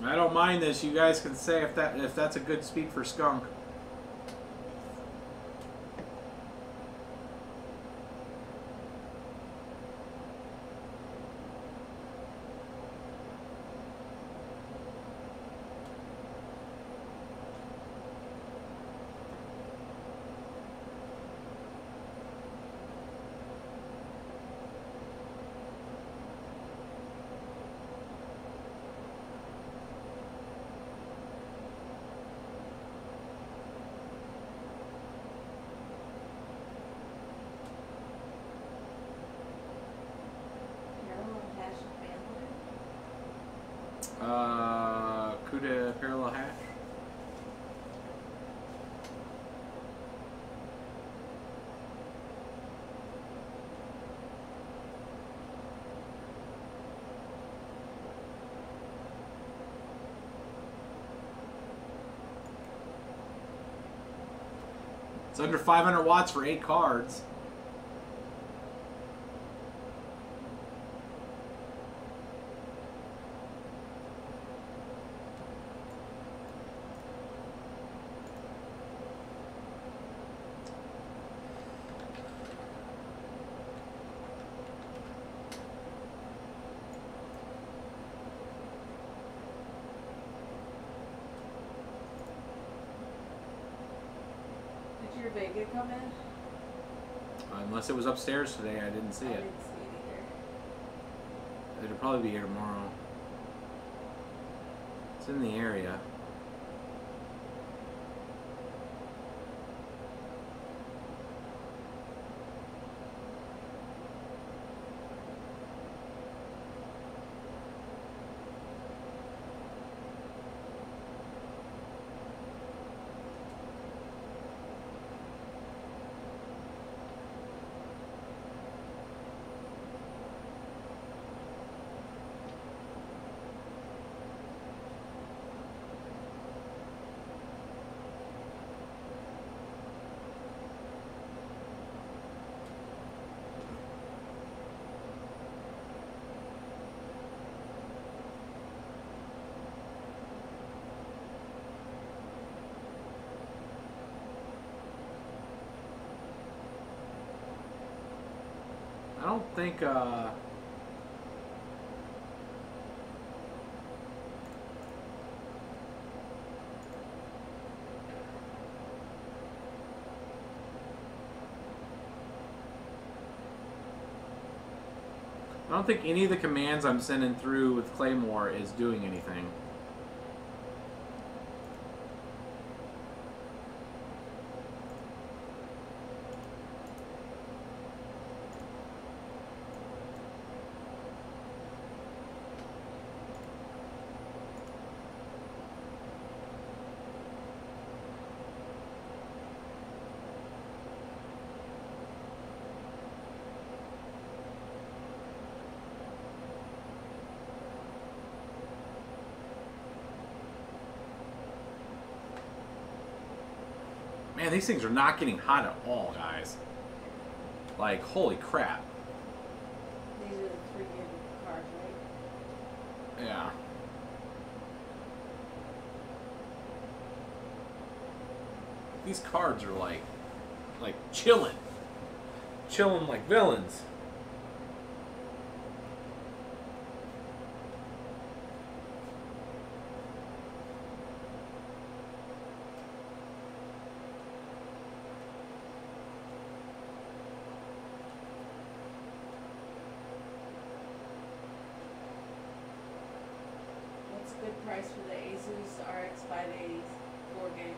I don't mind this. You guys can say if that's a good speak for skunk. CUDA parallel hash. It's under 500 watts for 8 cards. Did your Vega come in? Unless it was upstairs today, I didn't see I it. didn't see it either. It'll probably be here tomorrow. It's in the area. I don't think, I don't think any of the commands I'm sending through with Claymore is doing anything. Man, these things are not getting hot at all, guys. Like, holy crap. These are the 3 gig cards, right? Yeah. These cards are like chilling. Chilling like villains. What's a good price for the Asus RX 580s 4 gig?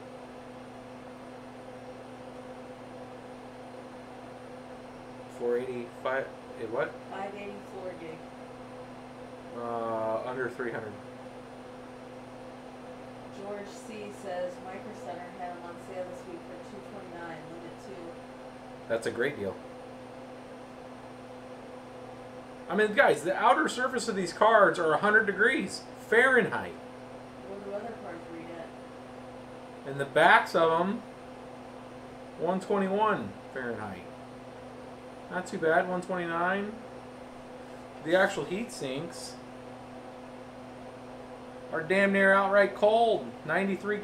$485. What? 580 4 gig. Under 300. George C says Micro Center had them on sale this week for $229, limit 2. That's a great deal. I mean, guys, the outer surface of these cards are 100 degrees Fahrenheit. What do other cards read at? And the backs of them, 121 Fahrenheit. Not too bad, 129. The actual heat sinks are damn near outright cold, 93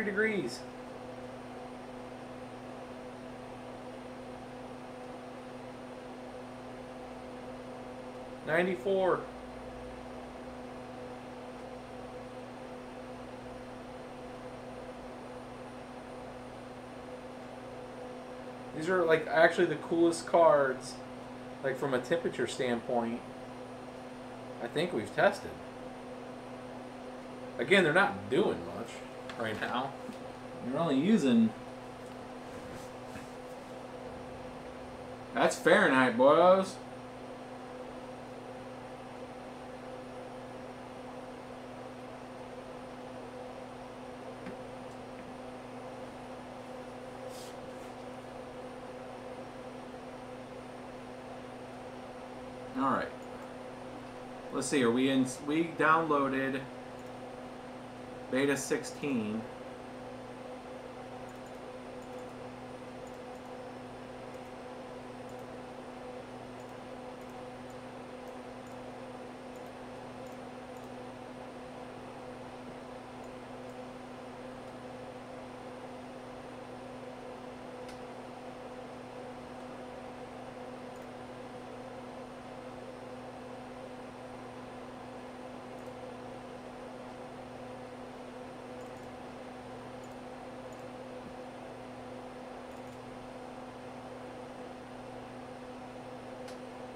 degrees. $94. These are like actually the coolest cards, like from a temperature standpoint, I think we've tested. Again, they're not doing much right now. You're only using... That's Fahrenheit, boys. All right. Let's see. Are we in? We downloaded beta 16.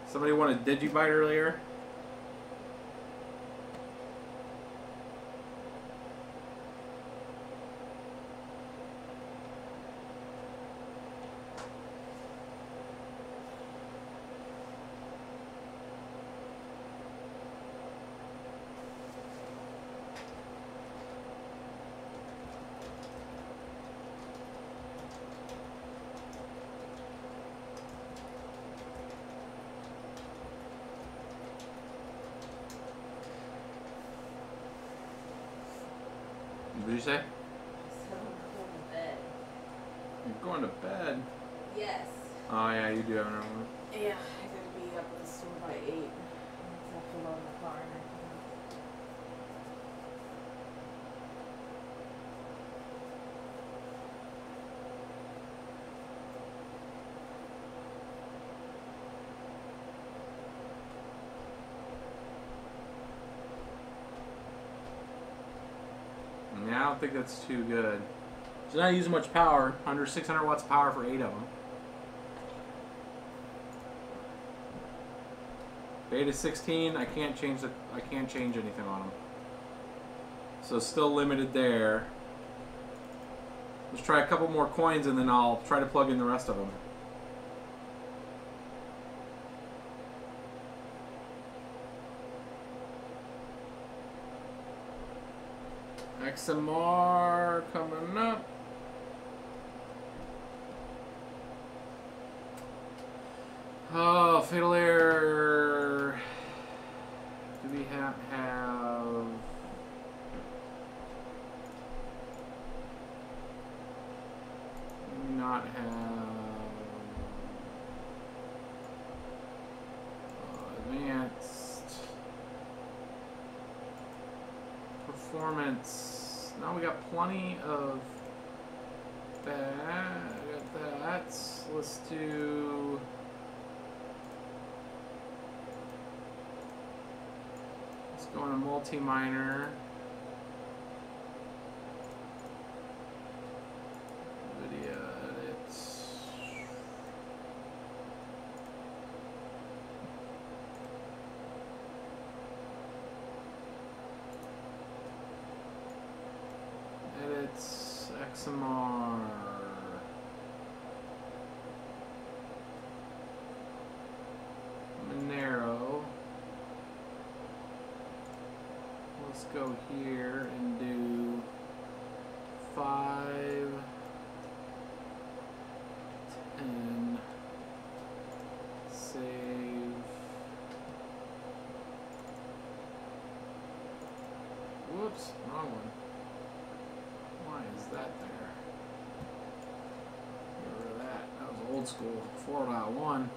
Somebody wanted Digibyte earlier. What did you say? So I'm going to bed. You're going to bed? Yes. Oh yeah, you do have another one. Yeah, I gotta be up at the store by 8. I have to load my car and everything. Yeah, I don't think that's too good. It's not using much power. Under 600 watts of power for 8 of them. Beta 16, I can't change anything on them. So still limited there. Let's try a couple more coins and then I'll try to plug in the rest of them. XMR coming up. Oh, fatal error. Do we have performance. Now we got plenty of that. We got that. Let's do. Let's go into multi-miner. NVIDIA edits. Edits XMR. Monero. Let's go here and do 5, 10, save. Whoops, wrong one. Why is that there? Get rid of that. That was old school. 4.1.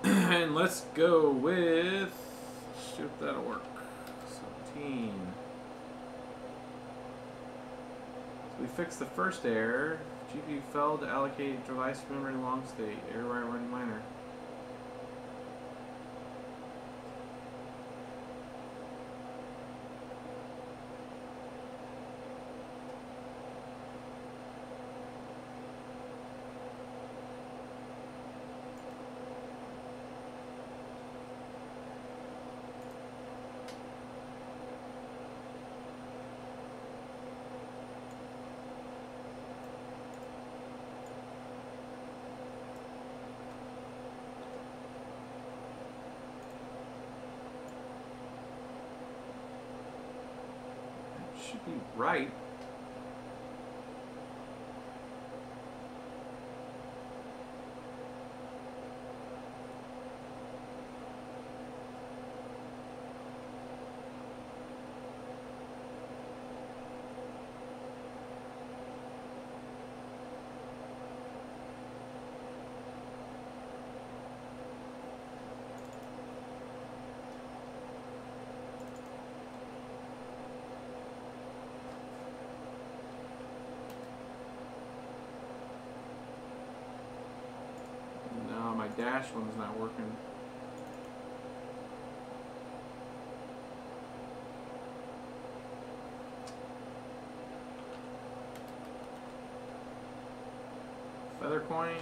And let's go with, shoot, that'll work. 17. So we fixed the first error. GPU failed to allocate device memory long state. Error right running miner. Should be right. My dash one's not working. Feather coin.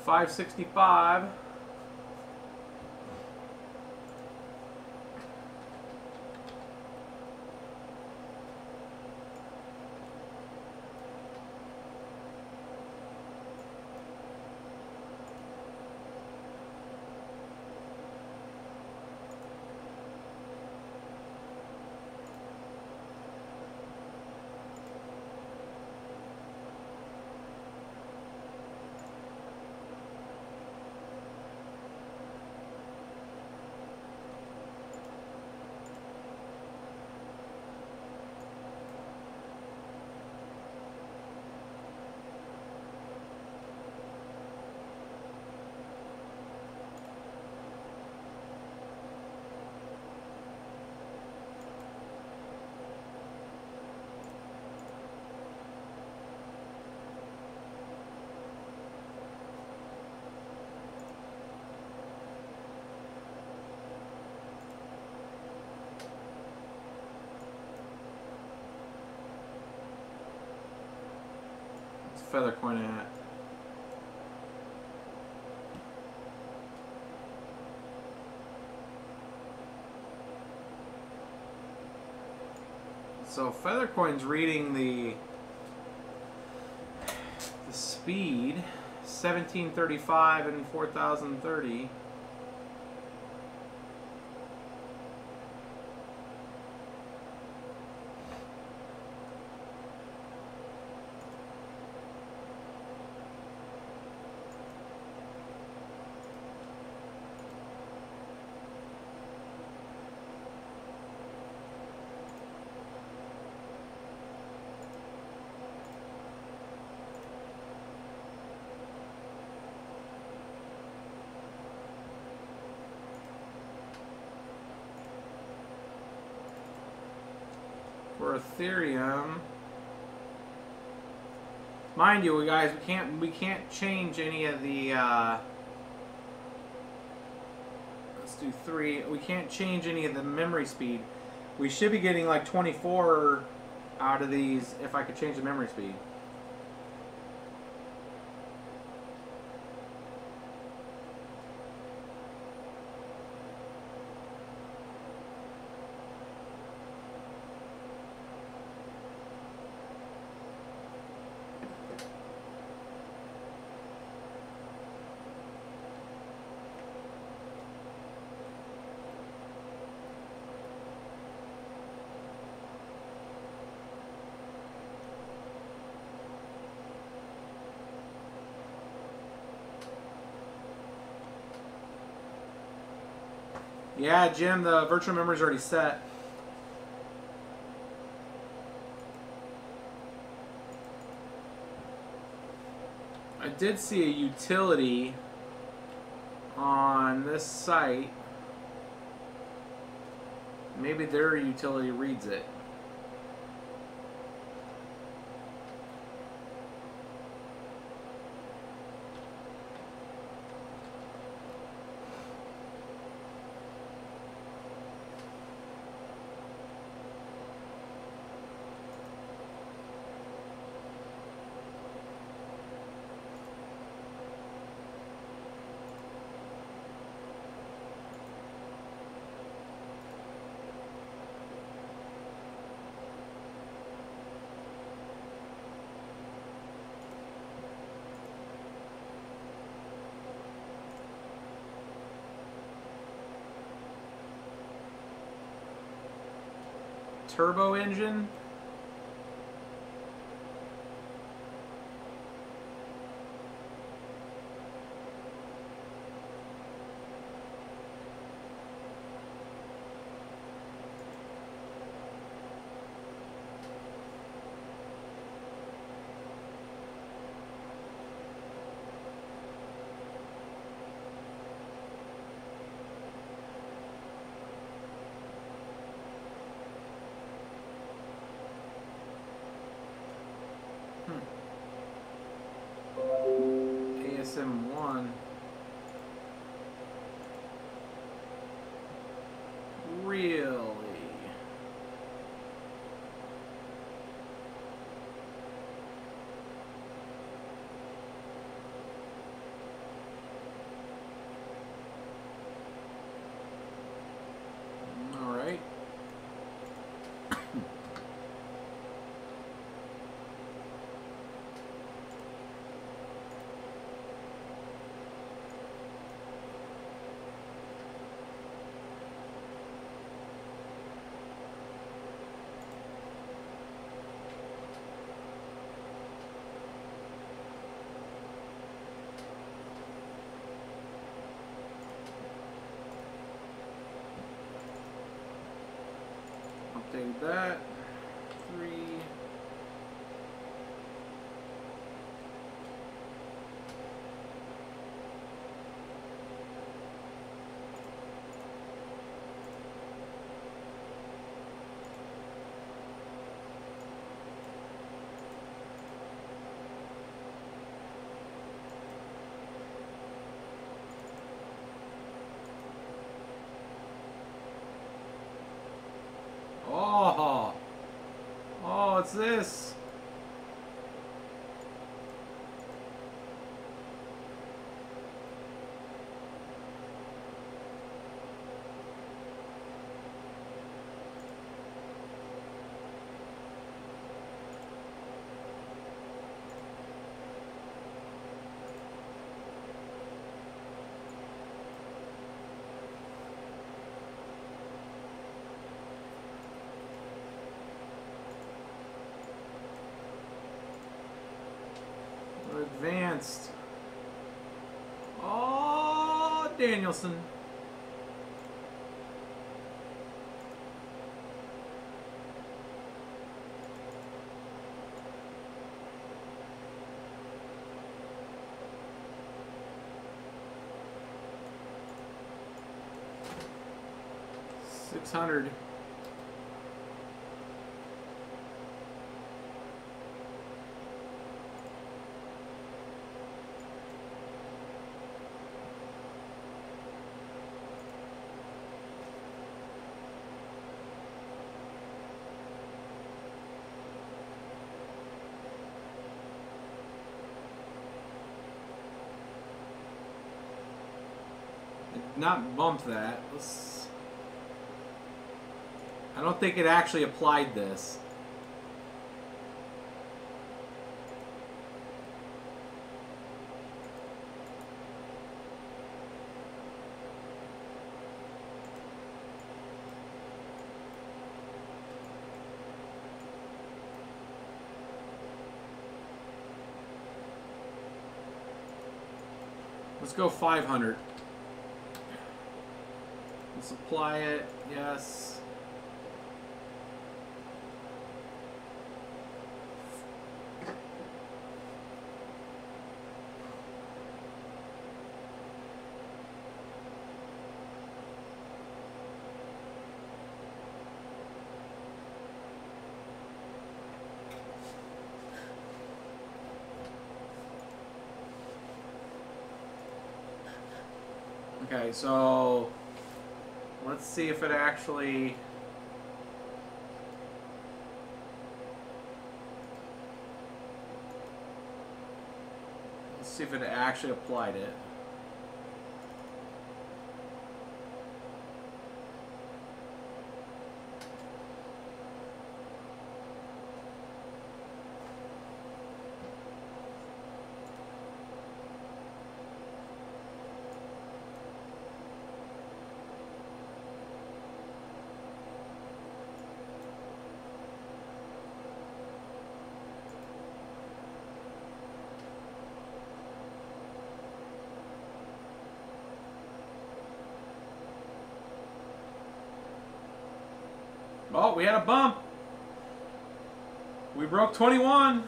$565. Feather coin at. So Feathercoin's reading the speed 1735 and 4030. for Ethereum. Mind you, guys, we can't change any of the. Let's do 3. We can't change any of the memory speed. We should be getting like 24 out of these if I could change the memory speed. Yeah, Jim, the virtual memory is already set. I did see a utility on this site. Maybe their utility reads it. Turbo engine. ASM1. Really? All right. Update that. 3. Oh, what's this? Advanced. Oh, Danielson. $600. It did not bump that. I don't think it actually applied this. Let's go 500. Let's apply it. Yes. Okay, so let's see if it actually... Let's see if it actually applied it. Oh, we had a bump. We broke 21.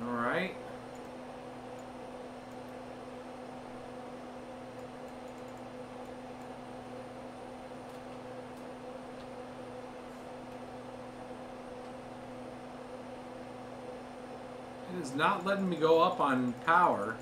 All right. It is not letting me go up on power.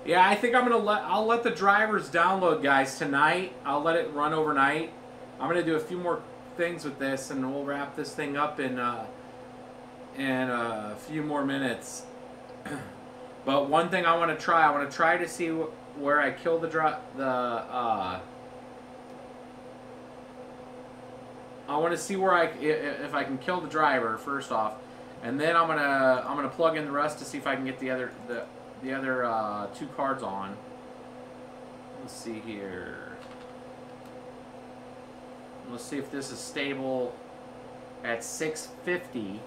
Yeah, I think I'll let the drivers download, guys, tonight. I'll let it run overnight. I'm gonna do a few more things with this, and we'll wrap this thing up in a few more minutes. But one thing I want to try to see where I kill I want to see where if I can kill the driver first off, and then I'm gonna plug in the rest to see if I can get the other two cards on. Let's see here. Let's see if this is stable at 650.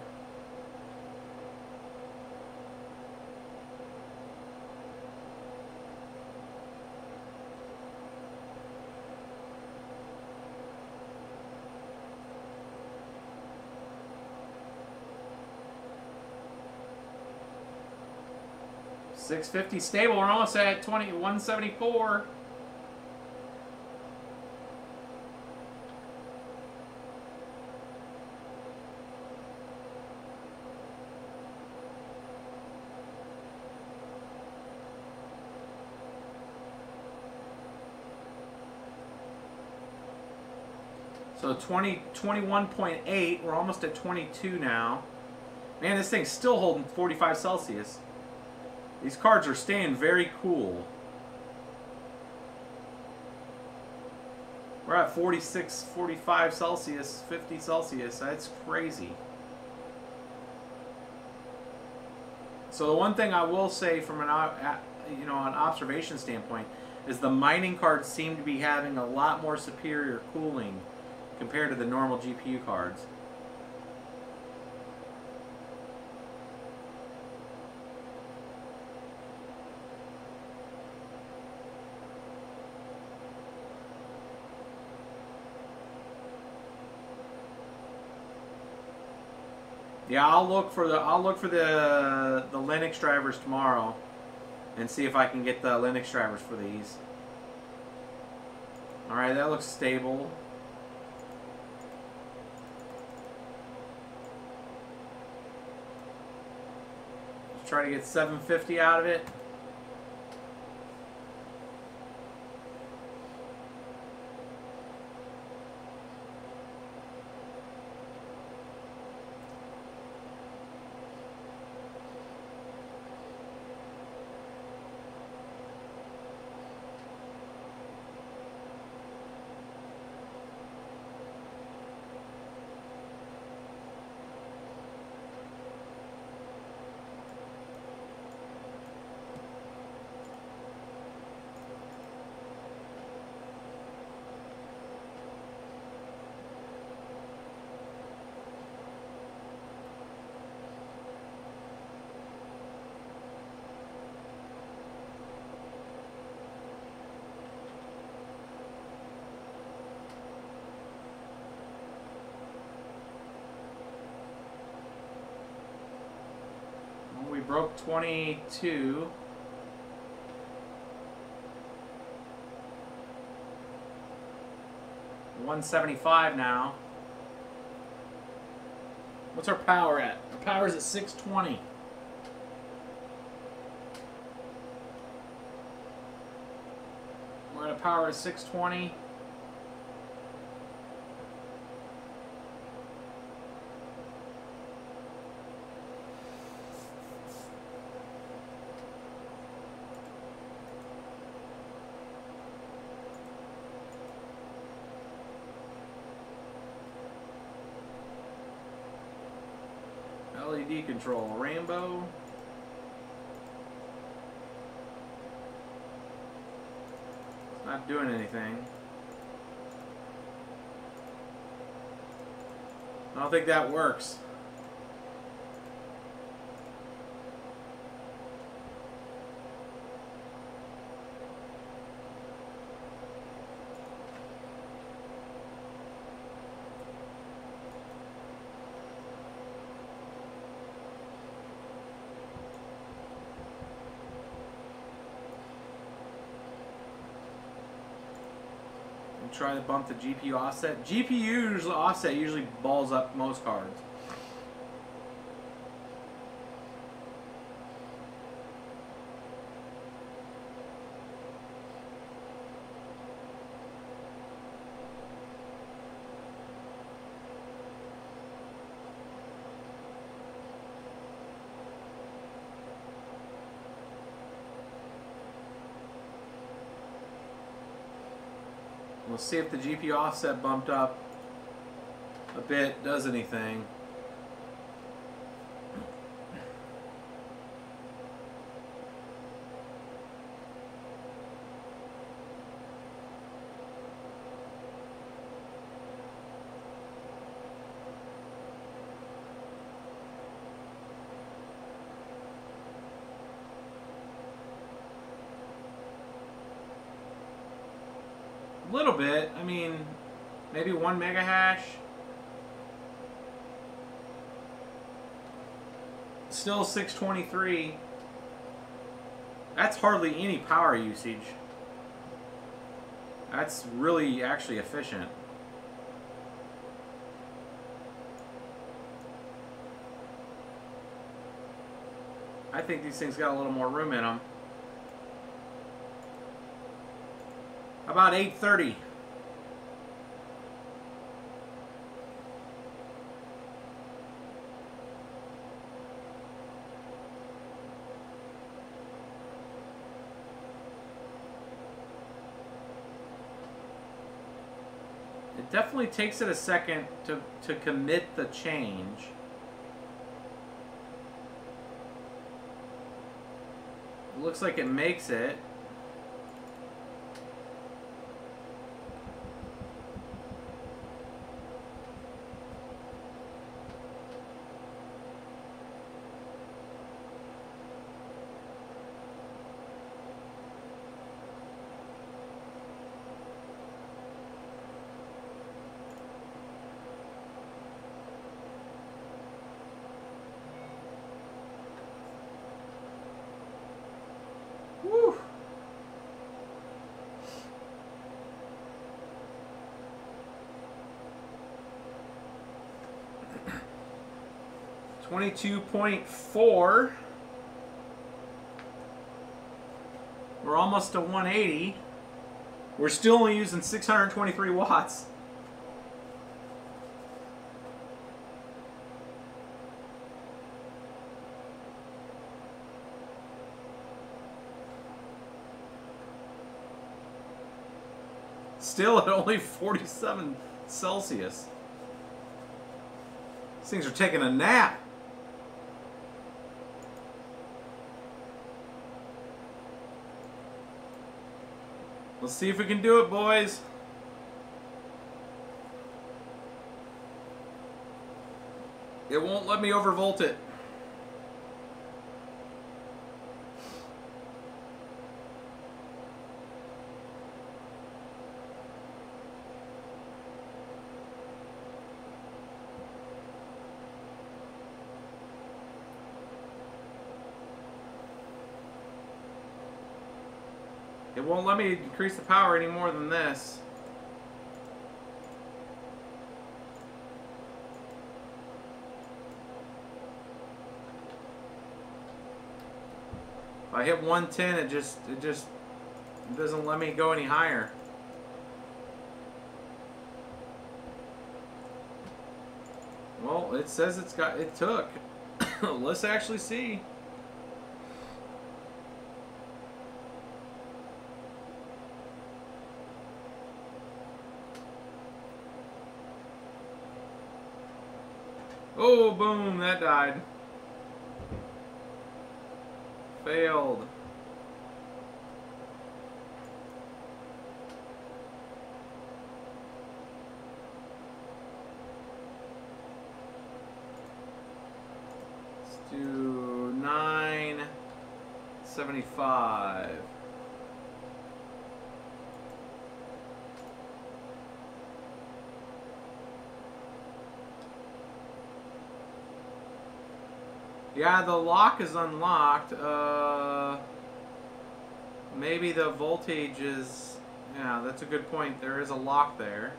$650 stable. We're almost at 174. So 21.8. We're almost at 22 now. Man, this thing's still holding 45 Celsius. These cards are staying very cool. We're at 46, 45 Celsius, 50 Celsius. That's crazy. So the one thing I will say from an an observation standpoint is the mining cards seem to be having a lot more superior cooling compared to the normal GPU cards. Yeah, I'll look for the Linux drivers tomorrow and see if I can get the Linux drivers for these. All right, that looks stable. Let's try to get 750 out of it. We broke 22. $175 now. What's our power at? Our power's at 620. We're at a power of 620. LED control, rainbow. It's not doing anything. I don't think that works. Try to bump the GPU offset. GPU offset usually balls up most cards. We'll see if the GPU offset bumped up a bit does anything. A little bit. I mean, maybe 1 mega hash. Still 623. That's hardly any power usage. That's really actually efficient. I think these things got a little more room in them. About 830. It definitely takes it a second to commit the change. looks like it makes it. Woo. $22.4. We're almost to 180. We're still only using 623 watts. Still at only 47 Celsius. These things are taking a nap. Let's see if we can do it, boys. It won't let me overvolt it. It won't let me increase the power any more than this. If I hit 110, it just doesn't let me go any higher. Well, it says it took. Let's actually see. Oh, boom, that died. Failed. Let's do 975. Yeah, the lock is unlocked. Maybe the voltage is... Yeah, that's a good point. There is a lock there.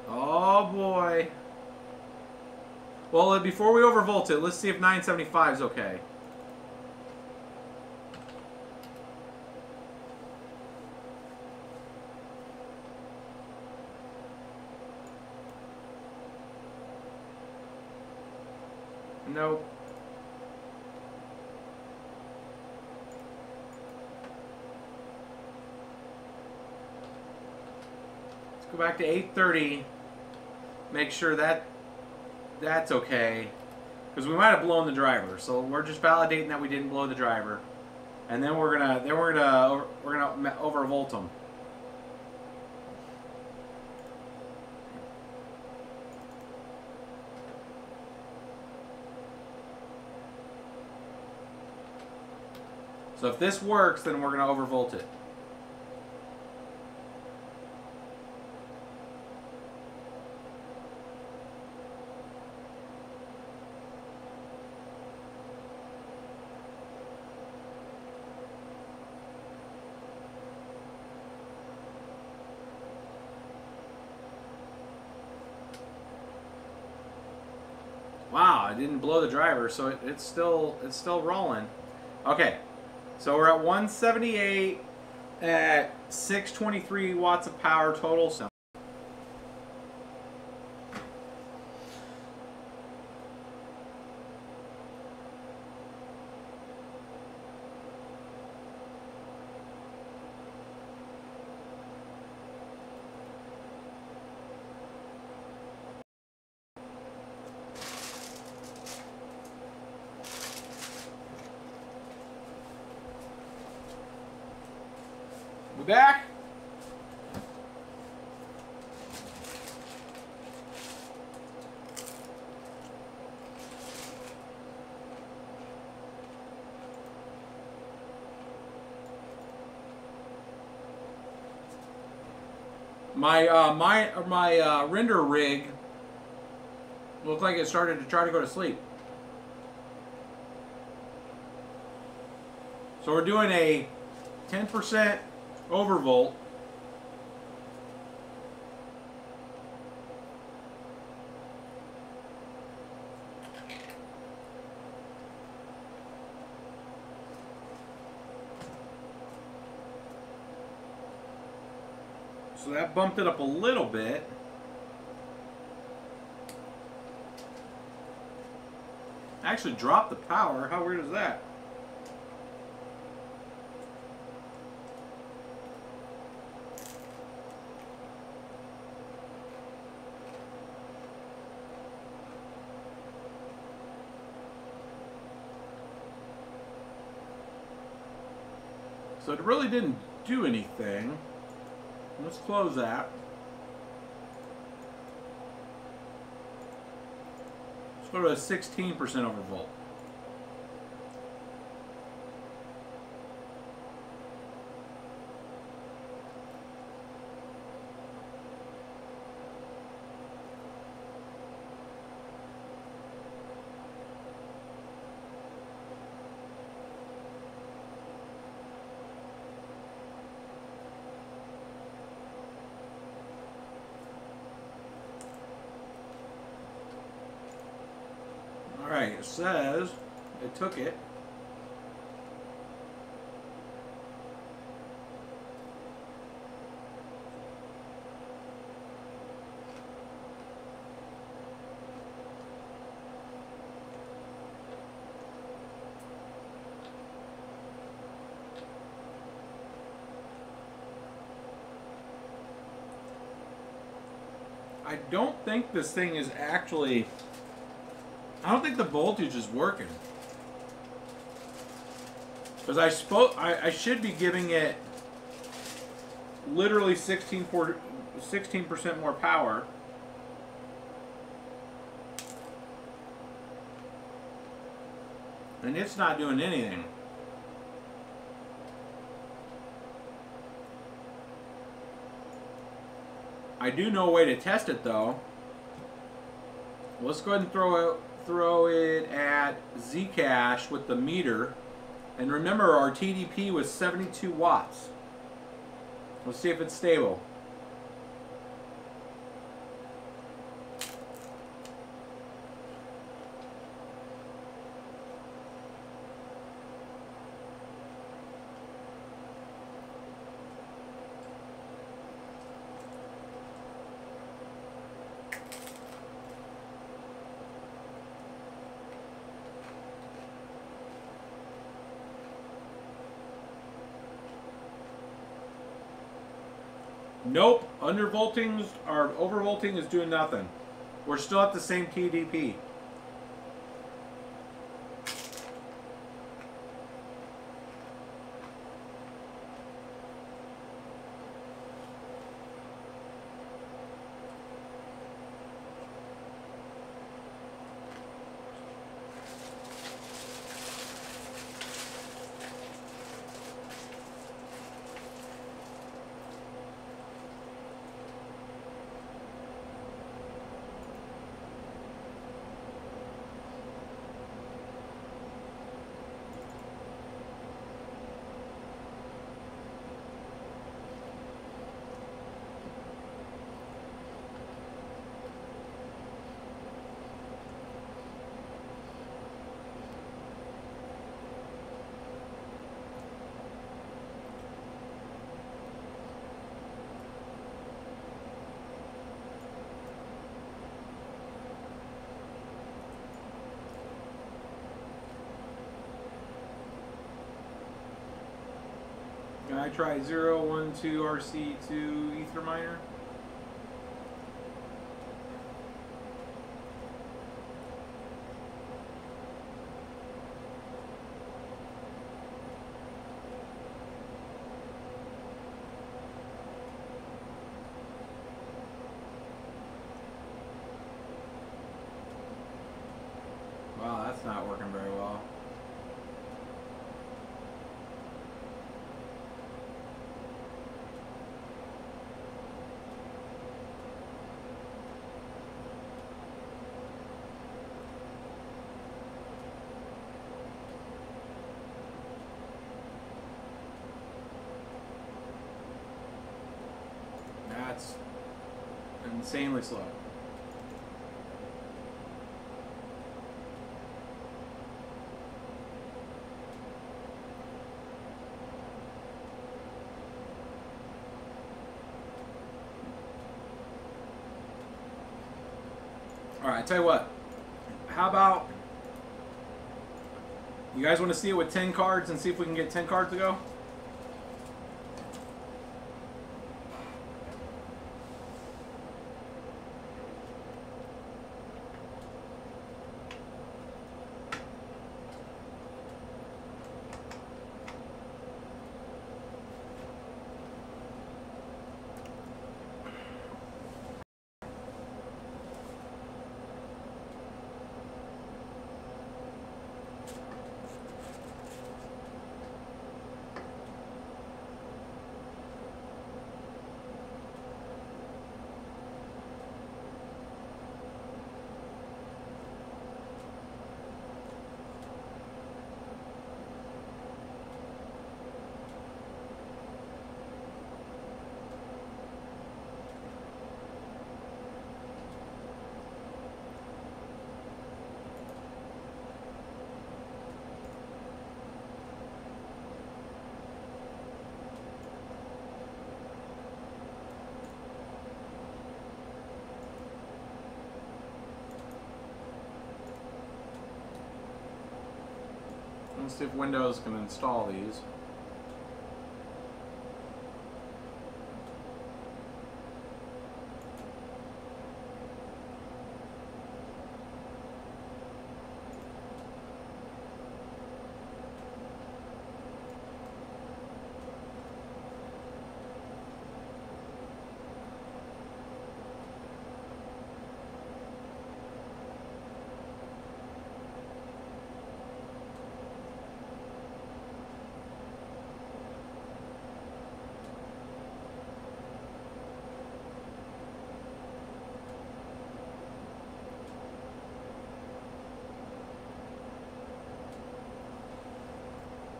Oh, boy. Well, before we overvolt it, let's see if 975 is okay. Nope. Let's go back to 830. Make sure that's okay, because we might have blown the driver. So we're just validating that we didn't blow the driver, and then we're gonna overvolt them. So if this works, then we're going to overvolt it. Wow, I didn't blow the driver, so it's still rolling. Okay. So we're at 178 at 623 watts of power total. So We're back. My render rig looked like it started to try to go to sleep. So we're doing a 10% overvolt. So that bumped it up a little bit. Actually dropped the power. How weird is that? So it really didn't do anything. Let's close that. Let's go to a 16% overvolt. Alright, it says it took it. I don't think this thing is actually... I don't think the voltage is working. Because I should be giving it literally 16% more power. And it's not doing anything. I do know a way to test it though. Let's go ahead and throw it at zcash with the meter. And remember, our TDP was 72 watts. Let's see if it's stable. Nope, undervolting or overvolting is doing nothing. We're still at the same TDP. Can I try 012 RC2 Ether miner? it's insanely slow. All right, I tell you what. How about you guys want to see it with 10 cards and see if we can get 10 cards to go? Let's see if Windows can install these.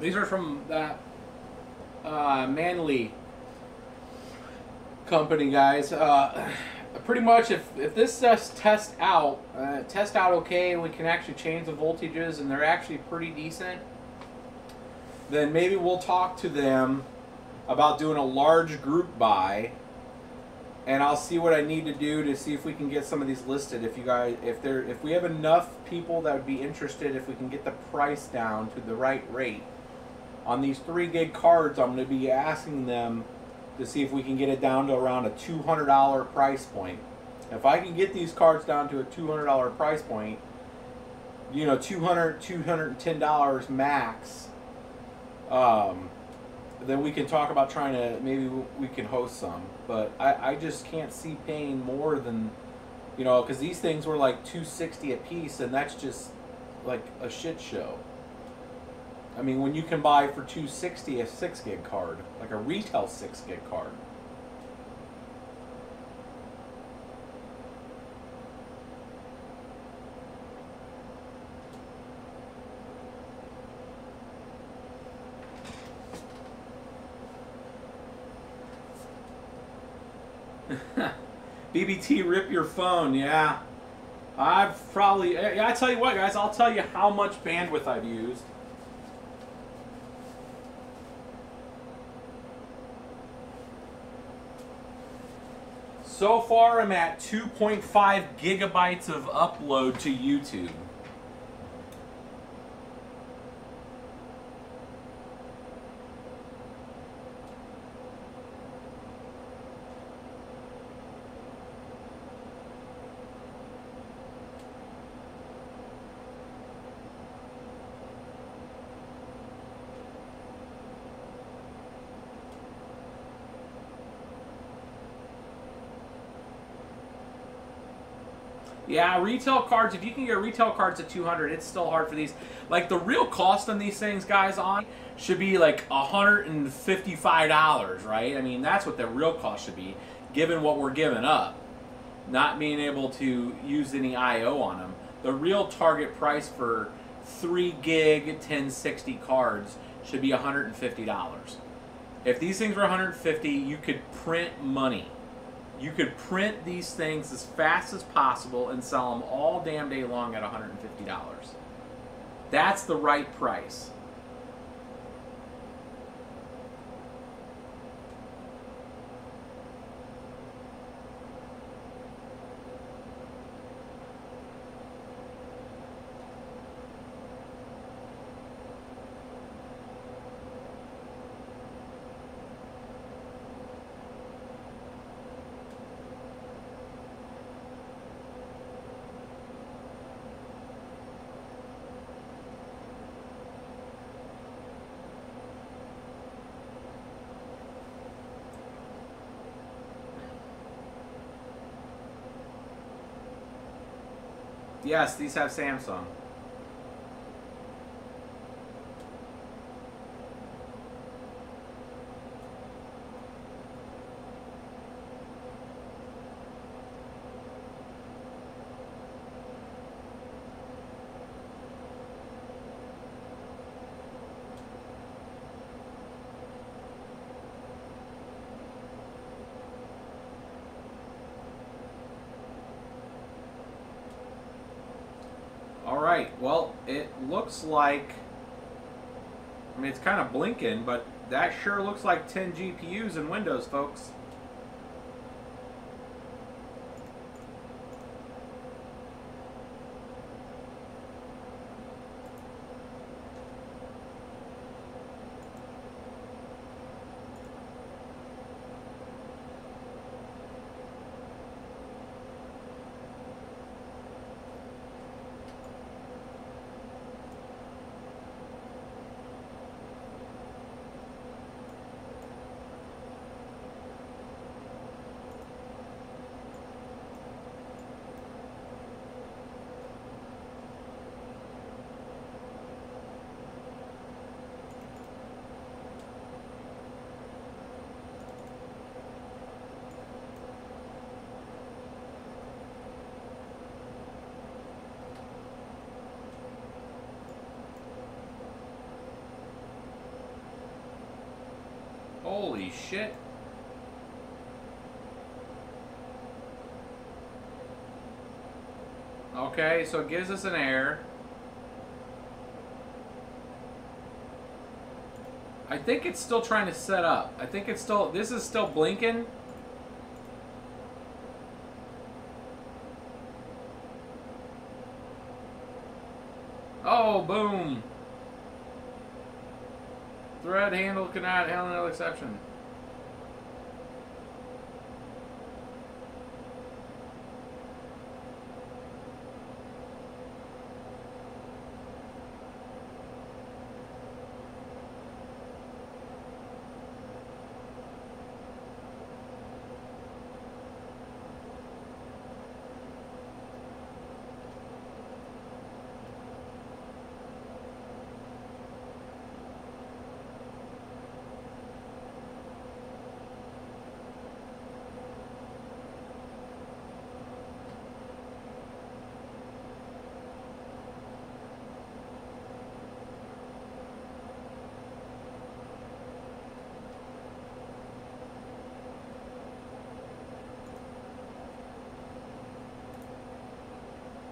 These are from that Manly company, guys. Pretty much, if this does test out okay, and we can actually change the voltages, and they're actually pretty decent, then maybe we'll talk to them about doing a large group buy, and I'll see what I need to do to see if we can get some of these listed. If you guys, if we have enough people that would be interested, if we can get the price down to the right rate on these 3 gig cards, I'm going to be asking them to see if we can get it down to around a $200 price point. If I can get these cards down to a $200 price point, you know, $210 max, then we can talk about trying to, maybe we can host some. But I just can't see paying more than, you know, because these things were like $260 a piece, and that's just like a shit show. I mean, when you can buy for $260 a 6 gig card, like a retail 6 gig card. BBT, rip your phone, yeah. I've probably, yeah, I tell you what, guys, I'll tell you how much bandwidth I've used. So far, I'm at 2.5 gigabytes of upload to YouTube. Yeah, retail cards, if you can get retail cards at $200, it's still hard for these. Like, the real cost on these things, guys, on should be like $155, right? I mean, that's what the real cost should be, given what we're giving up. Not being able to use any I.O. on them. The real target price for 3 gig 1060 cards should be $150. If these things were $150, you could print money. You could print these things as fast as possible and sell them all damn day long at $150. That's the right price. Yes, these have Samsung. Alright, well, it looks like, I mean, it's kind of blinking, but that sure looks like 10 GPUs in Windows, folks. Holy shit. Okay, so it gives us an error. I think it's still trying to set up. I think it's still, this is still blinking. Oh, boom. Thread handle cannot handle no exception.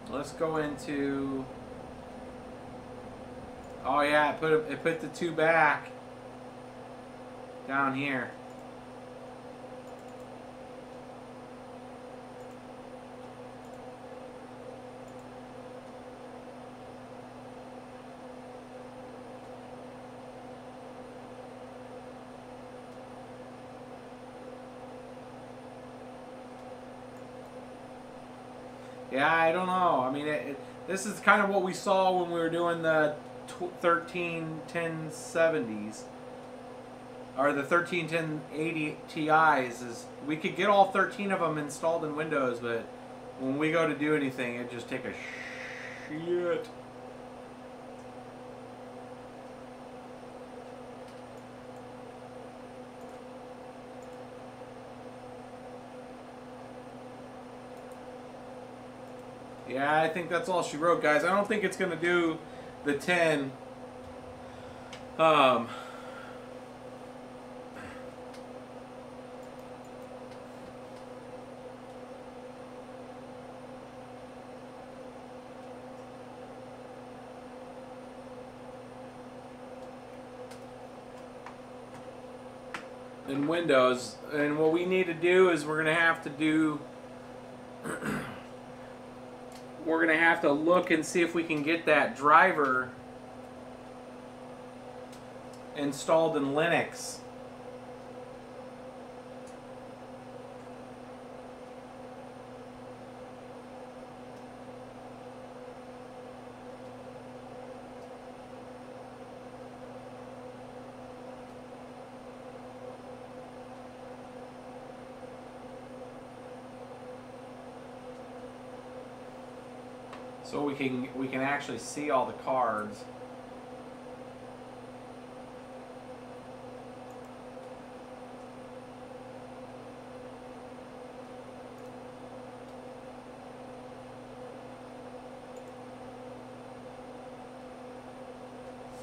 Let's go into. Oh yeah, it put the two back down here. Yeah, I don't know. I mean, this is kind of what we saw when we were doing the 131070s. Or the 131080 Ti's. Is we could get all 13 of them installed in Windows, but when we go to do anything, it just take a shit. Yeah, I think that's all she wrote, guys. I don't think it's going to do the 10. in Windows. And what we need to do is we're going to have to do we're going to have to look and see if we can get that driver installed in Linux. So we can actually see all the cards.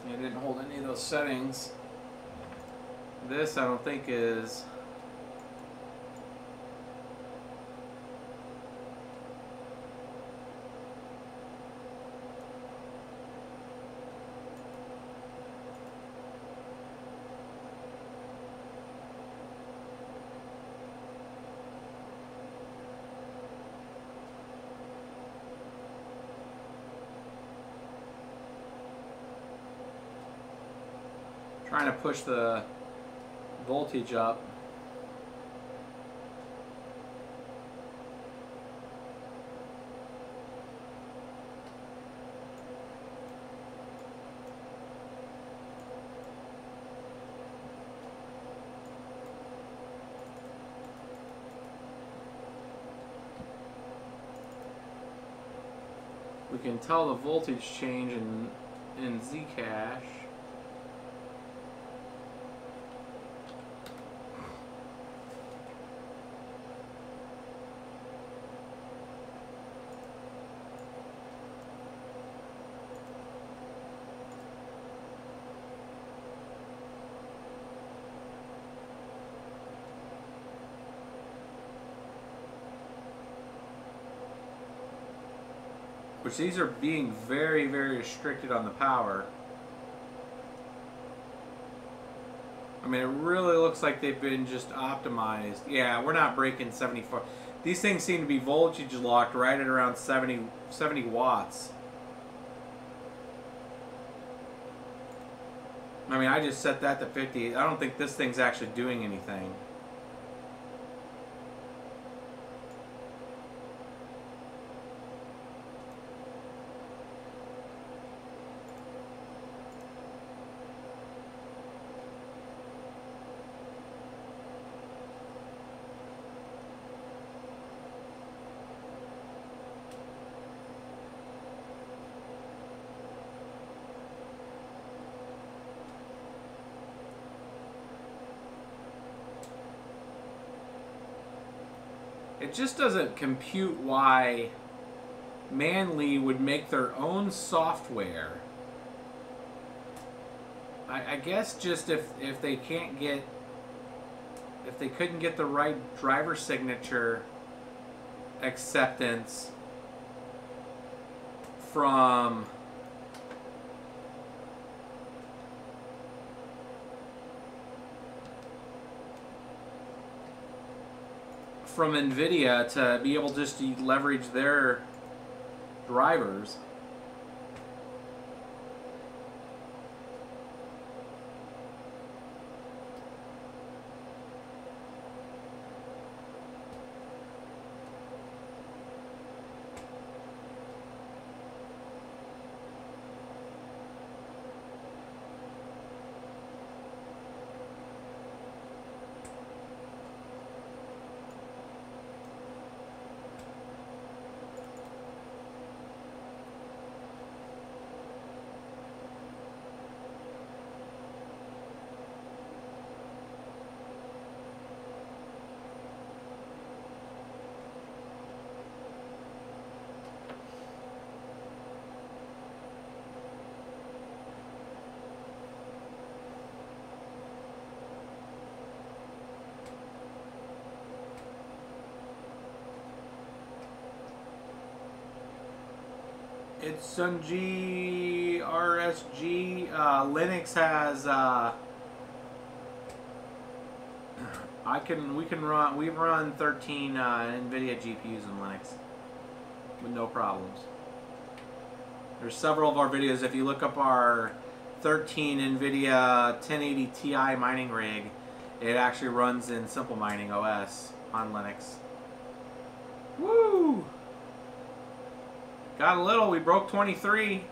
It didn't hold any of those settings. This I don't think is. Trying to push the voltage up. We can tell the voltage change in zcash. Which these are being very, very restricted on the power. I mean, it really looks like they've been just optimized. Yeah, we're not breaking 74. These things seem to be voltage locked right at around 70 watts. I mean, I just set that to 50. I don't think this thing's actually doing anything. It just doesn't compute why Manly would make their own software. I guess just if they can't get, if they couldn't get the right driver signature acceptance from nVidia to be able just to leverage their drivers. It's on GRSG. Linux has We've run 13 nVidia GPUs in Linux with no problems. There's several of our videos. If you look up our 13 nVidia 1080 Ti mining rig, it actually runs in Simple Mining OS on Linux. Woo! Got a little. We broke 23.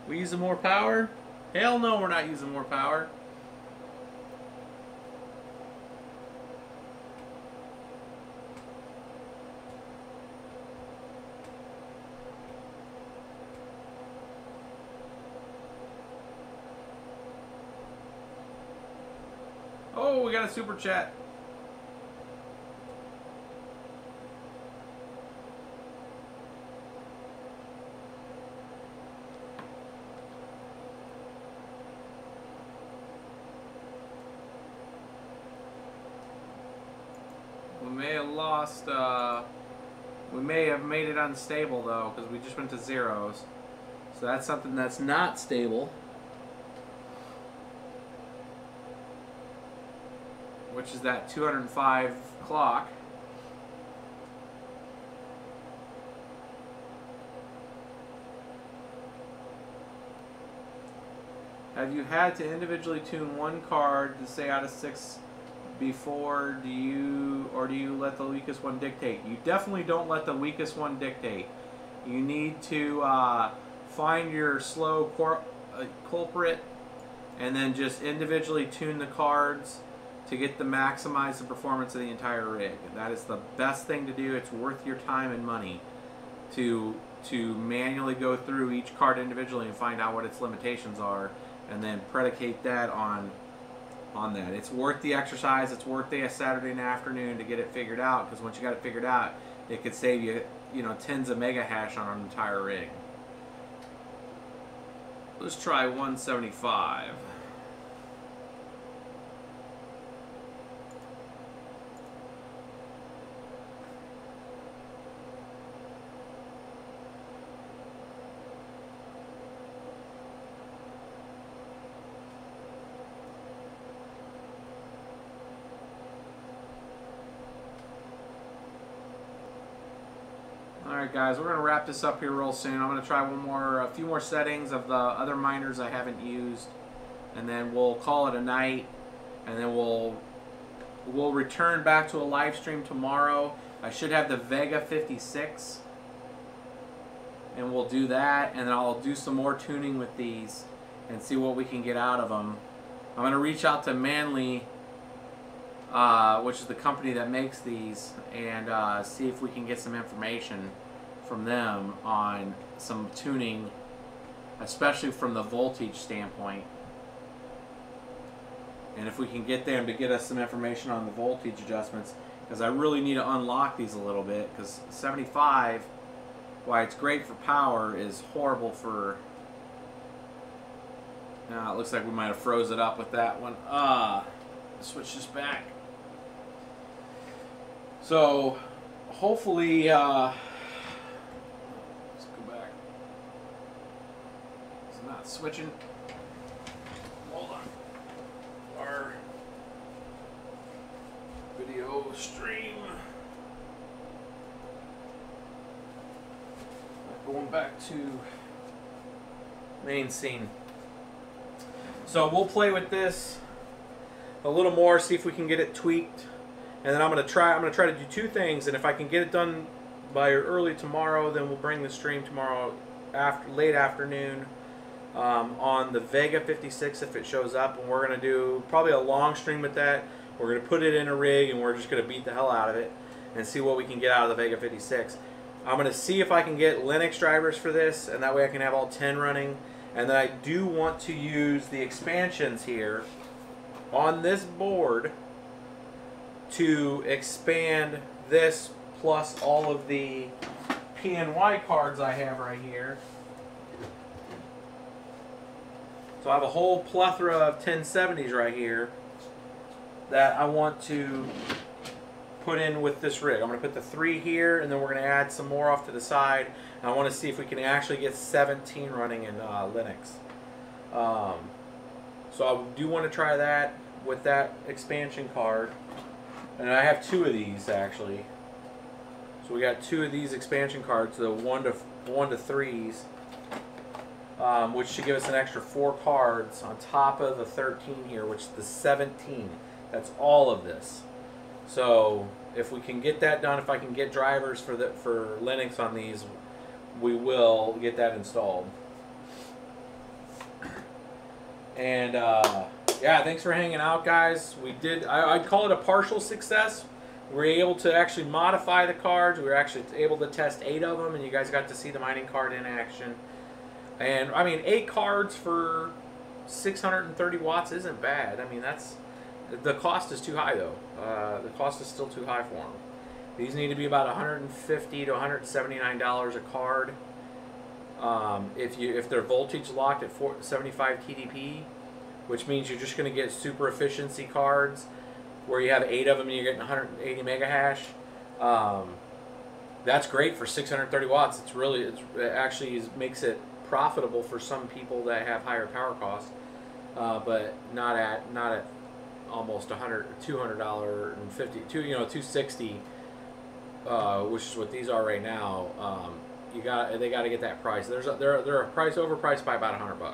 We using more power? Hell no, we're not using more power. Oh, we got a super chat. We may have lost, we may have made it unstable though, because we just went to zeros. So that's something that's not stable. Which is that 205 clock. Have you had to individually tune one card to say out of 6 before? Do you let the weakest one dictate? You definitely don't let the weakest one dictate. You need to find your slow culprit and then just individually tune the cards to get to maximize the performance of the entire rig. That is the best thing to do. It's worth your time and money to manually go through each card individually and find out what its limitations are, and then predicate that on that. It's worth the exercise. It's worth the Saturday afternoon to get it figured out, because once you got it figured out, it could save you, tens of mega hash on an entire rig. Let's try 175. Alright guys, we're going to wrap this up here real soon. I'm going to try a few more settings of the other miners I haven't used, and then we'll call it a night, and then we'll return back to a live stream tomorrow. I should have the Vega 56, and we'll do that, and then I'll do some more tuning with these and see what we can get out of them. I'm going to reach out to Manly, which is the company that makes these, and see if we can get some information from them on some tuning, especially from the voltage standpoint. And if we can get them to get us some information on the voltage adjustments, because I really need to unlock these a little bit, because 75, while it's great for power, is horrible for... Now it looks like we might have froze it up with that one. Switch this back. So hopefully, let's go back. It's not switching. Hold on. Our video stream. Going back to main scene. So we'll play with this a little more, see if we can get it tweaked. And then I'm gonna try to do two things, and if I can get it done by early tomorrow, then we'll bring the stream tomorrow late afternoon on the Vega 56 if it shows up, and we're gonna do probably a long stream with that. We're gonna put it in a rig, and we're just gonna beat the hell out of it and see what we can get out of the Vega 56. I'm gonna see if I can get Linux drivers for this, and that way I can have all 10 running. And then I do want to use the expansions here on this board to expand this plus all of the PNY cards I have right here. So I have a whole plethora of 1070s right here that I want to put in with this rig. I'm going to put the 3 here, and then we're going to add some more off to the side. And I want to see if we can actually get 17 running in Linux. So I do want to try that with that expansion card. And I have 2 of these actually. So we got 2 of these expansion cards, the 1 to 3s, which should give us an extra 4 cards on top of the 13 here, which is the 17. That's all of this. So if we can get that done, if I can get drivers for Linux on these, we will get that installed. And yeah, thanks for hanging out, guys. We did, I'd call it a partial success. We were able to actually modify the cards. We were actually able to test 8 of them, and you guys got to see the mining card in action. And I mean, 8 cards for 630 watts isn't bad. I mean, the cost is too high though. The cost is still too high for them. These need to be about $150 to $179 a card. If they're voltage locked at 75 TDP, which means you're just going to get super efficiency cards where you have 8 of them and you're getting 180 mega hash. That's great for 630 watts. It actually makes it profitable for some people that have higher power costs, but not at almost $200 and $260, which is what these are right now. They got to get that price. They're overpriced by about $100.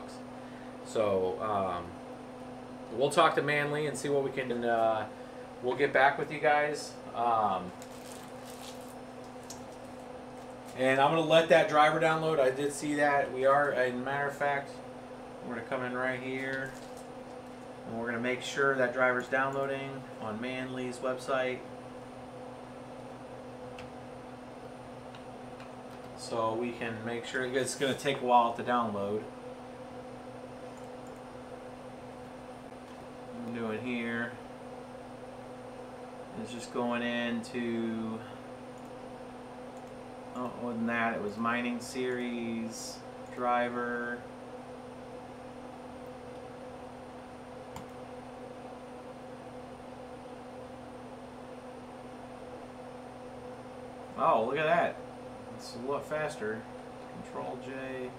So we'll talk to Manly and see what we can. We'll get back with you guys. And I'm going to let that driver download. I did see that. We are, as a matter of fact, we're going to come in right here. And we're going to make sure that driver's downloading on Manly's website. So we can make sure, it's going to take a while to download. I'm doing here. It's just going into, oh, it wasn't that, it was mining series, driver. Oh, look at that. It's a lot faster. Control J.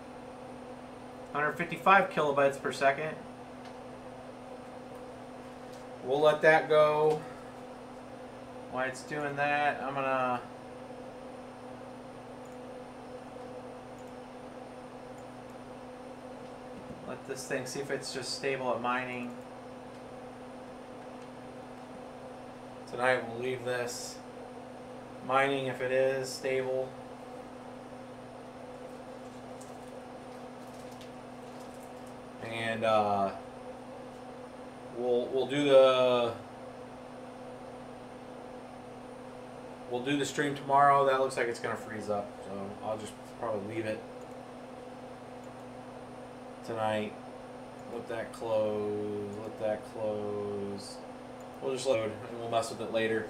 155 kilobytes per second. We'll let that go. While it's doing that, I'm gonna let this thing see if it's just stable at mining. Tonight we'll leave this mining if it is stable. And we'll do the stream tomorrow. That looks like it's gonna freeze up, so I'll just probably leave it tonight. Let that close. Let that close. We'll just load and we'll mess with it later.